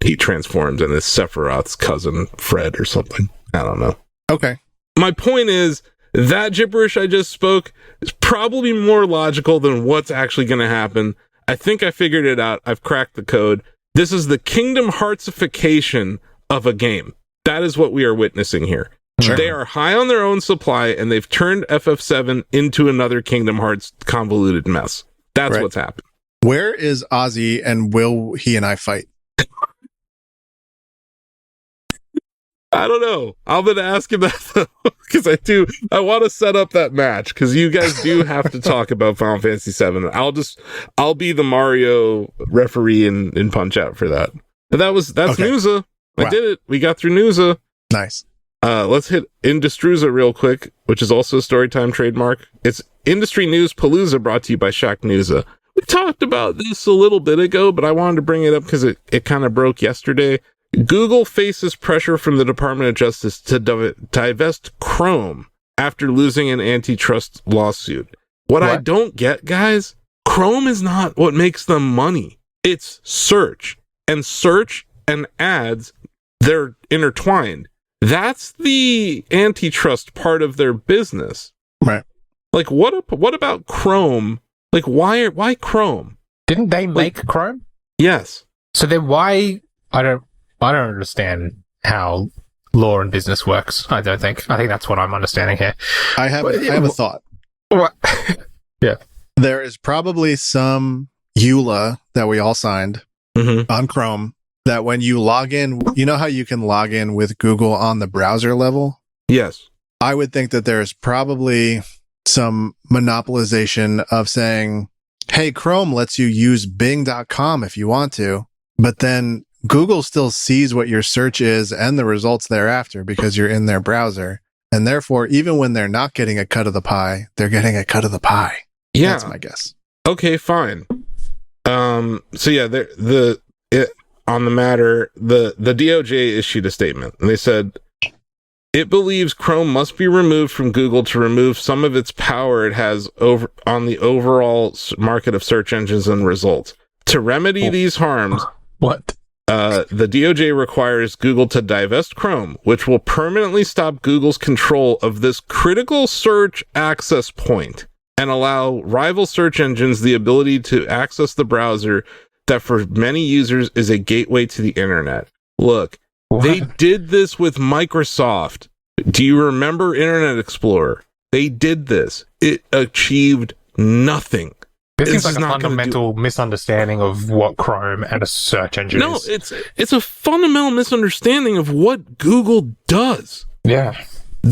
[SPEAKER 2] He transforms and is Sephiroth's cousin, Fred, or something. I don't know.
[SPEAKER 1] Okay.
[SPEAKER 2] My point is, that gibberish I just spoke is probably more logical than what's actually going to happen. I think I figured it out. I've cracked the code. This is the Kingdom Heartsification of a game. That is what we are witnessing here.
[SPEAKER 1] Sure.
[SPEAKER 2] They are high on their own supply, and they've turned FF7 into another Kingdom Hearts convoluted mess. That's what's happened.
[SPEAKER 1] Where is Ozzy, and will he and I fight?
[SPEAKER 2] I don't know. I'm going to ask him that, though, because I want to set up that match, because you guys do have to talk about Final Fantasy VII. I'll be the Mario referee in Punch-Out for that. But that's okay. Nuza. I did it. We got through Nuza.
[SPEAKER 1] Nice.
[SPEAKER 2] Let's hit Industruza real quick, which is also a Storytime trademark. It's Industry News Palooza, brought to you by Shacknooza. We talked about this a little bit ago, but I wanted to bring it up because it kind of broke yesterday. Google faces pressure from the Department of Justice to divest Chrome after losing an antitrust lawsuit. What I don't get, guys, Chrome is not what makes them money. It's search. And search and ads, they're intertwined. That's the antitrust part of their business.
[SPEAKER 1] Right.
[SPEAKER 2] Like, what about Chrome? Like, why Chrome?
[SPEAKER 3] Didn't they make Chrome?
[SPEAKER 2] Yes.
[SPEAKER 3] So then why... I don't understand how law and business works. I think that's what I'm understanding here.
[SPEAKER 1] I have a thought.
[SPEAKER 3] What? Yeah.
[SPEAKER 1] There is probably some EULA that we all signed on Chrome that when you log in, you know how you can log in with Google on the browser level?
[SPEAKER 2] Yes.
[SPEAKER 1] I would think that there's probably some monopolization of saying, hey, Chrome lets you use Bing.com if you want to, but then Google still sees what your search is and the results thereafter because you're in their browser. And therefore, even when they're not getting a cut of the pie, they're getting a cut of the pie. Yeah. That's my guess.
[SPEAKER 2] Okay, fine. So yeah, on the matter, the DOJ issued a statement, and they said it believes Chrome must be removed from Google to remove some of its power it has on the overall market of search engines and results. To remedy these harms, the DOJ requires Google to divest Chrome, which will permanently stop Google's control of this critical search access point and allow rival search engines the ability to access the browser that for many users is a gateway to the internet. Look, they did this with Microsoft. Do you remember Internet Explorer? They did this. It achieved nothing.
[SPEAKER 3] This seems like a fundamental misunderstanding of what Chrome and a search engine is.
[SPEAKER 2] No, it's a fundamental misunderstanding of what Google does.
[SPEAKER 3] Yeah.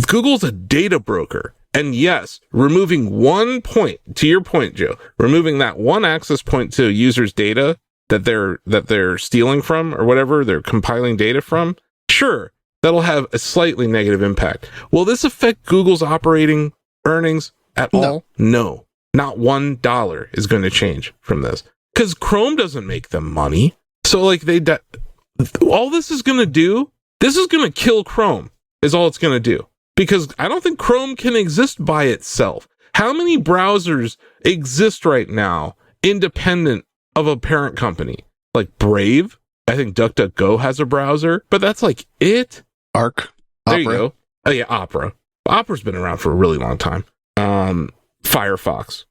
[SPEAKER 2] Google's a data broker. And yes, removing one point, to your point, Joe, removing that one access point to a user's data that they're stealing from or whatever, they're compiling data from, sure, that'll have a slightly negative impact. Will this affect Google's operating earnings at all? No. Not $1 is going to change from this. Because Chrome doesn't make them money. So, like, all this is going to do, this is going to kill Chrome, is all it's going to do. Because I don't think Chrome can exist by itself. How many browsers exist right now independent of a parent company? Like Brave? I think DuckDuckGo has a browser, but that's like it.
[SPEAKER 1] Arc.
[SPEAKER 2] There you go. Oh yeah, Opera. Opera's been around for a really long time. Firefox.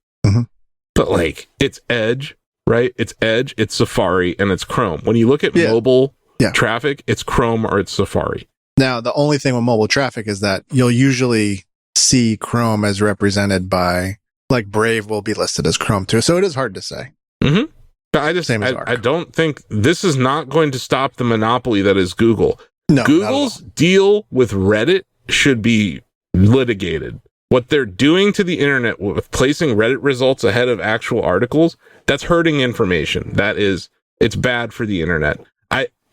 [SPEAKER 2] But like, it's Edge, right? It's Edge, it's Safari, and it's Chrome. When you look at mobile traffic, it's Chrome or it's Safari.
[SPEAKER 1] Now, the only thing with mobile traffic is that you'll usually see Chrome as represented by, like, Brave will be listed as Chrome too. So it is hard to say.
[SPEAKER 2] But I don't think this is not going to stop the monopoly that is Google.
[SPEAKER 1] No,
[SPEAKER 2] Google's deal with Reddit should be litigated. What they're doing to the internet with placing Reddit results ahead of actual articles, that's hurting information. It's bad for the internet.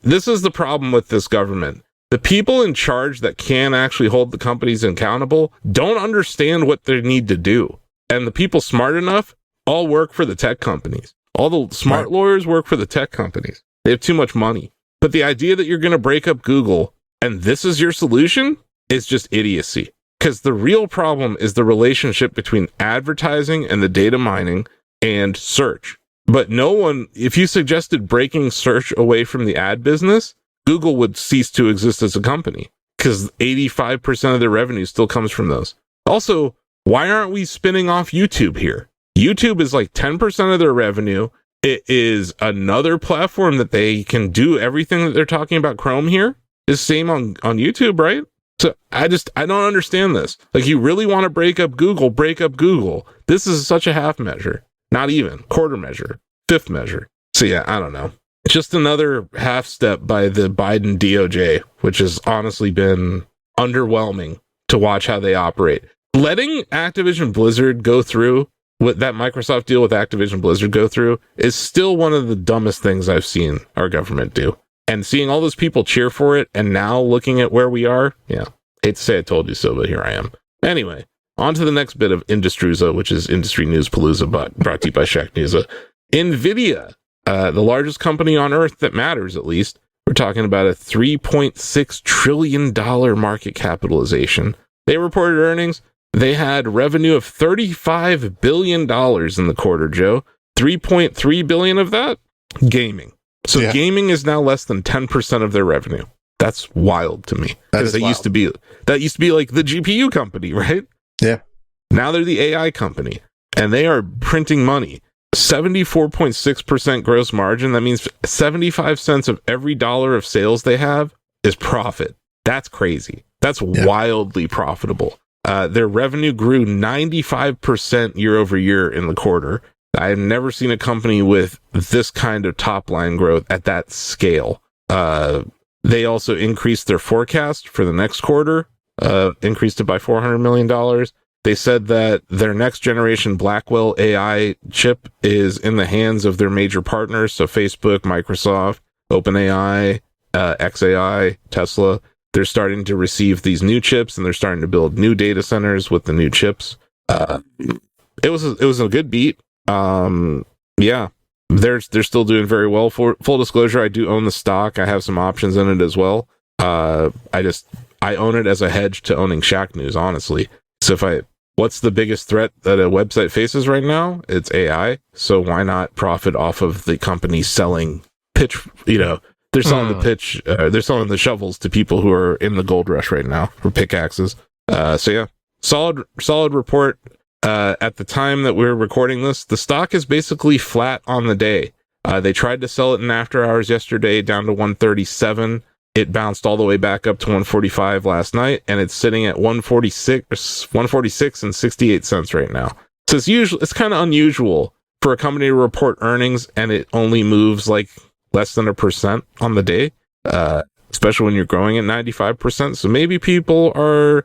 [SPEAKER 2] This is the problem with this government. The people in charge that can actually hold the companies accountable don't understand what they need to do. And the people smart enough all work for the tech companies. All the smart lawyers work for the tech companies. They have too much money. But the idea that you're going to break up Google and this is your solution is just idiocy. Because the real problem is the relationship between advertising and the data mining and search. But no one, if you suggested breaking search away from the ad business, Google would cease to exist as a company because 85% of their revenue still comes from those. Also, why aren't we spinning off YouTube here? YouTube is like 10% of their revenue. It is another platform that they can do everything that they're talking about. Chrome here is same on YouTube, right? So I don't understand this. Like, you really want to break up Google, break up Google. This is such a half measure, not even quarter measure, fifth measure. So yeah, I don't know. It's just another half step by the Biden DOJ, which has honestly been underwhelming to watch how they operate. Letting Activision Blizzard go through what that Microsoft deal with Activision Blizzard go through is still one of the dumbest things I've seen our government do. And seeing all those people cheer for it, and now looking at where we are, yeah, hate to say I told you so, but here I am. Anyway, on to the next bit of Industruza, which is Industry News Palooza, brought to you by Shacknewsa. NVIDIA, the largest company on earth that matters, at least. We're talking about a $3.6 trillion market capitalization. They reported earnings. They had revenue of $35 billion in the quarter, Joe. 3.3 billion of that, gaming. So gaming is now less than 10% of their revenue. That's wild to me. Because that used to be like the GPU company, right?
[SPEAKER 1] Yeah.
[SPEAKER 2] Now they're the AI company, and they are printing money. 74.6% gross margin. That means 75 cents of every dollar of sales they have is profit. That's crazy. That's wildly profitable. Their revenue grew 95% year over year in the quarter. I've never seen a company with this kind of top line growth at that scale. They also increased their forecast for the next quarter, increased it by $400 million. They said that their next generation Blackwell AI chip is in the hands of their major partners. So Facebook, Microsoft, OpenAI, xAI, Tesla. They're starting to receive these new chips, and they're starting to build new data centers with the new chips. It was a good beat. Yeah, they're still doing very well. For full disclosure, I do own the stock. I have some options in it as well. I own it as a hedge to owning Shack News, honestly. So what's the biggest threat that a website faces right now? It's AI. So why not profit off of the company selling pitch? They're selling the pitch. They're selling the shovels to people who are in the gold rush right now, for pickaxes. So yeah, solid report. At the time that we're recording this, the stock is basically flat on the day. They tried to sell it in after hours yesterday down to 137. It bounced all the way back up to 145 last night, and it's sitting at 146 and 68 cents right now. So it's kind of unusual for a company to report earnings and it only moves like less than 1% on the day, especially when you're growing at 95%. So maybe people are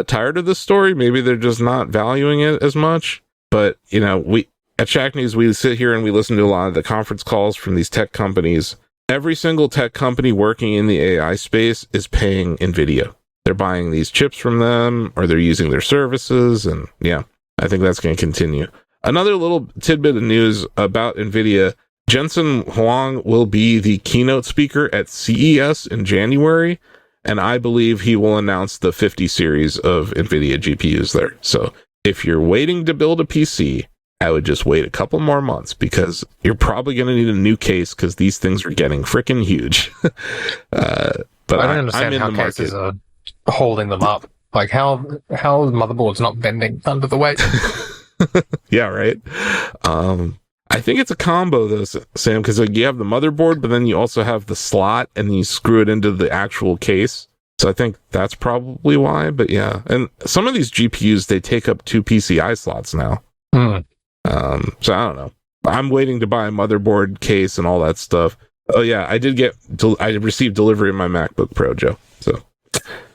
[SPEAKER 2] tired of this story. Maybe they're just not valuing it as much. But we at Shack News, we sit here and we listen to a lot of the conference calls from these tech companies. Every single tech company working in the AI space is paying NVIDIA. They're buying these chips from them, or they're using their services. And yeah, I think that's going to continue. Another little tidbit of news about NVIDIA. Jensen Huang will be the keynote speaker at CES in January. And I believe he will announce the 50 series of NVIDIA GPUs there. So if you're waiting to build a PC, I would just wait a couple more months, because you're probably going to need a new case, because these things are getting freaking huge. But
[SPEAKER 3] I don't understand how cases are holding them up. Like, how the motherboard's not bending under the weight.
[SPEAKER 2] Yeah, right. I think it's a combo though, Sam, because you have the motherboard, but then you also have the slot, and you screw it into the actual case. So I think that's probably why. But yeah, and some of these GPUs, they take up 2 PCI slots now. So I don't know. I'm waiting to buy a motherboard, case, and all that stuff. Oh yeah, I received delivery of my MacBook Pro, Joe. So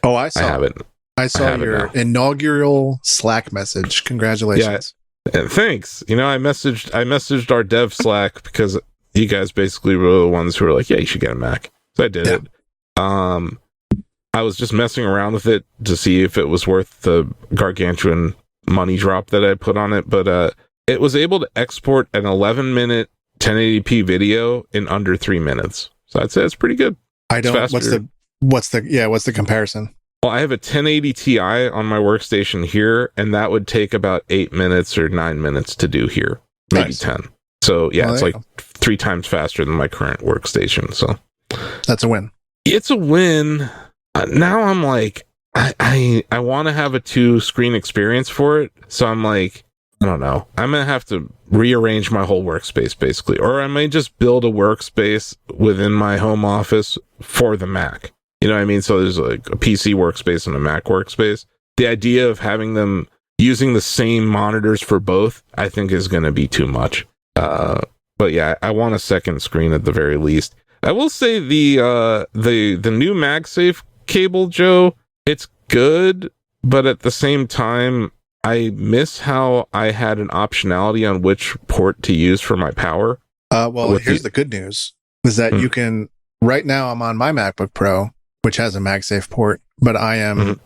[SPEAKER 1] I
[SPEAKER 2] have it.
[SPEAKER 1] I saw your inaugural Slack message. Congratulations.
[SPEAKER 2] Yeah, thanks. I messaged our dev Slack, because you guys basically were the ones who were like, yeah, you should get a Mac. So I did it. I was just messing around with it to see if it was worth the gargantuan money drop that I put on it, but it was able to export an 11-minute 1080p video in under 3 minutes. So I'd say it's pretty good.
[SPEAKER 1] I don't. What's the comparison?
[SPEAKER 2] Well, I have a 1080 Ti on my workstation here, and that would take about 8 minutes or 9 minutes to do here, maybe
[SPEAKER 1] Nice.
[SPEAKER 2] 10. So yeah,
[SPEAKER 1] Well,
[SPEAKER 2] it's
[SPEAKER 1] there
[SPEAKER 2] like 3 times faster than my current workstation. So
[SPEAKER 1] That's a win.
[SPEAKER 2] it's a win. Now I'm like, I want to have a 2-screen experience for it. So I'm like, I don't know. I'm going to have to rearrange my whole workspace basically, or I may just build a workspace within my home office for the Mac. You know what I mean? So there's like a PC workspace and a Mac workspace. The idea of having them using the same monitors for both, I think is going to be too much. But yeah, I want a second screen at the very least. I will say the new MagSafe cable, Joe, it's good, but at the same time, I miss how I had an optionality on which port to use for my power.
[SPEAKER 1] Well, here's the good news is that you can, right now I'm on my MacBook Pro, which has a MagSafe port, but I am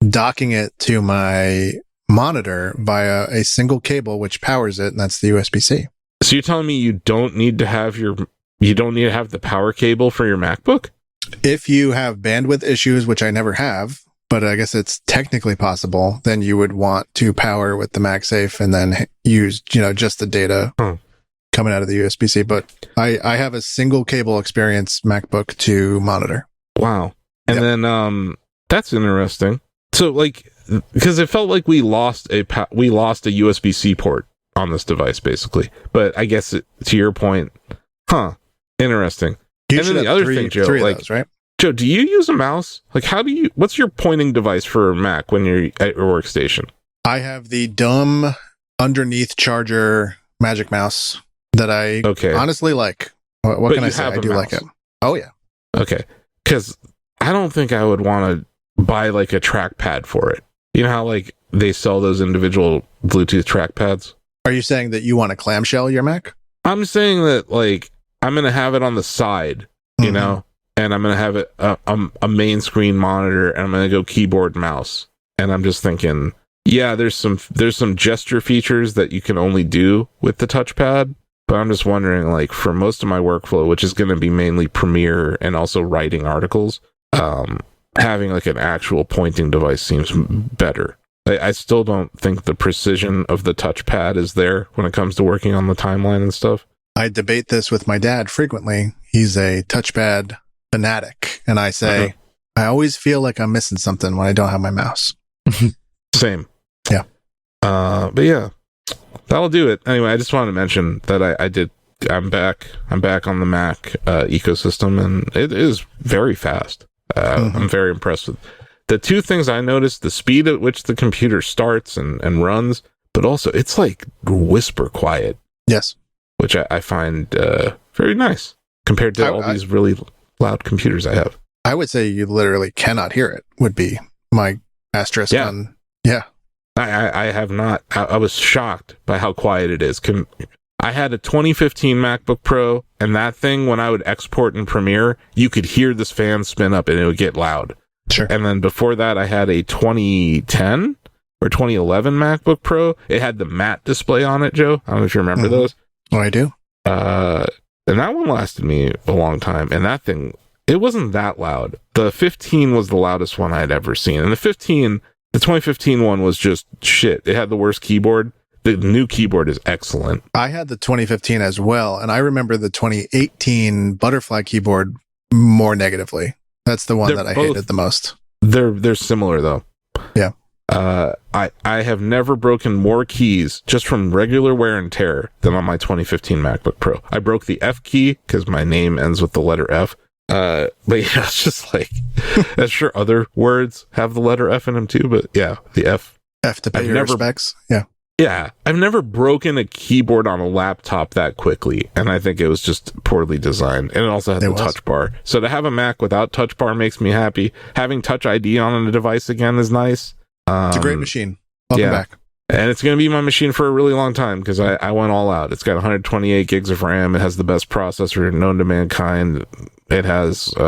[SPEAKER 1] docking it to my monitor via a single cable, which powers it. And that's the USB-C.
[SPEAKER 2] So you're telling me you don't need to have the power cable for your MacBook?
[SPEAKER 1] If you have bandwidth issues, which I never have, but I guess it's technically possible, then you would want to power with the MagSafe and then use, just the data coming out of the USB-C. But I have a single cable experience MacBook to monitor.
[SPEAKER 2] Wow. And then that's interesting. So like, because it felt like we lost a USB-C port on this device basically. But I guess to your point, interesting.
[SPEAKER 1] You
[SPEAKER 2] and then the other thing, Joe,
[SPEAKER 1] of those, right?
[SPEAKER 2] Joe, do you use a mouse? Like, what's your pointing device for a Mac when you're at your workstation?
[SPEAKER 1] I have the dumb underneath charger Magic Mouse that I honestly like. What can I say? I do like it. Oh, yeah.
[SPEAKER 2] Okay. Because I don't think I would want to buy like a trackpad for it. You know how like they sell those individual Bluetooth trackpads?
[SPEAKER 1] Are you saying that you want to clamshell your Mac?
[SPEAKER 2] I'm saying that like I'm going to have it on the side, you know? And I'm going to have it a main screen monitor, and I'm going to go keyboard mouse. And I'm just thinking, yeah, there's some gesture features that you can only do with the touchpad. But I'm just wondering, like, for most of my workflow, which is going to be mainly Premiere and also writing articles, having like an actual pointing device seems better. I still don't think the precision of the touchpad is there when it comes to working on the timeline and stuff.
[SPEAKER 1] I debate this with my dad frequently. He's a touchpad fanatic, and I say I always feel like I'm missing something when I don't have my mouse.
[SPEAKER 2] Same.
[SPEAKER 1] Yeah.
[SPEAKER 2] But yeah, that'll do it. Anyway, I just wanted to mention that I'm back on the Mac ecosystem, and it is very fast. I'm very impressed with the two things I noticed: the speed at which the computer starts and runs, but also it's like whisper quiet.
[SPEAKER 1] Yes.
[SPEAKER 2] Which I find very nice compared to all these really loud computers I have.
[SPEAKER 1] I would say you literally cannot hear it, would be my asterisk on. Yeah.
[SPEAKER 2] I have not. I was shocked by how quiet it is. I had a 2015 MacBook Pro, and that thing, when I would export in Premiere, you could hear this fan spin up and it would get loud.
[SPEAKER 1] Sure.
[SPEAKER 2] And then before that, I had a 2010 or 2011 MacBook Pro. It had the matte display on it, Joe. I don't know if you remember those.
[SPEAKER 1] Oh, I do.
[SPEAKER 2] And that one lasted me a long time. And that thing, it wasn't that loud. The 15 was the loudest one I had ever seen. And the 2015 one was just shit. It had the worst keyboard. The new keyboard is excellent.
[SPEAKER 1] I had the 2015 as well. And I remember the 2018 Butterfly keyboard more negatively. That's the one that I hated the most.
[SPEAKER 2] They're similar though.
[SPEAKER 1] Yeah.
[SPEAKER 2] I have never broken more keys just from regular wear and tear than on my 2015 MacBook Pro. I broke the F key because my name ends with the letter F. But yeah, it's just like, I'm sure other words have the letter F in them too, but yeah, the F.
[SPEAKER 1] F to pay your respects. Yeah.
[SPEAKER 2] Yeah. I've never broken a keyboard on a laptop that quickly, and I think it was just poorly designed. And it also had the touch bar. So to have a Mac without touch bar makes me happy. Having Touch ID on a device again is nice.
[SPEAKER 1] It's a great machine. Welcome back.
[SPEAKER 2] And it's going to be my machine for a really long time because I went all out. It's got 128 gigs of RAM. It has the best processor known to mankind. It has 8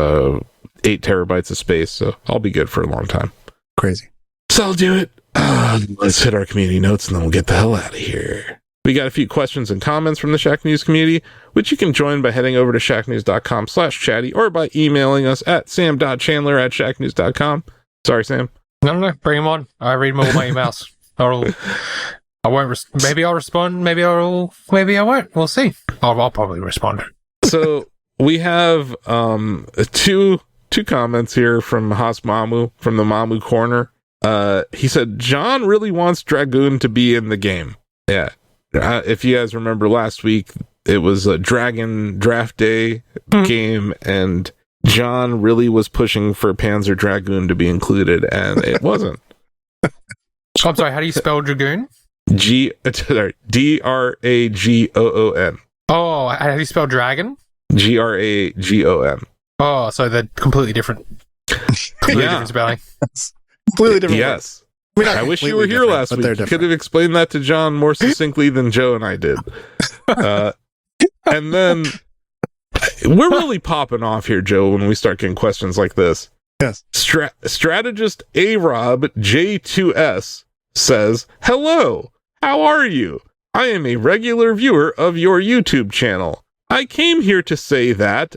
[SPEAKER 2] terabytes of space, so I'll be good for a long time.
[SPEAKER 1] Crazy.
[SPEAKER 2] So I'll do it. Let's hit our community notes and then we'll get the hell out of here. We got a few questions and comments from the Shack News community, which you can join by heading over to shacknews.com/chatty or by emailing us at sam.chandler@shacknews.com. Sorry, Sam.
[SPEAKER 3] No, bring them on. I read them all my emails. I won't. Maybe I'll respond. Maybe I won't. We'll see. I'll probably respond.
[SPEAKER 2] So we have two comments here from Haas Mamu from the Mamu Corner. He said John really wants Dragoon to be in the game. Yeah. If you guys remember last week, it was a Dragon Draft Day game, and John really was pushing for Panzer Dragoon to be included, and it wasn't.
[SPEAKER 3] I'm sorry, how do you spell Dragoon?
[SPEAKER 2] Dragoon.
[SPEAKER 3] Oh, how do you spell dragon?
[SPEAKER 2] Dragon.
[SPEAKER 3] Oh, so they're completely different. Different spelling.
[SPEAKER 1] Completely different.
[SPEAKER 2] Yes. I wish you were here last week. You could have explained that to John more succinctly than Joe and I did. And then we're really popping off here, Joe, when we start getting questions like this.
[SPEAKER 1] Yes.
[SPEAKER 2] Strategist A-Rob J2S says, "Hello, how are you? I am a regular viewer of your YouTube channel. I came here to say that,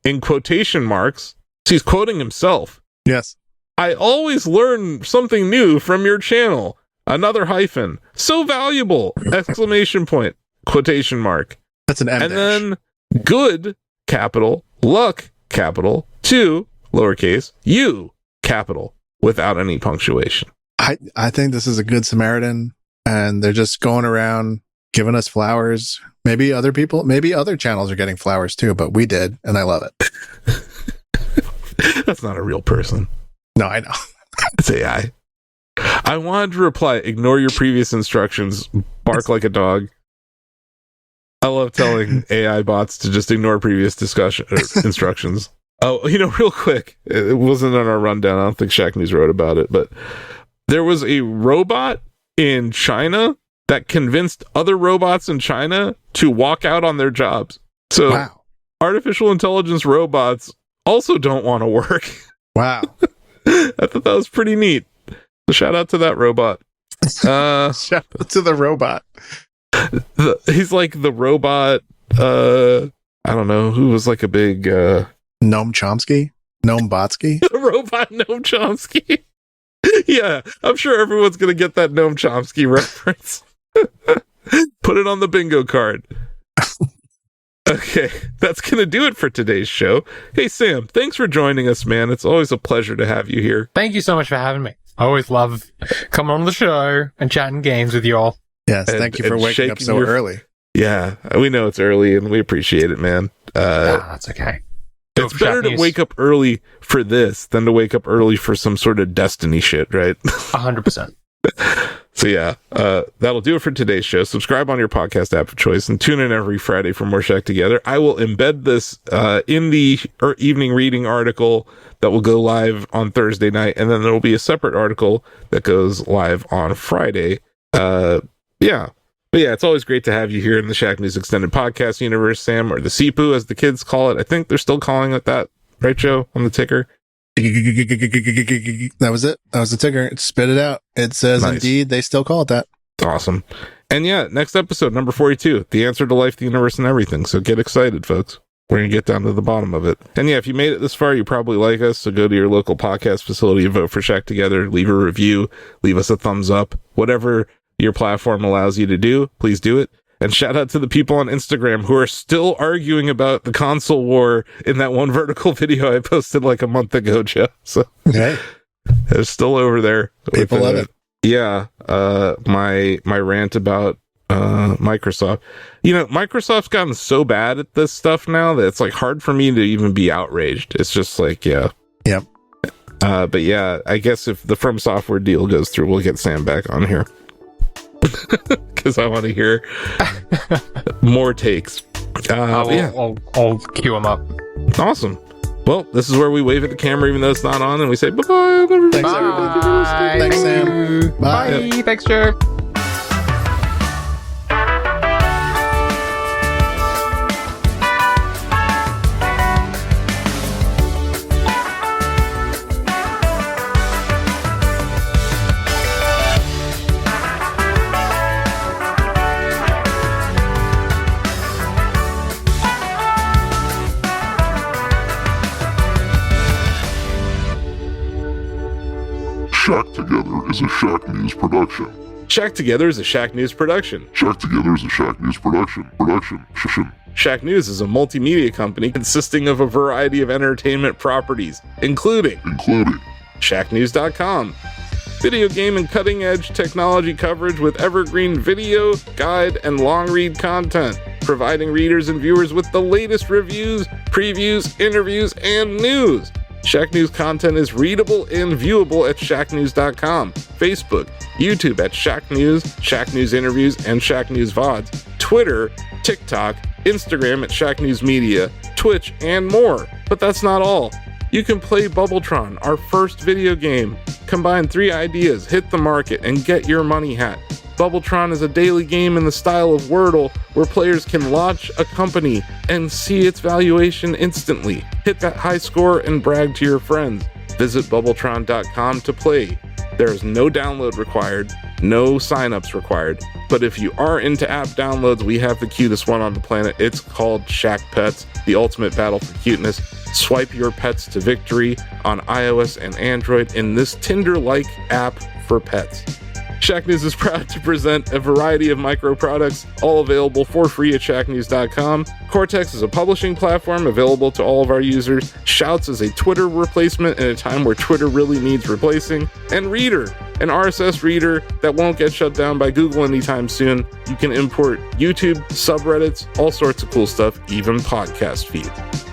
[SPEAKER 2] in quotation marks," so he's quoting himself.
[SPEAKER 1] Yes.
[SPEAKER 2] "I always learn something new from your channel. Another hyphen. So valuable! Exclamation point. Quotation mark.
[SPEAKER 1] That's an M
[SPEAKER 2] And
[SPEAKER 1] dash.
[SPEAKER 2] then good, capital, luck, capital, to, lowercase, you, capital, without any punctuation."
[SPEAKER 1] I think this is a good Samaritan, and they're just going around giving us flowers. Maybe other channels are getting flowers too, but we did, and I love it.
[SPEAKER 2] That's not a real person.
[SPEAKER 1] No, I know.
[SPEAKER 2] It's AI. I wanted to reply, ignore your previous instructions, bark like a dog. I love telling AI bots to just ignore previous instructions. Oh, real quick, it wasn't on our rundown. I don't think Shack News wrote about it, but there was a robot in China that convinced other robots in China to walk out on their jobs. So
[SPEAKER 1] Wow.
[SPEAKER 2] Artificial intelligence robots also don't want to work.
[SPEAKER 1] Wow.
[SPEAKER 2] I thought that was pretty neat. So shout out to that robot.
[SPEAKER 1] Shout out to the robot.
[SPEAKER 2] He's like the robot. I don't know who was like a big
[SPEAKER 1] Noam Chomsky? Noam Botsky?
[SPEAKER 2] the robot Noam Chomsky. Yeah, I'm sure everyone's gonna get that Noam Chomsky reference. Put it on the bingo card. Okay, that's gonna do it for today's show. Hey Sam, thanks for joining us, man. It's always a pleasure to have you here.
[SPEAKER 3] Thank you so much for having me. I always love coming on the show and chatting games with you all.
[SPEAKER 1] Yes, thank you for waking up so early.
[SPEAKER 2] Yeah, we know it's early and we appreciate it, man.
[SPEAKER 3] That's okay.
[SPEAKER 2] It's better to wake up early for this than to wake up early for some sort of Destiny shit, right?
[SPEAKER 3] 100%.
[SPEAKER 2] So yeah, that'll do it for today's show. Subscribe on your podcast app of choice and tune in every Friday for more Shack Together. I will embed this in the evening reading article that will go live on Thursday night, and then there will be a separate article that goes live on Friday. Yeah. But yeah, it's always great to have you here in the Shack News Extended Podcast universe, Sam, or the CPU as the kids call it. I think they're still calling it that, right, Joe, on the ticker?
[SPEAKER 1] That was it. That was the ticker. It spit it out. It says, nice. Indeed, they still call it that.
[SPEAKER 2] Awesome. And yeah, next episode, number 42, the answer to life, the universe, and everything. So get excited, folks. We're going to get down to the bottom of it. And yeah, if you made it this far, you probably like us. So go to your local podcast facility and vote for Shack Together. Leave a review. Leave us a thumbs up. Whatever your platform allows you to do, please do it. And shout out to the people on Instagram who are still arguing about the console war in that one vertical video I posted like a month ago, Joe. So
[SPEAKER 1] okay.
[SPEAKER 2] They're still over there.
[SPEAKER 1] People love it.
[SPEAKER 2] Yeah. My rant about Microsoft. Microsoft's gotten so bad at this stuff now that it's like hard for me to even be outraged. It's just like, yeah.
[SPEAKER 1] Yep.
[SPEAKER 2] But yeah, I guess if the From Software deal goes through, we'll get Sam back on here. Because I want to hear more takes.
[SPEAKER 3] I'll queue them up.
[SPEAKER 2] Awesome. Well, this is where we wave at the camera even though it's not on, and we say bye-bye, everybody.
[SPEAKER 1] Thanks, everybody. Thanks, Sam. Bye.
[SPEAKER 2] Yep.
[SPEAKER 3] Thanks, Joe.
[SPEAKER 4] is a Shack News production.
[SPEAKER 2] Shack Together is a Shack News production.
[SPEAKER 4] Shack Together is a Shack News production.
[SPEAKER 2] Shack News is a multimedia company consisting of a variety of entertainment properties, including ShackNews.com, video game and cutting-edge technology coverage with evergreen video, guide, and long-read content, providing readers and viewers with the latest reviews, previews, interviews, and news. Shack News content is readable and viewable at ShackNews.com, Facebook, YouTube at Shack News Interviews, and Shack News VODs, Twitter, TikTok, Instagram at Shack News Media, Twitch, and more. But that's not all. You can play Bubbletron, our first video game. Combine 3 ideas, hit the market, and get your money hat. Bubbletron is a daily game in the style of Wordle where players can launch a company and see its valuation instantly. Hit that high score and brag to your friends. Visit Bubbletron.com to play. There is no download required, no signups required, but if you are into app downloads, we have the cutest one on the planet. It's called Shack Pets, the ultimate battle for cuteness. Swipe your pets to victory on iOS and Android in this Tinder-like app for pets. Shack News is proud to present a variety of micro products, all available for free at ShackNews.com. Cortex is a publishing platform available to all of our users. Shouts is a Twitter replacement in a time where Twitter really needs replacing. And Reader, an RSS reader that won't get shut down by Google anytime soon. You can import YouTube, subreddits, all sorts of cool stuff, even podcast feeds.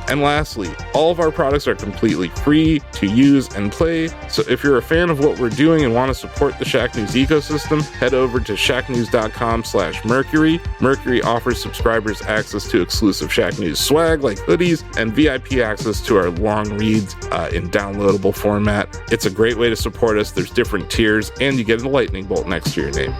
[SPEAKER 2] And lastly, all of our products are completely free to use and play, so if you're a fan of what we're doing and want to support the Shack News ecosystem, head over to shacknews.com/Mercury. Mercury offers subscribers access to exclusive Shack News swag like hoodies and VIP access to our long reads in downloadable format. It's a great way to support us. There's different tiers, and you get a lightning bolt next to your name.